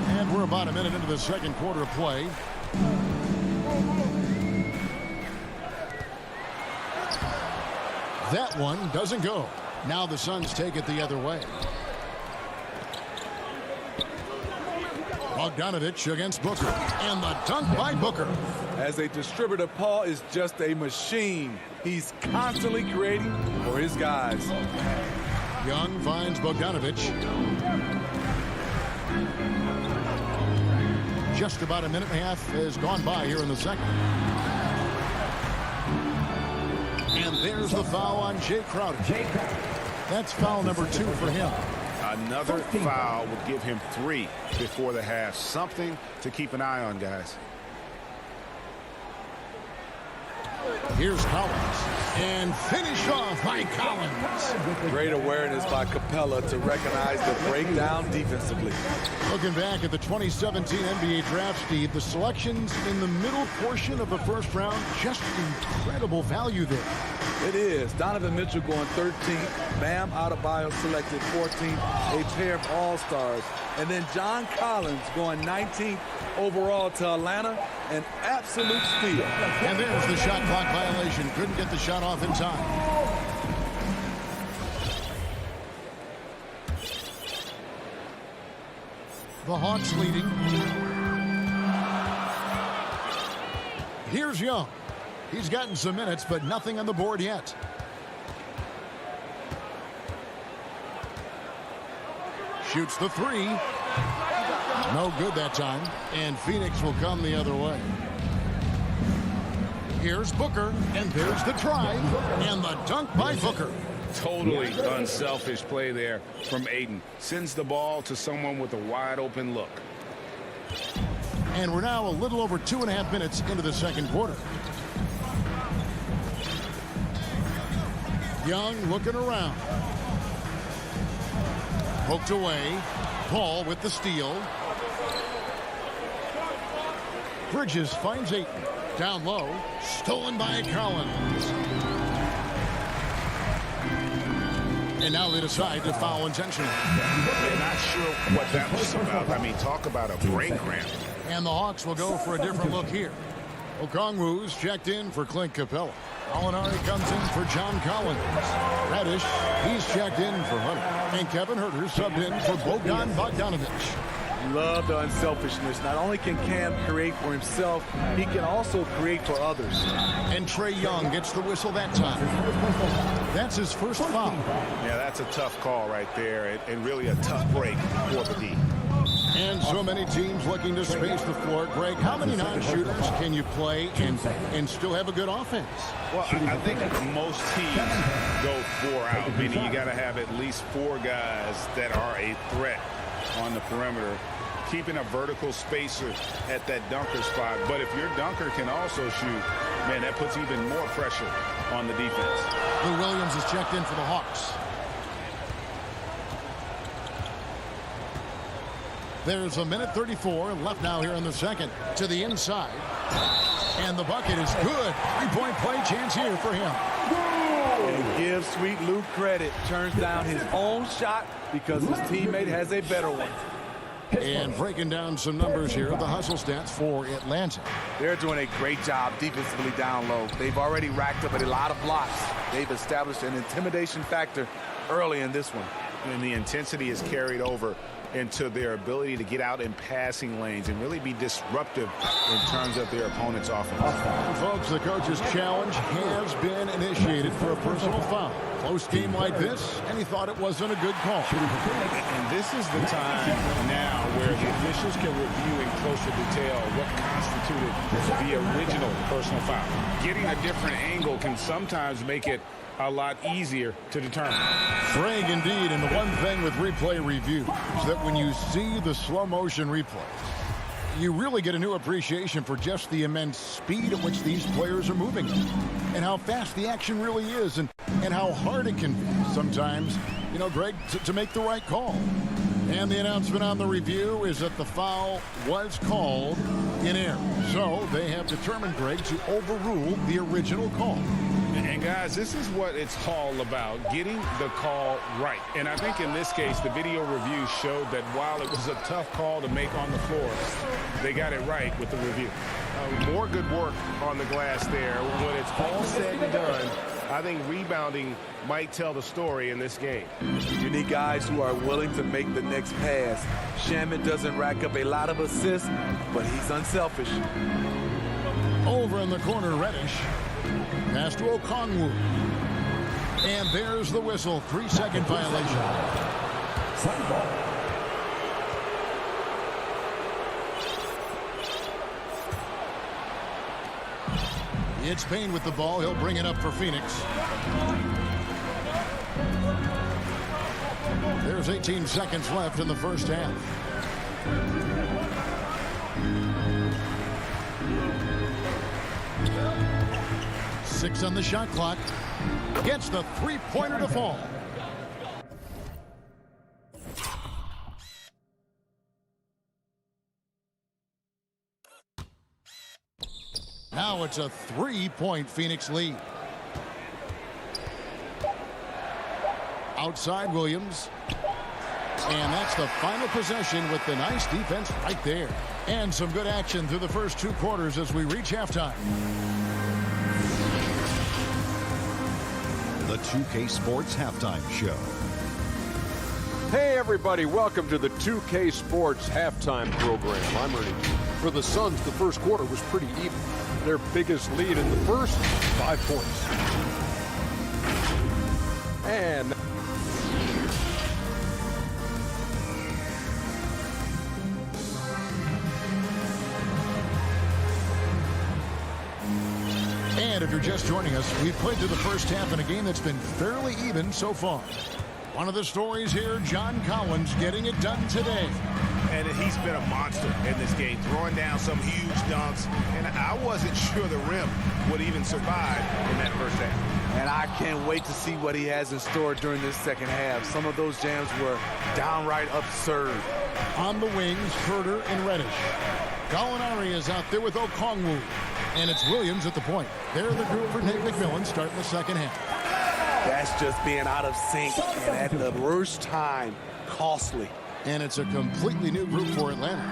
And we're about a minute into the second quarter of play. That one doesn't go. Now the Suns take it the other way. Bogdanovich against Booker. And the dunk by Booker. As a distributor, Paul is just a machine. He's constantly creating for his guys. Young finds Bogdanovich. Just about a minute and a half has gone by here in the second. And there's the foul on Jay Crowder. That's foul number 2 for him. Another foul would give him 3 before the half. Something to keep an eye on, guys. Here's Collins. And finish off by Collins. Great awareness by Capella to recognize the breakdown defensively. Looking back at the 2017 NBA draft, Steve, the selections in the middle portion of the first round, just incredible value there. It is. Donovan Mitchell going 13th. Bam Adebayo selected 14th. A pair of All-Stars. And then John Collins going 19th overall to Atlanta. An absolute steal. And there's the shot clock violation. Couldn't get the shot off in time. The Hawks leading. Here's Young. He's gotten some minutes, but nothing on the board yet. Shoots the 3. No good that time. And Phoenix will come the other way. Here's Booker. And there's the try. And the dunk by Booker. Totally unselfish play there from Ayton. Sends the ball to someone with a wide open look. And we're now a little over 2.5 minutes into the second quarter. Young looking around. Poked away. Paul with the steal. Bridges finds Ayton. Down low, stolen by Collins. And now they decide to foul intentionally. They're not sure what that was about. I mean, talk about a break ramp. And the Hawks will go for a different look here. Okongwu's checked in for Clint Capella. Molinari comes in for John Collins. Reddish, he's checked in for Hunter. And Kevin Huerter subbed in for Bogdan Bogdanovic. Love the unselfishness. Not only can Cam create for himself, he can also create for others. And Trae Young gets the whistle that time. That's his first foul. Yeah, that's a tough call right there, and really a tough break for the D. And so many teams looking to space the floor. Greg, how many non-shooters can you play and still have a good offense? Well, I think most teams go 4 out, meaning you got to have at least 4 guys that are a threat on the perimeter, keeping a vertical spacer at that dunker spot. But if your dunker can also shoot, man, that puts even more pressure on the defense. Lou Williams is checked in for the Hawks. There's a minute 34 left now here in the second. To the inside. And the bucket is good. 3-point play chance here for him. And give Sweet Lou credit. Turns down his own shot because his teammate has a better one. And breaking down some numbers here, the hustle stats for Atlanta. They're doing a great job defensively down low. They've already racked up a lot of blocks. They've established an intimidation factor early in this one. And the intensity is carried over into their ability to get out in passing lanes and really be disruptive in terms of their opponent's offense. And folks, the coach's challenge has been initiated for a personal foul. Close game like this, and he thought it wasn't a good call. And this is the time now where the officials can review in closer detail what constituted the original personal foul. Getting a different angle can sometimes make it a lot easier to determine. Frank, indeed, and the one thing with replay review is that when you see the slow motion replays, you really get a new appreciation for just the immense speed at which these players are moving and how fast the action really is and how hard it can be sometimes, you know, Greg, to make the right call. And the announcement on the review is that the foul was called in error. So they have determined, Greg, to overrule the original call. And guys, this is what it's all about, getting the call right. And I think in this case, the video review showed that while it was a tough call to make on the floor, they got it right with the review. More good work on the glass there. When it's all said and done, I think rebounding might tell the story in this game. You need guys who are willing to make the next pass. Shaman doesn't rack up a lot of assists, but he's unselfish. Over in the corner, Reddish. Pass to Okongwu. And there's the whistle. 3-second violation. It's Payne with the ball. He'll bring it up for Phoenix. There's 18 seconds left in the first half. Six on the shot clock. Gets the three-pointer to fall. Now it's a 3-point Phoenix lead. Outside Williams. And that's the final possession with the nice defense right there. And some good action through the first 2 quarters as we reach halftime. The 2K Sports Halftime Show. Hey everybody, welcome to the 2K Sports Halftime Program. I'm Ernie. For the Suns, the first quarter was pretty even. Their biggest lead in the first, 5 points. And if you're just joining us, we've played to the first half in a game that's been fairly even so far. One of the stories here, John Collins getting it done today. And he's been a monster in this game, throwing down some huge dunks. And I wasn't sure the rim would even survive in that first half. And I can't wait to see what he has in store during this second half. Some of those jams were downright absurd. On the wings, Huerter and Reddish. Gallinari is out there with Okongwu. And it's Williams at the point. They're the group for Nate McMillan starting the second half. That's just being out of sync and at the worst time, costly. And it's a completely new group for Atlanta.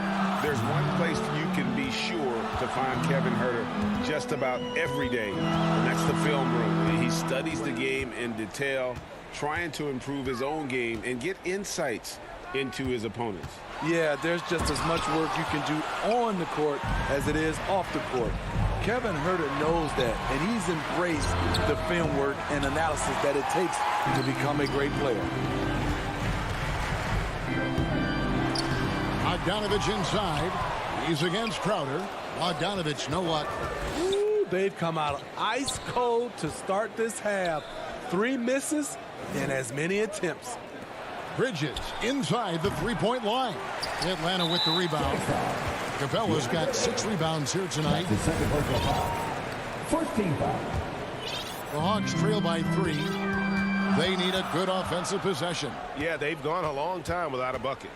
There's one place you can be sure to find Kevin Huerter just about every day, and that's the film room. He studies the game in detail, trying to improve his own game and get insights into his opponents. Yeah, there's just as much work you can do on the court as it is off the court. Kevin Huerter knows that, and he's embraced the film work and analysis that it takes to become a great player. Bogdanovich inside. He's against Crowder. Bogdanovich, know what? Ooh, they've come out ice cold to start this half. 3 misses and as many attempts. Bridges inside the three-point line. Atlanta with the rebound. Capella's got 6 rebounds here tonight. First team foul. The Hawks trail by 3. They need a good offensive possession. Yeah, they've gone a long time without a bucket.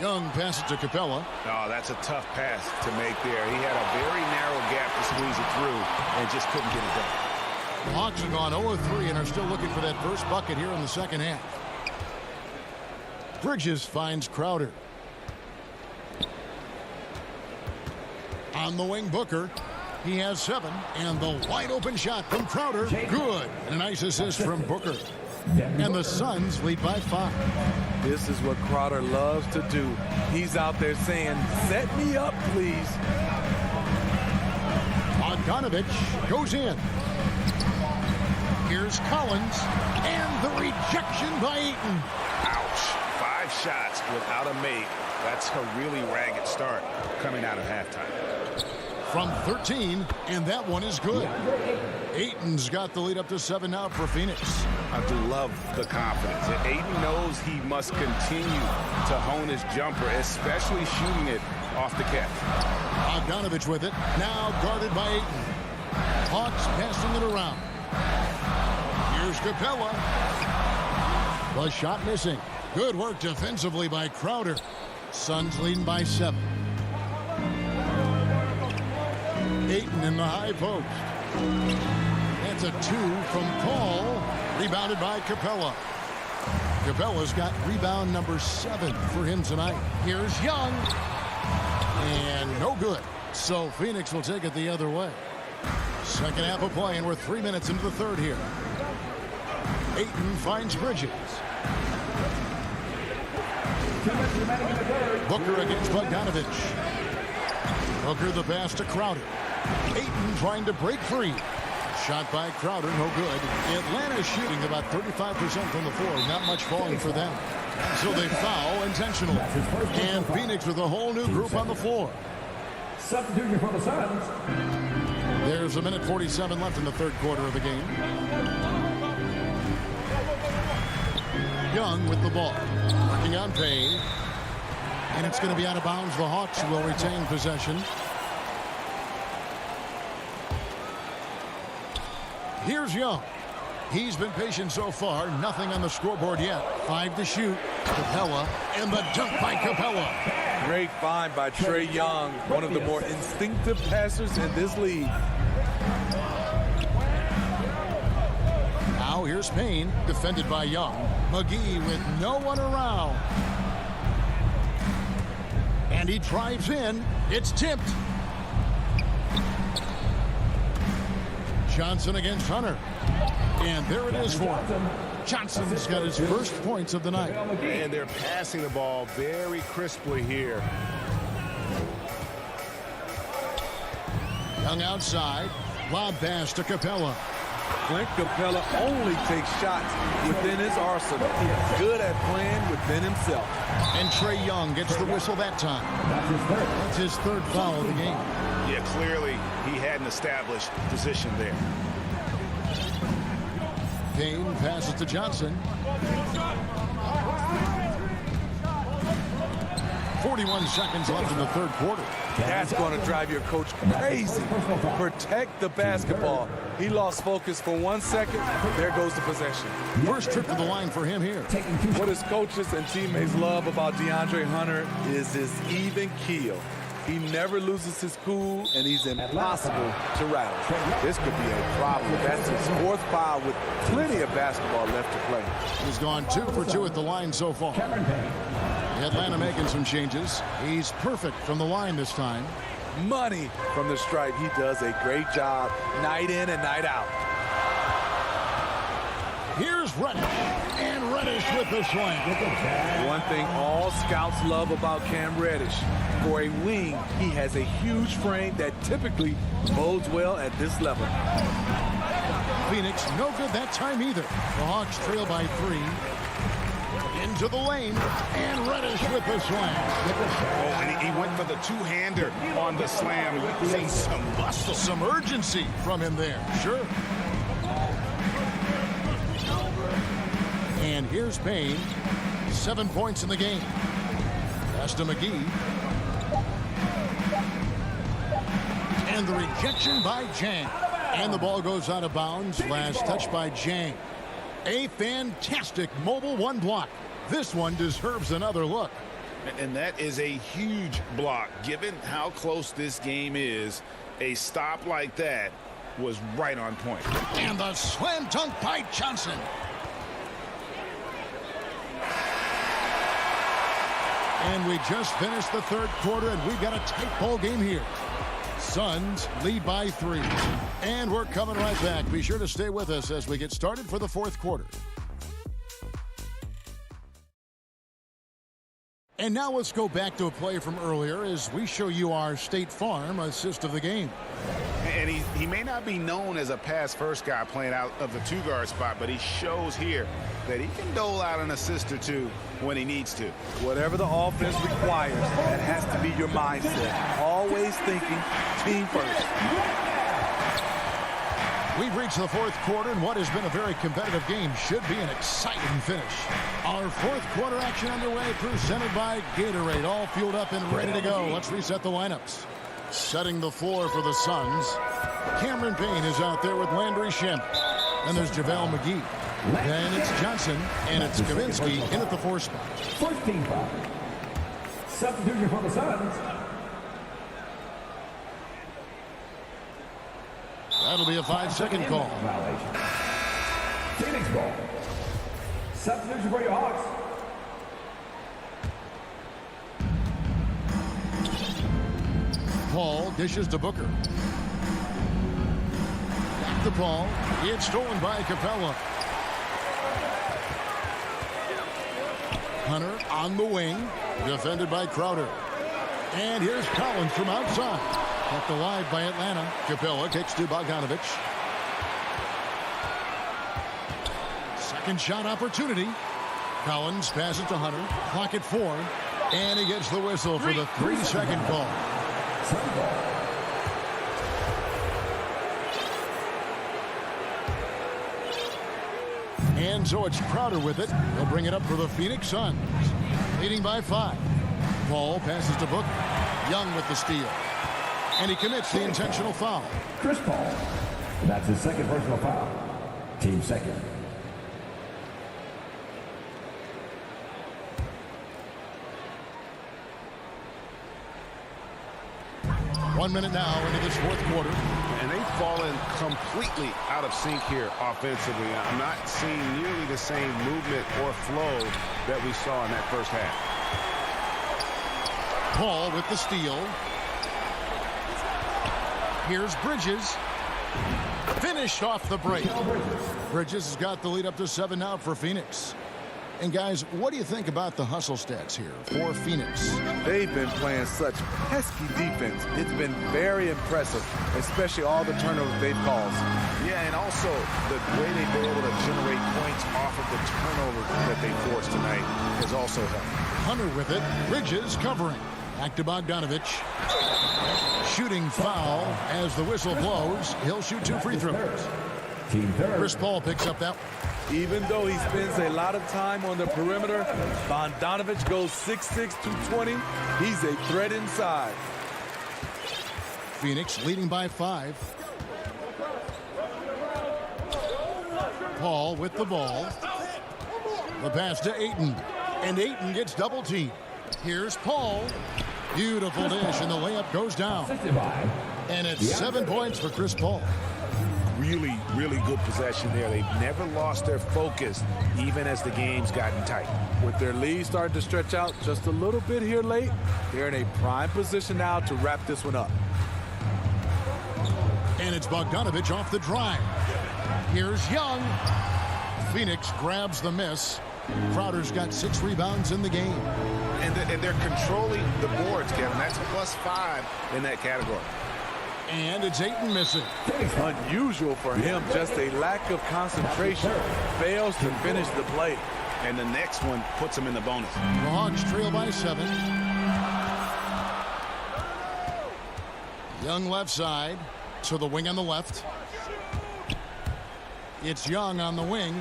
Young passes to Capella. Oh, that's a tough pass to make there. He had a very narrow gap to squeeze it through and just couldn't get it done. The Hawks have gone 0-3 and are still looking for that first bucket here in the second half. Bridges finds Crowder. On the wing, Booker. He has 7, and the wide open shot from Crowder. Good. And a nice assist from Booker. And the Suns lead by 5. This is what Crowder loves to do. He's out there saying, set me up, please. Bogdanovich goes in. Here's Collins. And the rejection by Ayton. Ouch. 5 shots without a make. That's a really ragged start coming out of halftime. From 13, and that one is good. Ayton's got the lead up to 7 now for Phoenix. I love the confidence. Ayton knows he must continue to hone his jumper, especially shooting it off the catch. Bogdanovich with it, now guarded by Ayton. Hawks passing it around. Here's Capella. The shot missing. Good work defensively by Crowder. Suns leading by 7. Ayton in the high post. That's a 2 from Paul. Rebounded by Capella. Capella's got rebound number 7 for him tonight. Here's Young. And no good. So Phoenix will take it the other way. Second half of play, and we're 3 minutes into the third here. Ayton finds Bridges. Booker against Bogdanovich. Booker the pass to Crowder. Ayton trying to break free. Shot by Crowder, no good. Atlanta shooting about 35% from the floor. Not much falling for them. So they foul intentionally. And Phoenix with a whole new group on the floor. Substitution for the Suns. There's 1:47 left in the third quarter of the game. Young with the ball. Working on Payne. And it's going to be out of bounds. The Hawks will retain possession. Here's Young. He's been patient so far. Nothing on the scoreboard yet. 5 to shoot. Capella. And the dunk by Capella. Great find by Trae Young, one of the more instinctive passers in this league. Now here's Payne, defended by Young. McGee with no one around. And he drives in. It's tipped. Johnson against Hunter. And there it is for him. Johnson's got his first points of the night. And they're passing the ball very crisply here. Young outside. Lob pass to Capella. Clint Capella only takes shots within his arsenal. He's good at playing within himself. And Trae Young gets the whistle that time. That's his third foul of the game. Yeah, clearly he had an established position there. Payne passes to Johnson. 41 seconds left in the third quarter. That's going to drive your coach crazy. Protect the basketball. He lost focus for 1 second. There goes the possession. First trip to the line for him here. What his coaches and teammates love about DeAndre Hunter is his even keel. He never loses his cool, and he's impossible to rattle. This could be a problem. That's his 4th foul with plenty of basketball left to play. He's gone 2 for 2 at the line so far. Atlanta making some changes. He's perfect from the line this time. Money from the stripe. He does a great job night in and night out. Here's Reddish, and Reddish with the slam. One thing all scouts love about Cam Reddish, for a wing, he has a huge frame that typically bodes well at this level. Phoenix no good that time either. The Hawks trail by 3. Into the lane, and Reddish with the slam. Oh, and he went for the two-hander on the slam. You see some muscle. Some urgency from him there, sure. And here's Payne. 7 points in the game. Pass to McGee. And the rejection by Jang. And the ball goes out of bounds. Last touch by Jang. A fantastic mobile 1 block. This one deserves another look. And that is a huge block. Given how close this game is, a stop like that was right on point. And the slam dunk by Johnson. And we just finished the 3rd quarter, and we've got a tight ball game here. Suns lead by 3. And we're coming right back. Be sure to stay with us as we get started for the 4th quarter. And now let's go back to a play from earlier as we show you our State Farm assist of the game. And he may not be known as a pass-first guy playing out of the 2-guard spot, but he shows here that he can dole out an assist or 2 when he needs to. Whatever the offense requires, that has to be your mindset. Always thinking team first. We've reached the 4th quarter, and what has been a very competitive game should be an exciting finish. Our 4th quarter action underway, presented by Gatorade, all fueled up and ready to go. Let's reset the lineups. Setting the floor for the Suns, Cameron Payne is out there with Landry Shemp. And there's JaVale McGee. Then it's Johnson, and it's Kaminsky in at the 4 spot. 14 foul. Substitution for the Suns. That'll be a 5-second call. Violation. Phoenix ball. Substitution for your Hawks. Paul dishes to Booker. Back to Paul. It's stolen by Capella. Hunter on the wing. Defended by Crowder. And here's Collins from outside. Kept alive by Atlanta. Capella kicks to Bogdanovich. Second shot opportunity. Collins passes to Hunter. Clock at 4. And he gets the whistle for the 3-second call. And so it's Crowder with it. He'll bring it up for the Phoenix Suns. Leading by 5. Paul passes to Booker. Young with the steal. And he commits the intentional foul. Chris Paul. That's his 2nd personal foul. Team 2nd. One minute now into this 4th quarter. And they've fallen completely out of sync here offensively. I'm not seeing nearly the same movement or flow that we saw in that first half. Paul with the steal. Here's Bridges. Finished off the break. Bridges has got the lead up to 7 now for Phoenix. And guys, what do you think about the hustle stats here for Phoenix? They've been playing such pesky defense. It's been very impressive, especially all the turnovers they've caused. Yeah, and also the way they've been able to generate points off of the turnovers that they forced tonight has also helped. Hunter with it. Bridges covering. Back to Bogdanovich. Shooting foul as the whistle blows. He'll shoot 2 free throws. Chris Paul picks up that. Even though he spends a lot of time on the perimeter, Bogdanovich goes 6'6", 220. He's a threat inside. Phoenix leading by 5. Paul with the ball. The pass to Ayton. And Ayton gets double teamed. Here's Paul. Beautiful dish, and the layup goes down. And it's 7 points for Chris Paul. Really, really good possession there. They've never lost their focus, even as the game's gotten tight. With their lead starting to stretch out just a little bit here late, they're in a prime position now to wrap this one up. And it's Bogdanovich off the drive. Here's Young. Phoenix grabs the miss. Crowder's got 6 rebounds in the game. And they're controlling the boards, Kevin. That's +5 in that category. And it's Ayton missing. Unusual for him, just a lack of concentration. Fails to finish the play. And the next one puts him in the bonus. The Hawks trail by 7. Young left side to the wing on the left. It's Young on the wing.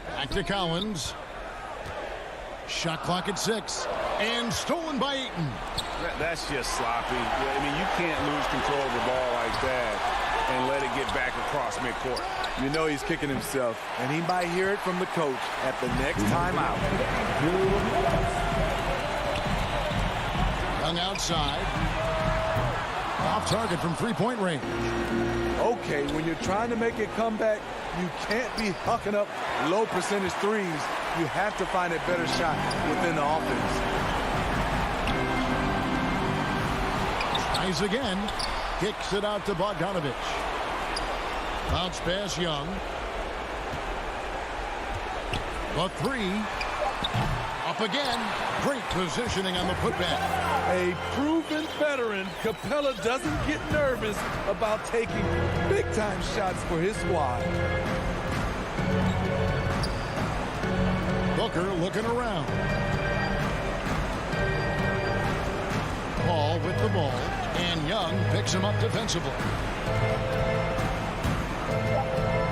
Back to Collins. Shot clock at 6. And stolen by Ayton. That's just sloppy. I mean, you can't lose control of the ball like that and let it get back across midcourt. You know he's kicking himself, and he might hear it from the coach at the next timeout. Young outside. Off target from 3-point range. Okay, when you're trying to make a comeback, you can't be hucking up low percentage threes. You have to find a better shot within the offense. Tries again. Kicks it out to Bogdanovich. Bounce pass Young. The 3. Up again. Great positioning on the putback. A proven veteran, Capella doesn't get nervous about taking big-time shots for his squad. Booker looking around. Paul with the ball. And Young picks him up defensively.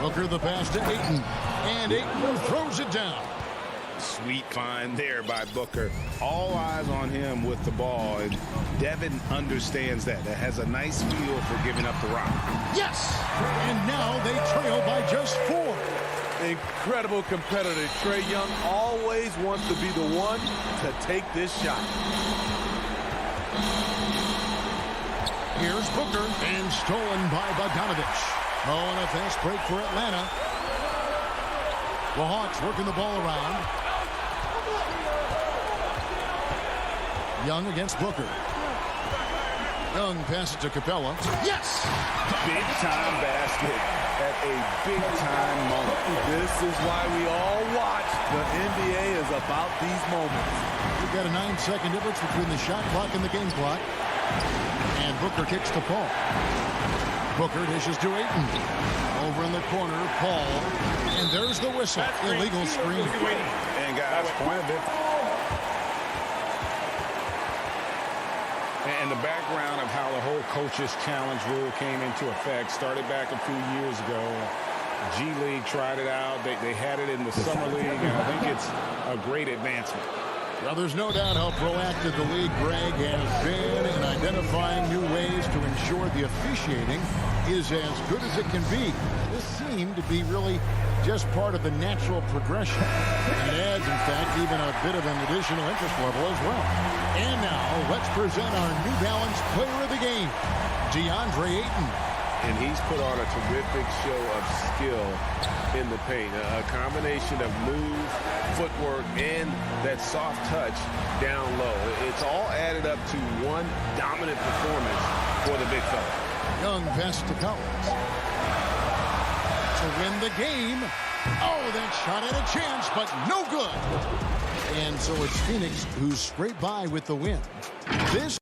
Booker the pass to Ayton. And Ayton throws it down. Sweet find there by Booker. All eyes on him with the ball, and Devin understands that. That has a nice feel for giving up the rock. Yes! And now they trail by just 4. Incredible competitor. Trae Young always wants to be the one to take this shot. Here's Booker, and stolen by Bogdanovich. Oh, and a fast break for Atlanta. The Hawks working the ball around. Young against Booker. Young passes to Capella. Yes! Big-time basket at a big-time moment. This is why we all watch. The NBA is about these moments. We've got a 9-second difference between the shot clock and the game clock. And Booker kicks to Paul. Booker dishes to Ayton. Over in the corner, Paul. And there's the whistle. Illegal screen. And guys, point of it. And the background of how the whole coaches challenge rule came into effect started back a few years ago. G League tried it out. They had it in the Summer League, and I think it's a great advancement. Well, there's no doubt how proactive the league, Greg, has been in identifying new ways to ensure the officiating is as good as it can be. This seemed to be really just part of the natural progression. And it adds, in fact, even a bit of an additional interest level as well. And now, let's present our New Balance player of the game, DeAndre Ayton. And he's put on a terrific show of skill in the paint. A combination of move, footwork, and that soft touch down low. It's all added up to one dominant performance for the big fella. Young passes to Collins. To win the game. Oh, that shot had a chance, but no good. And so it's Phoenix who's scraped by with the win. This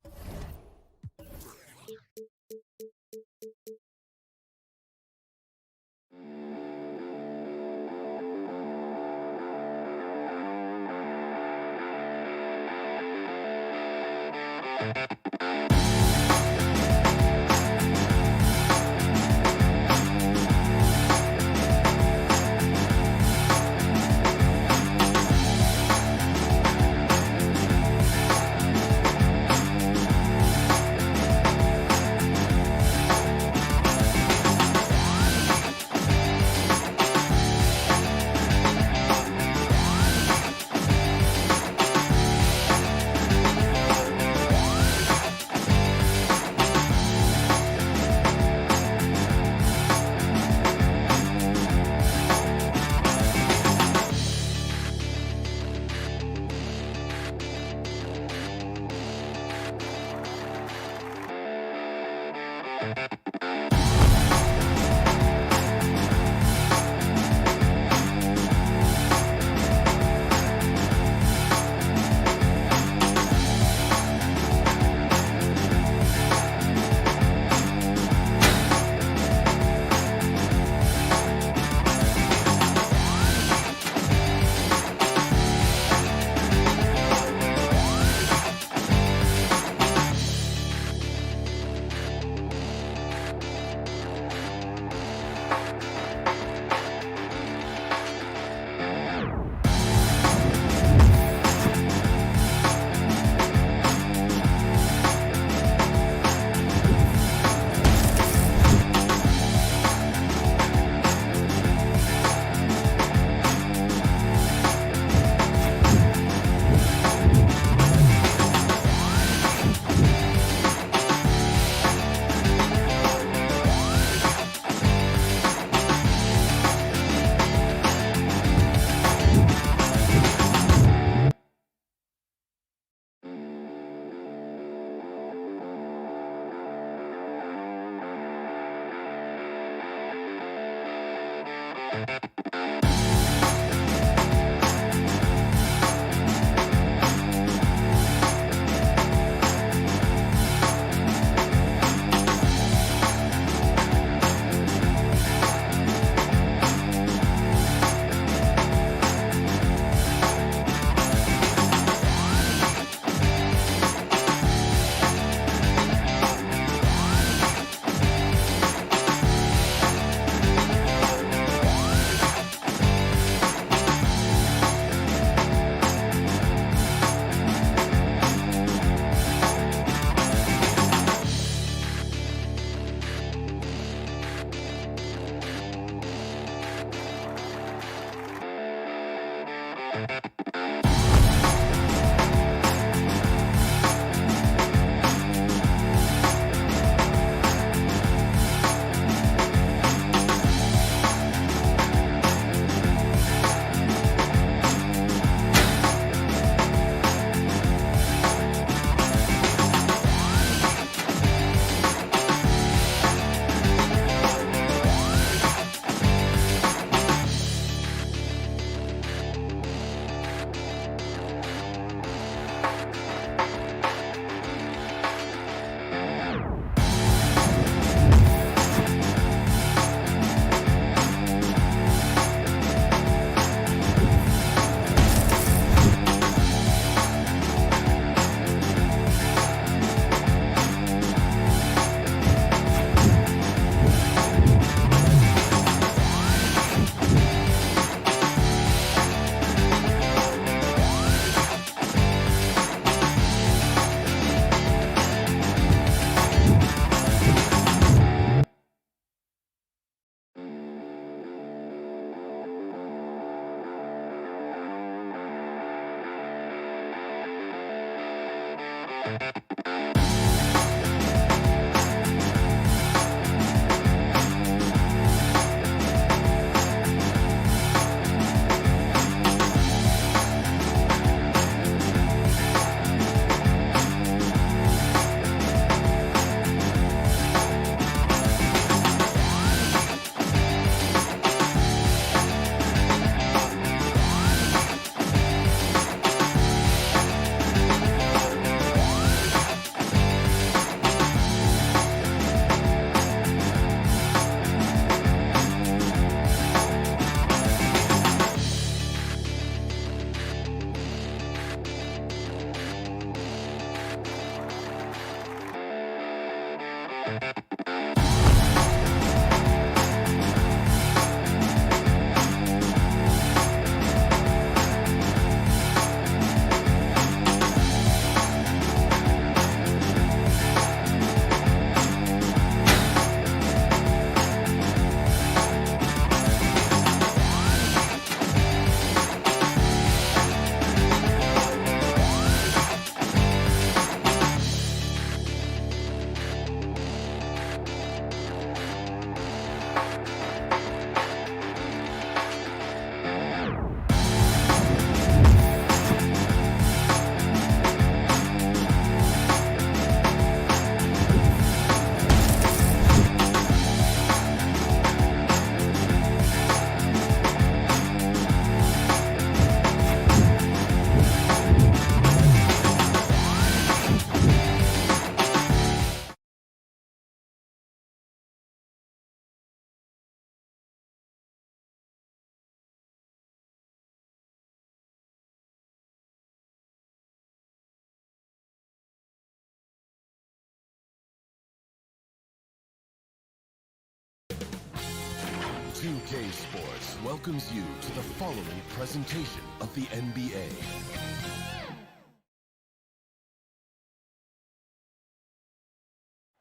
2K Sports welcomes you to the following presentation of the NBA.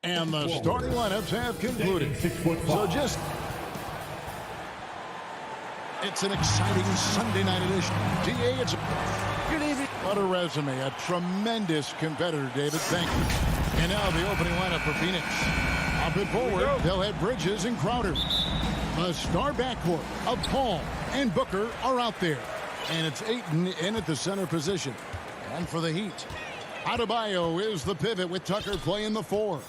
And the starting lineups have concluded. So it's an exciting Sunday night edition. DA, it's good evening. What a resume. A tremendous competitor, David. Thank you. And now the opening lineup for Phoenix. Up and forward, they'll have Bridges and Crowder. The star backcourt of Paul and Booker are out there. And it's Ayton in at the center position. And for the Heat, Adebayo is the pivot with Tucker playing the 4.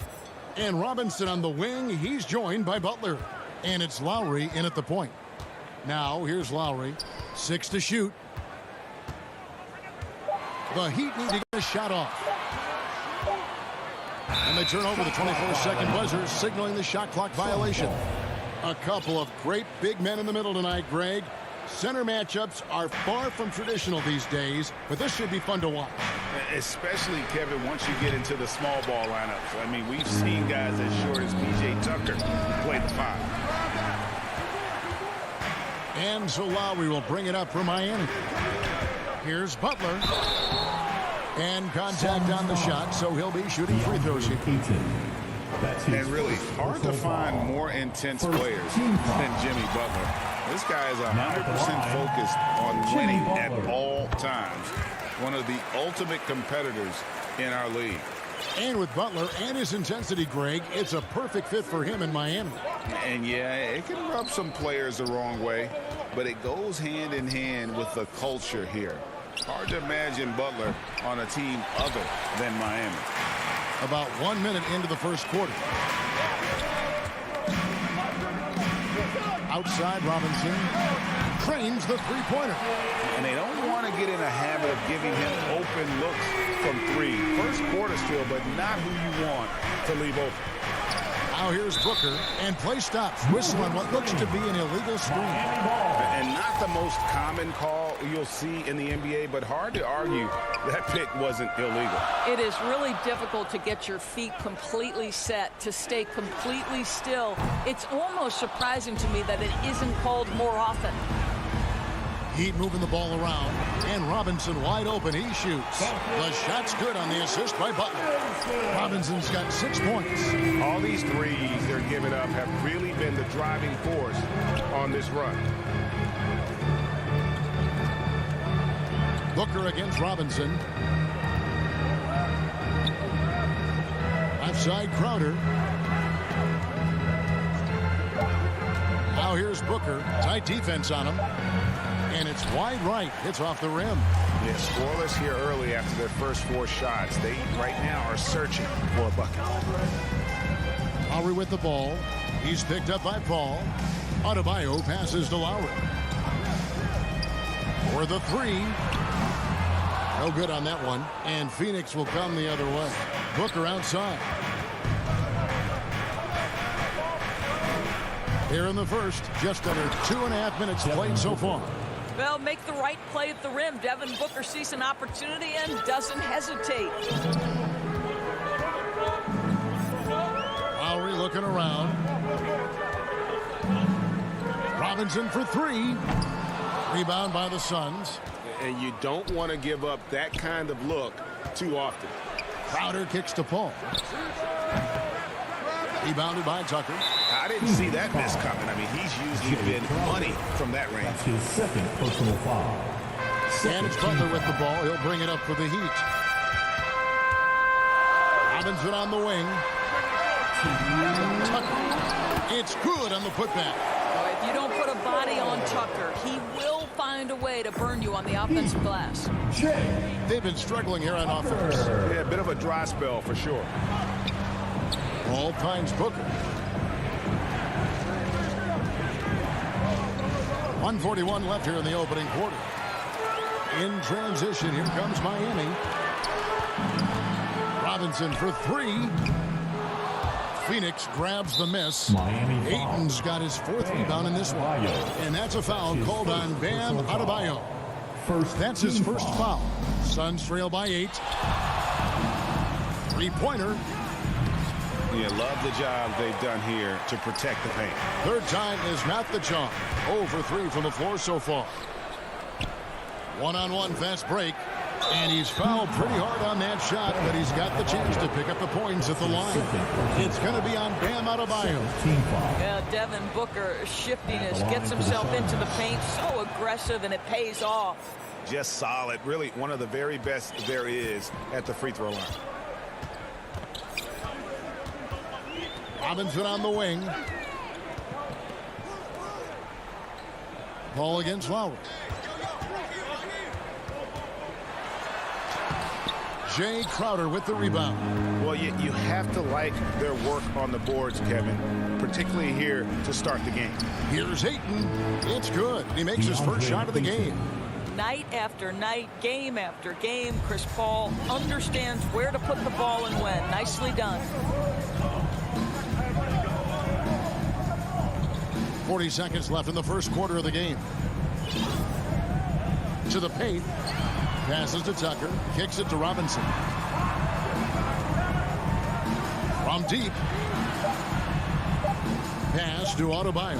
And Robinson on the wing, he's joined by Butler. And it's Lowry in at the point. Now, here's Lowry. 6 to shoot. The Heat need to get a shot off. And they turn over the 24-second buzzer, signaling the shot clock violation. A couple of great big men in the middle tonight, Greg. Center matchups are far from traditional these days, but this should be fun to watch. Especially, Kevin, once you get into the small ball lineups. I mean, we've seen guys as short as P.J. Tucker play the 5. And so Lowry will bring it up for Miami. Here's Butler. And contact on the shot, so he'll be shooting free throws here. And really, hard to find more intense players than Jimmy Butler. This guy is 100% focused on winning at all times. One of the ultimate competitors in our league. And with Butler and his intensity, Greg, it's a perfect fit for him in Miami. And yeah, it can rub some players the wrong way, but it goes hand in hand with the culture here. Hard to imagine Butler on a team other than Miami. About 1 minute into the first quarter. Outside, Robinson frames the three-pointer. And they don't want to get in a habit of giving him open looks from three. First quarter still, but not who you want to leave open. Now here's Booker, and play stops. Whistle on what looks to be an illegal screen. And not the most common call you'll see in the NBA, but hard to argue that pick wasn't illegal. It is really difficult to get your feet completely set, to stay completely still. It's almost surprising to me that it isn't called more often. Heat moving the ball around, and Robinson wide open. He shoots. The shot's good on the assist by Butler. Robinson's got 6 points. All these threes they're giving up have really been the driving force on this run. Booker against Robinson. Left side, Crowder. Now here's Booker. Tight defense on him. And it's wide right. Hits off the rim. Yeah, scoreless here early after their first 4 shots. They right now are searching for a bucket. Lowry with the ball. He's picked up by Paul. Adebayo passes to Lowry. For the three. No good on that one. And Phoenix will come the other way. Booker outside. Here in the first, just under 2.5 minutes played so far. Well, make the right play at the rim. Devin Booker sees an opportunity and doesn't hesitate. Lowry looking around. Robinson for three. Rebound by the Suns. And you don't want to give up that kind of look too often. Crowder kicks to Paul. Rebounded by Tucker. I didn't see that miss coming. I mean, he's usually been money from that range. That's his second personal foul. And it's Butler with the ball. He'll bring it up for the Heat. Robinson on the wing. Tucker. It's good on the putback. If you don't put a body on Tucker, he will find a way to burn you on the offensive glass. They've been struggling here on offense. Yeah, a bit of a dry spell for sure. Ball finds Booker. 1:41 left here in the opening quarter. In transition, here comes Miami. Robinson for three. Phoenix grabs the miss. Ayton's got his 4th rebound in this one. And that's a foul called on Bam Adebayo. That's his first foul. Suns trail by 8. Three-pointer. Yeah, love the job they've done here to protect the paint. Third time is not the charm. 0 for 3 from the floor so far. One-on-one fast break. And he's fouled pretty hard on that shot, but he's got the chance to pick up the points at the line. It's going to be on Bam Adebayo. Yeah, Devin Booker shiftiness gets himself into the paint, so aggressive, and it pays off. Just solid. Really one of the very best there is at the free throw line. Robinson on the wing. Ball against Lowry. Jay Crowder with the rebound. Well, you have to like their work on the boards, Kevin, particularly here to start the game. Here's Ayton. It's good. He makes his first shot of the game. Night after night, game after game, Chris Paul understands where to put the ball and when. Nicely done. 40 seconds left in the first quarter of the game. To the paint. Passes to Tucker. Kicks it to Robinson. From deep. Pass to Adebayo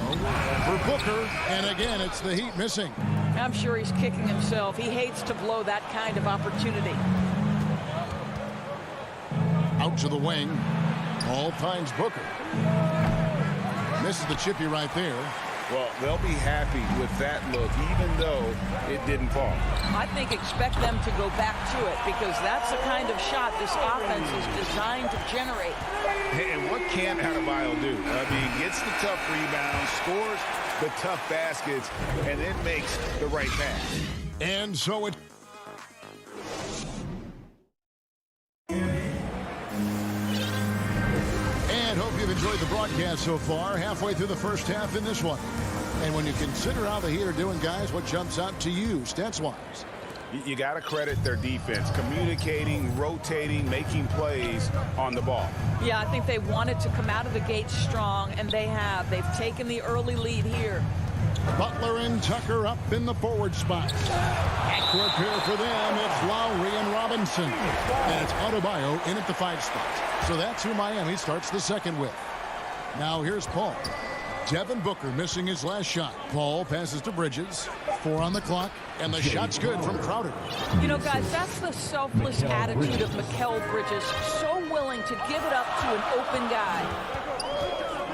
for Booker. And again, it's the Heat missing. I'm sure he's kicking himself. He hates to blow that kind of opportunity. Out to the wing. Ball finds Booker. Misses the chippy right there. Well, they'll be happy with that look, even though it didn't fall. I think expect them to go back to it because that's the kind of shot this offense is designed to generate. And what can't Adebayo do? I mean, gets the tough rebounds, scores the tough baskets, and then makes the right pass. And so it... And hope you've enjoyed the broadcast so far. Halfway through the first half in this one. And when you consider how the Heat are doing, guys, what jumps out to you, stats-wise? You got to credit their defense, communicating, rotating, making plays on the ball. Yeah, I think they wanted to come out of the gate strong, and they have. They've taken the early lead here. Butler and Tucker up in the forward spot. Backcourt pair for them. It's Lowry and Robinson. And it's Adebayo in at the 5 spot. So that's who Miami starts the second with. Now here's Paul. Devin Booker missing his last shot. Paul passes to Bridges. 4 on the clock. And the shot's good from Crowder. You know, guys, that's the selfless attitude of Mikal Bridges. So willing to give it up to an open guy.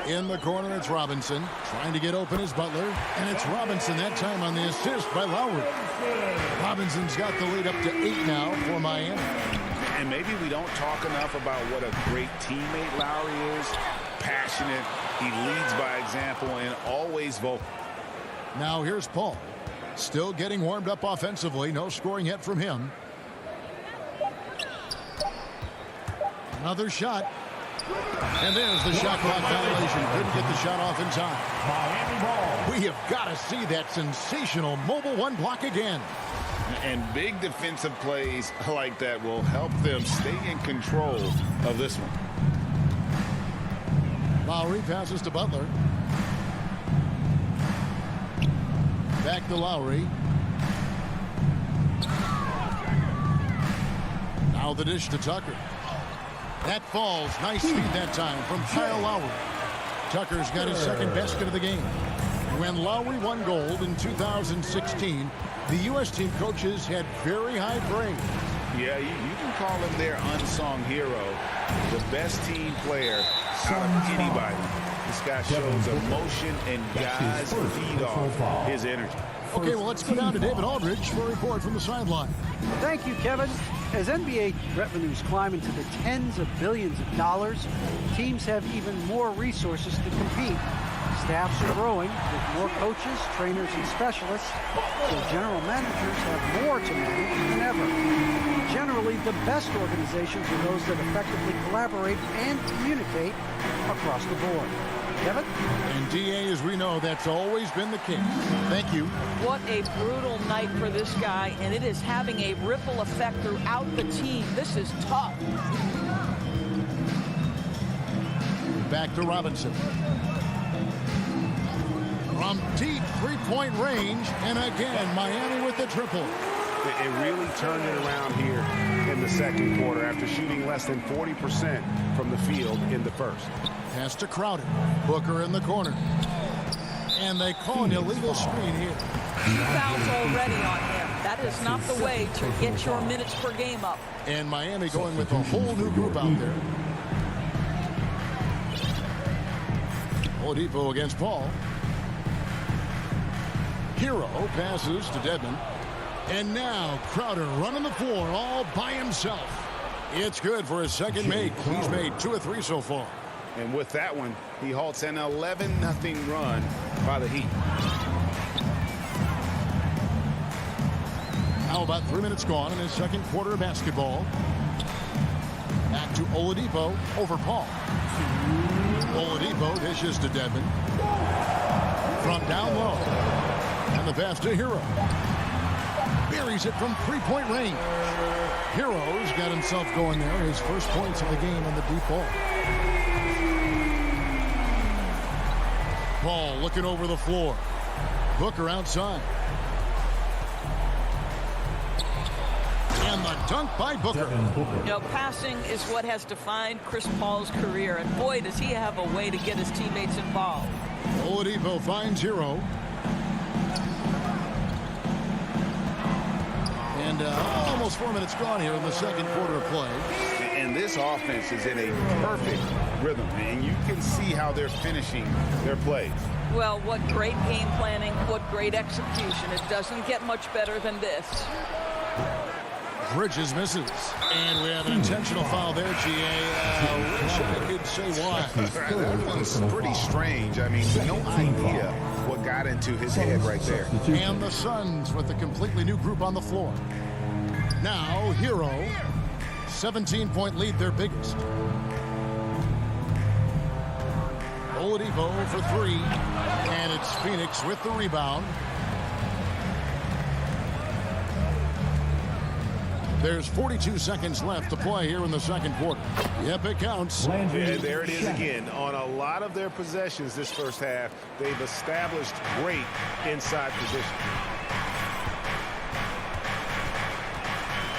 In the corner, it's Robinson. Trying to get open is Butler. And it's Robinson that time on the assist by Lowry. Robinson's got the lead up to 8 now for Miami. And maybe we don't talk enough about what a great teammate Lowry is. Passionate. He leads by example and always vocal. Now here's Paul. Still getting warmed up offensively. No scoring yet from him. Another shot. And there's the shot clock violation. Couldn't get the shot off in time. Miami ball. We have got to see that sensational mobile 1 block again. And big defensive plays like that will help them stay in control of this one. Lowry passes to Butler. Back to Lowry. Now the dish to Tucker. That falls. Nice feed that time from Kyle Lowry. Tucker's got his second basket of the game. When Lowry won gold in 2016, the U.S. team coaches had very high praise. Yeah, you can call him their unsung hero. The best team player out of anybody. This guy shows emotion and guys feed off his energy. Okay, well, let's go down to David Aldridge for a report from the sideline. Thank you, Kevin. As NBA revenues climb into the tens of billions of dollars, teams have even more resources to compete. Staffs are growing with more coaches, trainers, and specialists, so general managers have more to manage than ever. Generally, the best organizations are those that effectively collaborate and communicate across the board. Kevin? And DA, as we know, that's always been the case. Thank you. What a brutal night for this guy, and it is having a ripple effect throughout the team. This is tough. Back to Robinson. From deep three-point range, and again, Miami with the triple. It really turned it around here in the second quarter after shooting less than 40% from the field in the first. Pass to Crowder. Booker in the corner. And they call an illegal screen here. 2 fouls already on him. That is not the way to get your minutes per game up. And Miami going with a whole new group out there. Oladipo against Paul. Hero passes to Dedmon. And now Crowder running the floor all by himself. It's good for his second make. He's made 2 of 3 so far. And with that one, he halts an 11-0 run by the Heat. Now about 3 minutes gone in his second quarter of basketball. Back to Oladipo over Paul. Oladipo dishes to Dedmon. From down low. And the pass to Hero. Buries it from three-point range. Hero's got himself going there. His first points of the game on the deep ball. Paul looking over the floor. Booker outside. And the dunk by Booker. You know, passing is what has defined Chris Paul's career. And boy, does he have a way to get his teammates involved. Oladipo finds Hero. And almost 4 minutes gone here in the second quarter of play. And this offense is in a perfect rhythm. And you can see how they're finishing their plays. Well, what great game planning, what great execution. It doesn't get much better than this. Bridges misses. And we have an intentional foul there, GA. Wish I could say why. That one's pretty strange. I mean, no idea what got into his head right there. And the Suns with a completely new group on the floor. Now, Hero. 17-point lead, their biggest. Oladipo for three. And it's Phoenix with the rebound. There's 42 seconds left to play here in the second quarter. Yep, it counts. Yeah, there it is again. On a lot of their possessions this first half, they've established great inside position.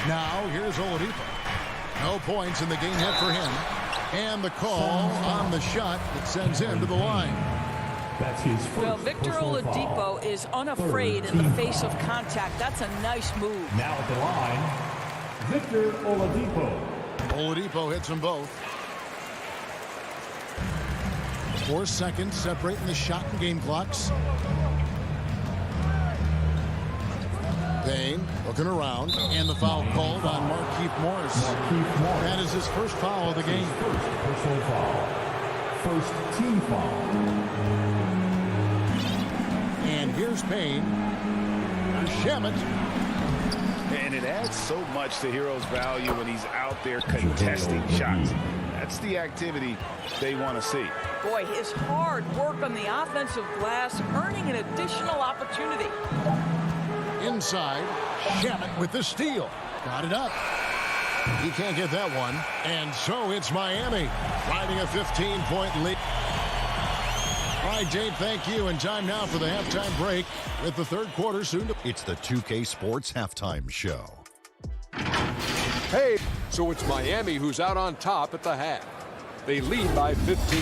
Now, here's Oladipo. No points in the game yet for him. And the call on the shot that sends him to the line. That's his first. Well, Victor Oladipo is unafraid in the face of contact. That's a nice move. Now at the line, Victor Oladipo. Oladipo hits them both. 4 seconds separating the shot and game clocks. Payne looking around, and the foul called on Markieff Morris. That is his first foul of the game. First personal foul. First team foul. And here's Payne. Shamet. And it adds so much to Hero's value when he's out there contesting shots. That's the activity they want to see. Boy, his hard work on the offensive glass, earning an additional opportunity. Inside, Shamet with the steal. Got it up. He can't get that one. And so it's Miami, riding a 15-point lead. All right, Dave, thank you. And time now for the halftime break with the third quarter soon to... It's the 2K Sports Halftime Show. Hey, so it's Miami who's out on top at the half. They lead by 15.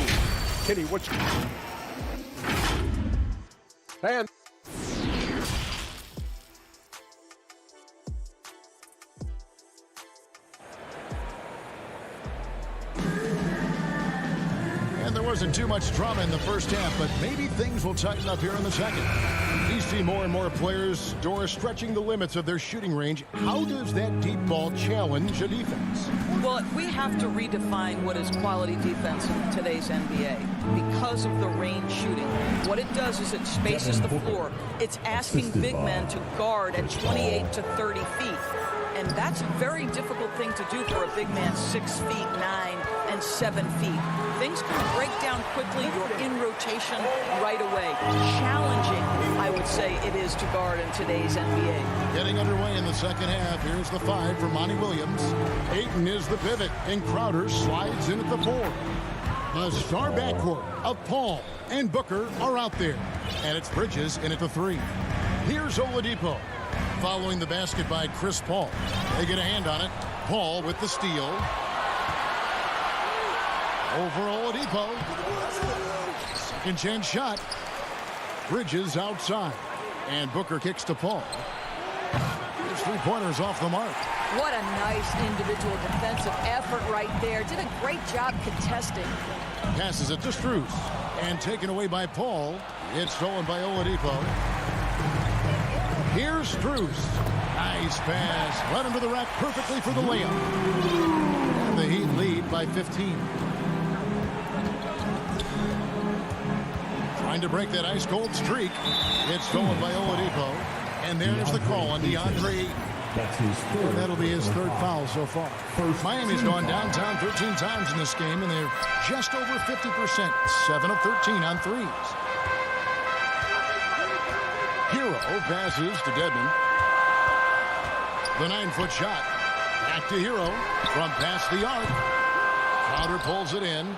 Kenny, what's... And... And there wasn't too much drama in the first half, but maybe things will tighten up here in the second. You see more and more players, Doris, stretching the limits of their shooting range. How does that deep ball challenge a defense? Well, we have to redefine what is quality defense in today's NBA because of the range shooting. What it does is it spaces the floor. It's asking big men to guard at 28 to 30 feet. And that's a very difficult thing to do for a big man 6 feet 9 and 7 feet. Things can break down quickly. You're in rotation right away. Challenging, I would say, it is to guard in today's NBA. Getting underway in the second half. Here's the 5 for Monty Williams. Ayton is the pivot, and Crowder slides in at the 4. The star backcourt of Paul and Booker are out there. And it's Bridges in at the 3. Here's Oladipo. Following the basket by Chris Paul. They get a hand on it. Paul with the steal. Over Oladipo. Second chance shot. Bridges outside. And Booker kicks to Paul. His three-pointers off the mark. What a nice individual defensive effort right there. Did a great job contesting. Passes it to Strus. And taken away by Paul. It's stolen by Oladipo. Here's Strus. Nice pass. Led him to the rack perfectly for the layup. And the Heat lead by 15. Trying to break that ice-cold streak. It's stolen by Oladipo. And there's the call on DeAndre. That's his third. That'll be his third foul so far. Miami's gone downtown 13 times in this game, and they're just over 50%. 7 of 13 on threes. Hero passes to Dedmon. The 9-foot shot. Back to Hero from past the arc. Crowder pulls it in.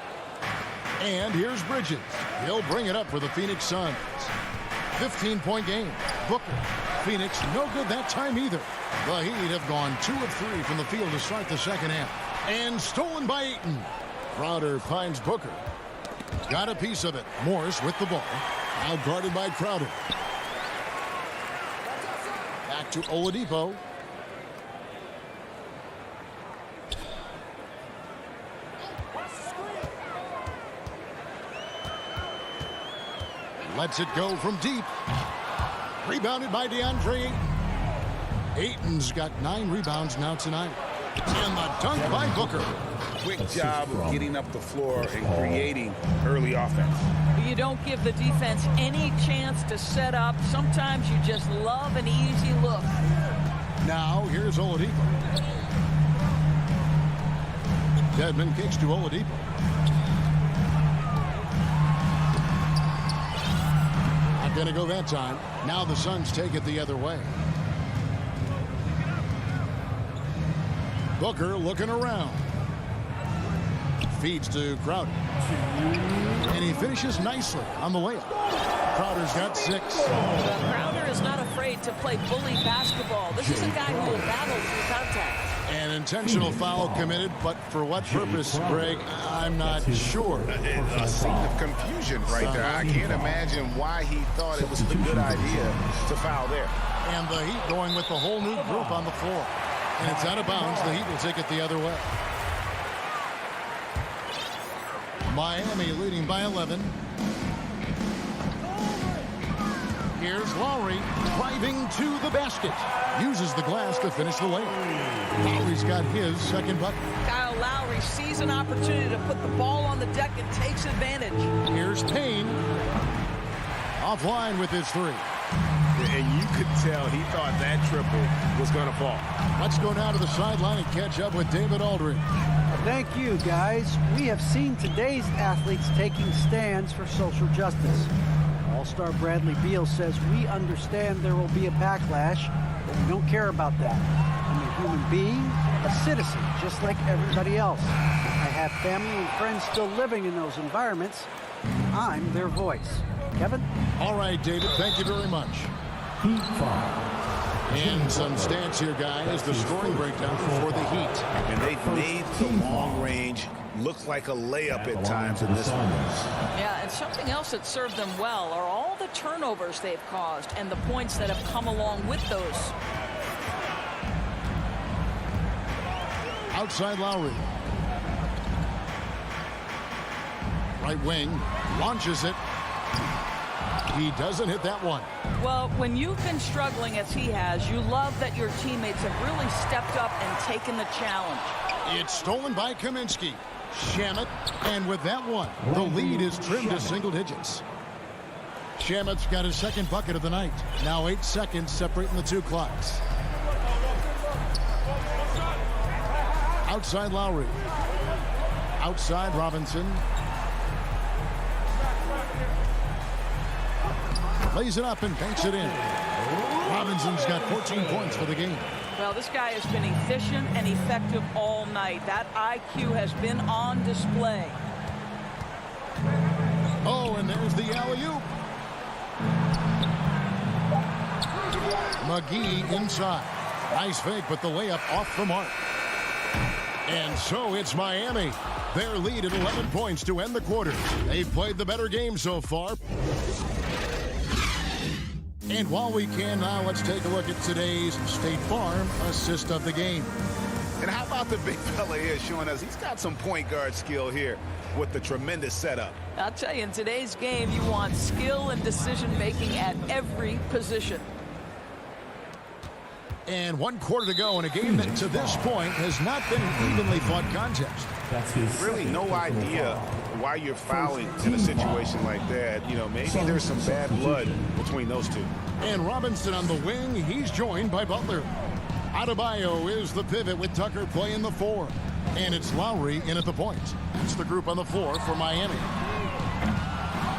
And here's Bridges. He'll bring it up for the Phoenix Suns. 15-point game. Booker. Phoenix no good that time either. The Heat have gone 2 of 3 from the field to start the second half. And stolen by Ayton. Crowder finds Booker. Got a piece of it. Morris with the ball. Now guarded by Crowder. Back to Oladipo. Lets it go from deep. Rebounded by DeAndre Ayton. Ayton's got 9 rebounds now tonight. And the dunk by Booker. Quick job of getting up the floor and creating early offense. You don't give the defense any chance to set up. Sometimes you just love an easy look. Now, here's Oladipo. Dedmon kicks to Oladipo. Not going to go that time. Now the Suns take it the other way. Booker looking around. Feeds to Crowder. And he finishes nicely on the layup. Crowder's got 6. Crowder is not afraid to play bully basketball. This is a guy who will battle through contact. An intentional foul committed, but for what purpose, Greg, I'm not sure. A scene of confusion right there. I can't imagine why he thought it was a good idea to foul there. And the Heat going with the whole new group on the floor. And it's out of bounds. The Heat will take it the other way. Miami leading by 11. Here's Lowry driving to the basket. Uses the glass to finish the layup. Lowry's got his second bucket. Kyle Lowry sees an opportunity to put the ball on the deck and takes advantage. Here's Payne. Offline with his 3. And you could tell he thought that triple was going to fall. Let's go now to the sideline and catch up with David Aldridge. Thank you, guys. We have seen today's athletes taking stands for social justice. All-Star Bradley Beal says, we understand there will be a backlash, but we don't care about that. I'm a human being, a citizen, just like everybody else. I have family and friends still living in those environments. I'm their voice. Kevin? All right, David, thank you very much. Heat foul. And some stats here, guys. The scoring breakdown for the Heat. And they've made the long range look like a layup at times in this one. Yeah, and something else that served them well are all the turnovers they've caused and the points that have come along with those. Outside Lowry. Right wing. Launches it. He doesn't hit that one. Well, when you've been struggling as he has, you love that your teammates have really stepped up and taken the challenge. It's stolen by Kaminsky. Shamet, and with that one, the lead is trimmed to single digits. Shamet's got his second bucket of the night. Now 8 seconds separating the 2 clocks. Outside Lowry. Outside Robinson. Lays it up and banks it in. Robinson's got 14 points for the game. Well, this guy has been efficient and effective all night. That IQ has been on display. Oh, and there's the alley-oop. McGee inside. Nice fake, but the layup off the mark. And so it's Miami. Their lead at 11 points to end the quarter. They've played the better game so far. And while we can now, let's take a look at today's State Farm assist of the game. And how about the big fella here showing us he's got some point guard skill here with the tremendous setup. I'll tell you, in today's game, you want skill and decision-making at every position. And 1 quarter to go in a game that to this point has not been an evenly fought contest. Really no idea why you're fouling in a situation like that. You know, maybe there's some bad blood between those two. And Robinson on the wing, he's joined by Butler. Adebayo is the pivot with Tucker playing the 4. And it's Lowry in at the point. It's the group on the floor for Miami.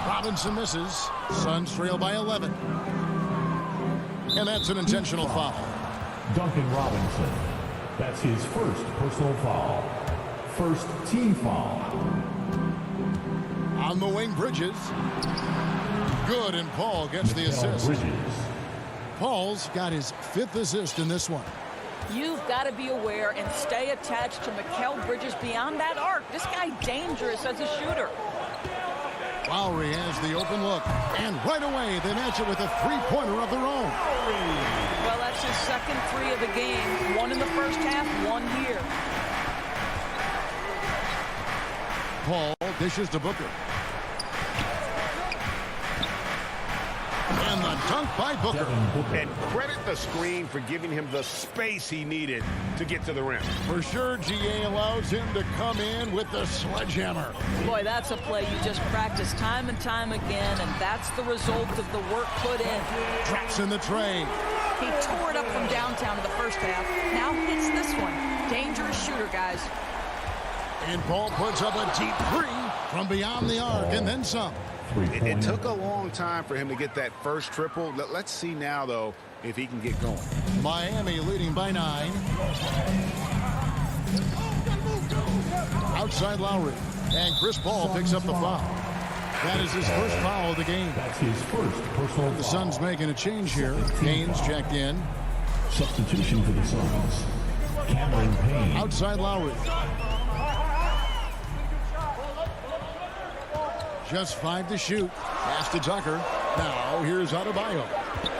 Robinson misses. Suns trail by 11. And that's an intentional foul. Duncan Robinson. That's his first personal foul. First team foul. On the wing, Bridges. Good, and Paul gets the assist. Bridges. Paul's got his 5th assist in this one. You've got to be aware and stay attached to Mikal Bridges beyond that arc. This guy dangerous as a shooter. Lowry has the open look, and right away they match it with a 3-pointer of their own. Well, that's his second 3 of the game. 1 in the first half, 1 here. Paul dishes to Booker. by Booker. And credit the screen for giving him the space he needed to get to the rim. For sure, GA allows him to come in with the sledgehammer. Boy, that's a play you just practice time and time again, and that's the result of the work put in. Drops in the tray. He tore it up from downtown in the first half. Now hits this one. Dangerous shooter, guys. And Paul puts up a deep three from beyond the arc, and then some. It took a long time for him to get that first triple. Let's see now, though, if he can get going. Miami leading by 9. Outside Lowry. And Chris Paul picks up the foul. That is his first foul of the game. That's his first personal foul. The Suns making a change here. Haynes checked in. Substitution for the Suns. Cameron Payne. Outside Lowry. Just 5 to shoot. Pass to Tucker. Now here's Adebayo.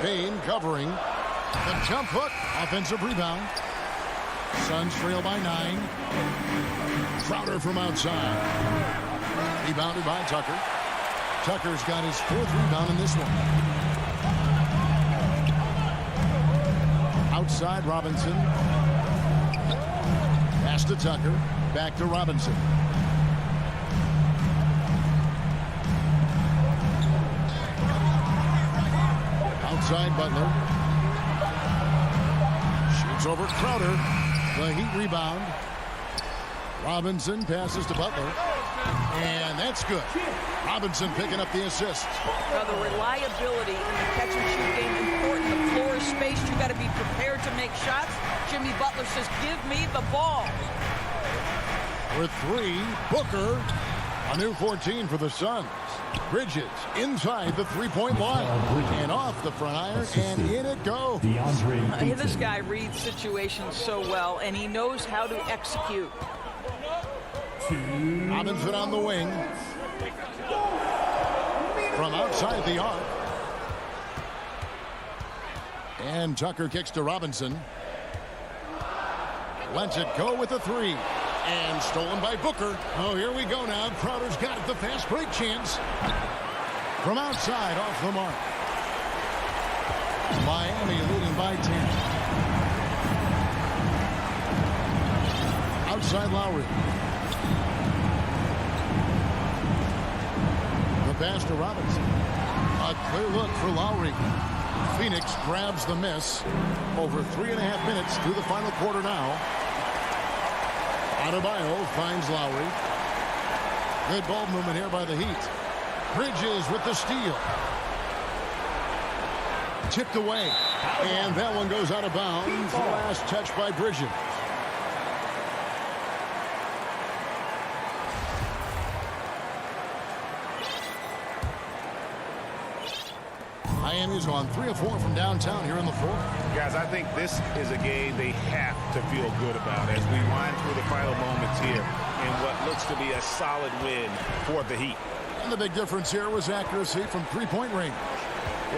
Payne covering. The jump hook. Offensive rebound. Suns trail by 9. Crowder from outside. Rebounded by Tucker. Tucker's got his 4th rebound in this one. Outside Robinson. Pass to Tucker. Back to Robinson. Outside Butler. Shoots over Crowder. The Heat rebound. Robinson passes to Butler. And that's good. Robinson picking up the assist. Now the reliability in the catch and shoot game important. The floor is spaced. You got to be prepared to make shots. Jimmy Butler says, "Give me the ball." With 3, Booker. A new 14 for the Suns. Bridges inside the three-point line. And off the front iron, and in it goes. This guy reads situations so well, and he knows how to execute. Robinson on the wing. From outside the arc. And Tucker kicks to Robinson. Lets it go with a 3. And stolen by Booker. Oh, here we go now. Crowder's got it. The fast break chance. From outside, off the mark. Miami leading by 10. Outside Lowry. The pass to Robinson. A clear look for Lowry. Phoenix grabs the miss. Over 3.5 minutes through the final quarter now. Adebayo finds Lowry. Good ball movement here by the Heat. Bridges with the steal. Tipped away. And that one goes out of bounds. The last touch by Bridges. Miami's on 3 of 4 from downtown here in the fourth. Guys, I think this is a game they have to feel good about as we wind through the final moments here in what looks to be a solid win for the Heat. And the big difference here was accuracy from three-point range.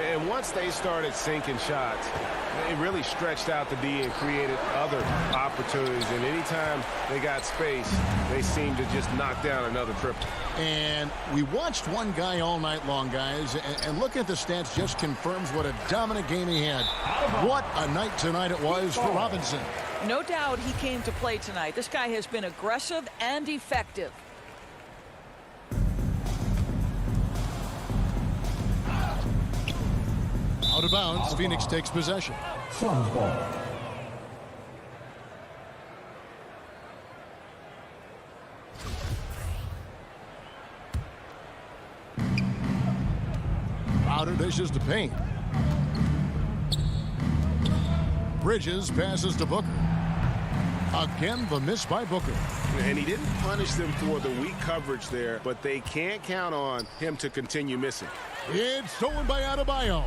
And once they started sinking shots, they really stretched out the D and created other opportunities. And anytime they got space, they seemed to just knock down another triple. And we watched one guy all night long, guys, and looking at the stats just confirms what a dominant game he had. What a night tonight it was for Robinson. No doubt he came to play tonight. This guy has been aggressive and effective. Out of bounds, Phoenix takes possession. Suns ball. Crowder dishes to Payne. Bridges passes to Booker. Again, the miss by Booker. And he didn't punish them for the weak coverage there, but they can't count on him to continue missing. It's stolen by Adebayo.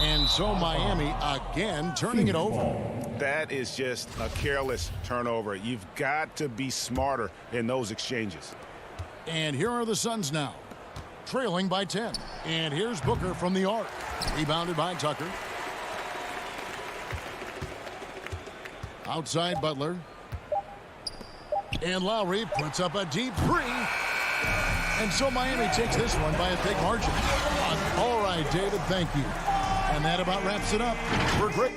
And so Miami again turning it over. That is just a careless turnover. You've got to be smarter in those exchanges. And here are the Suns now, trailing by 10. And here's Booker from the arc. Rebounded by Tucker. Outside Butler. And Lowry puts up a deep 3. And so Miami takes this one by a big margin. All right, right, David, thank you. And that about wraps it up. We're great.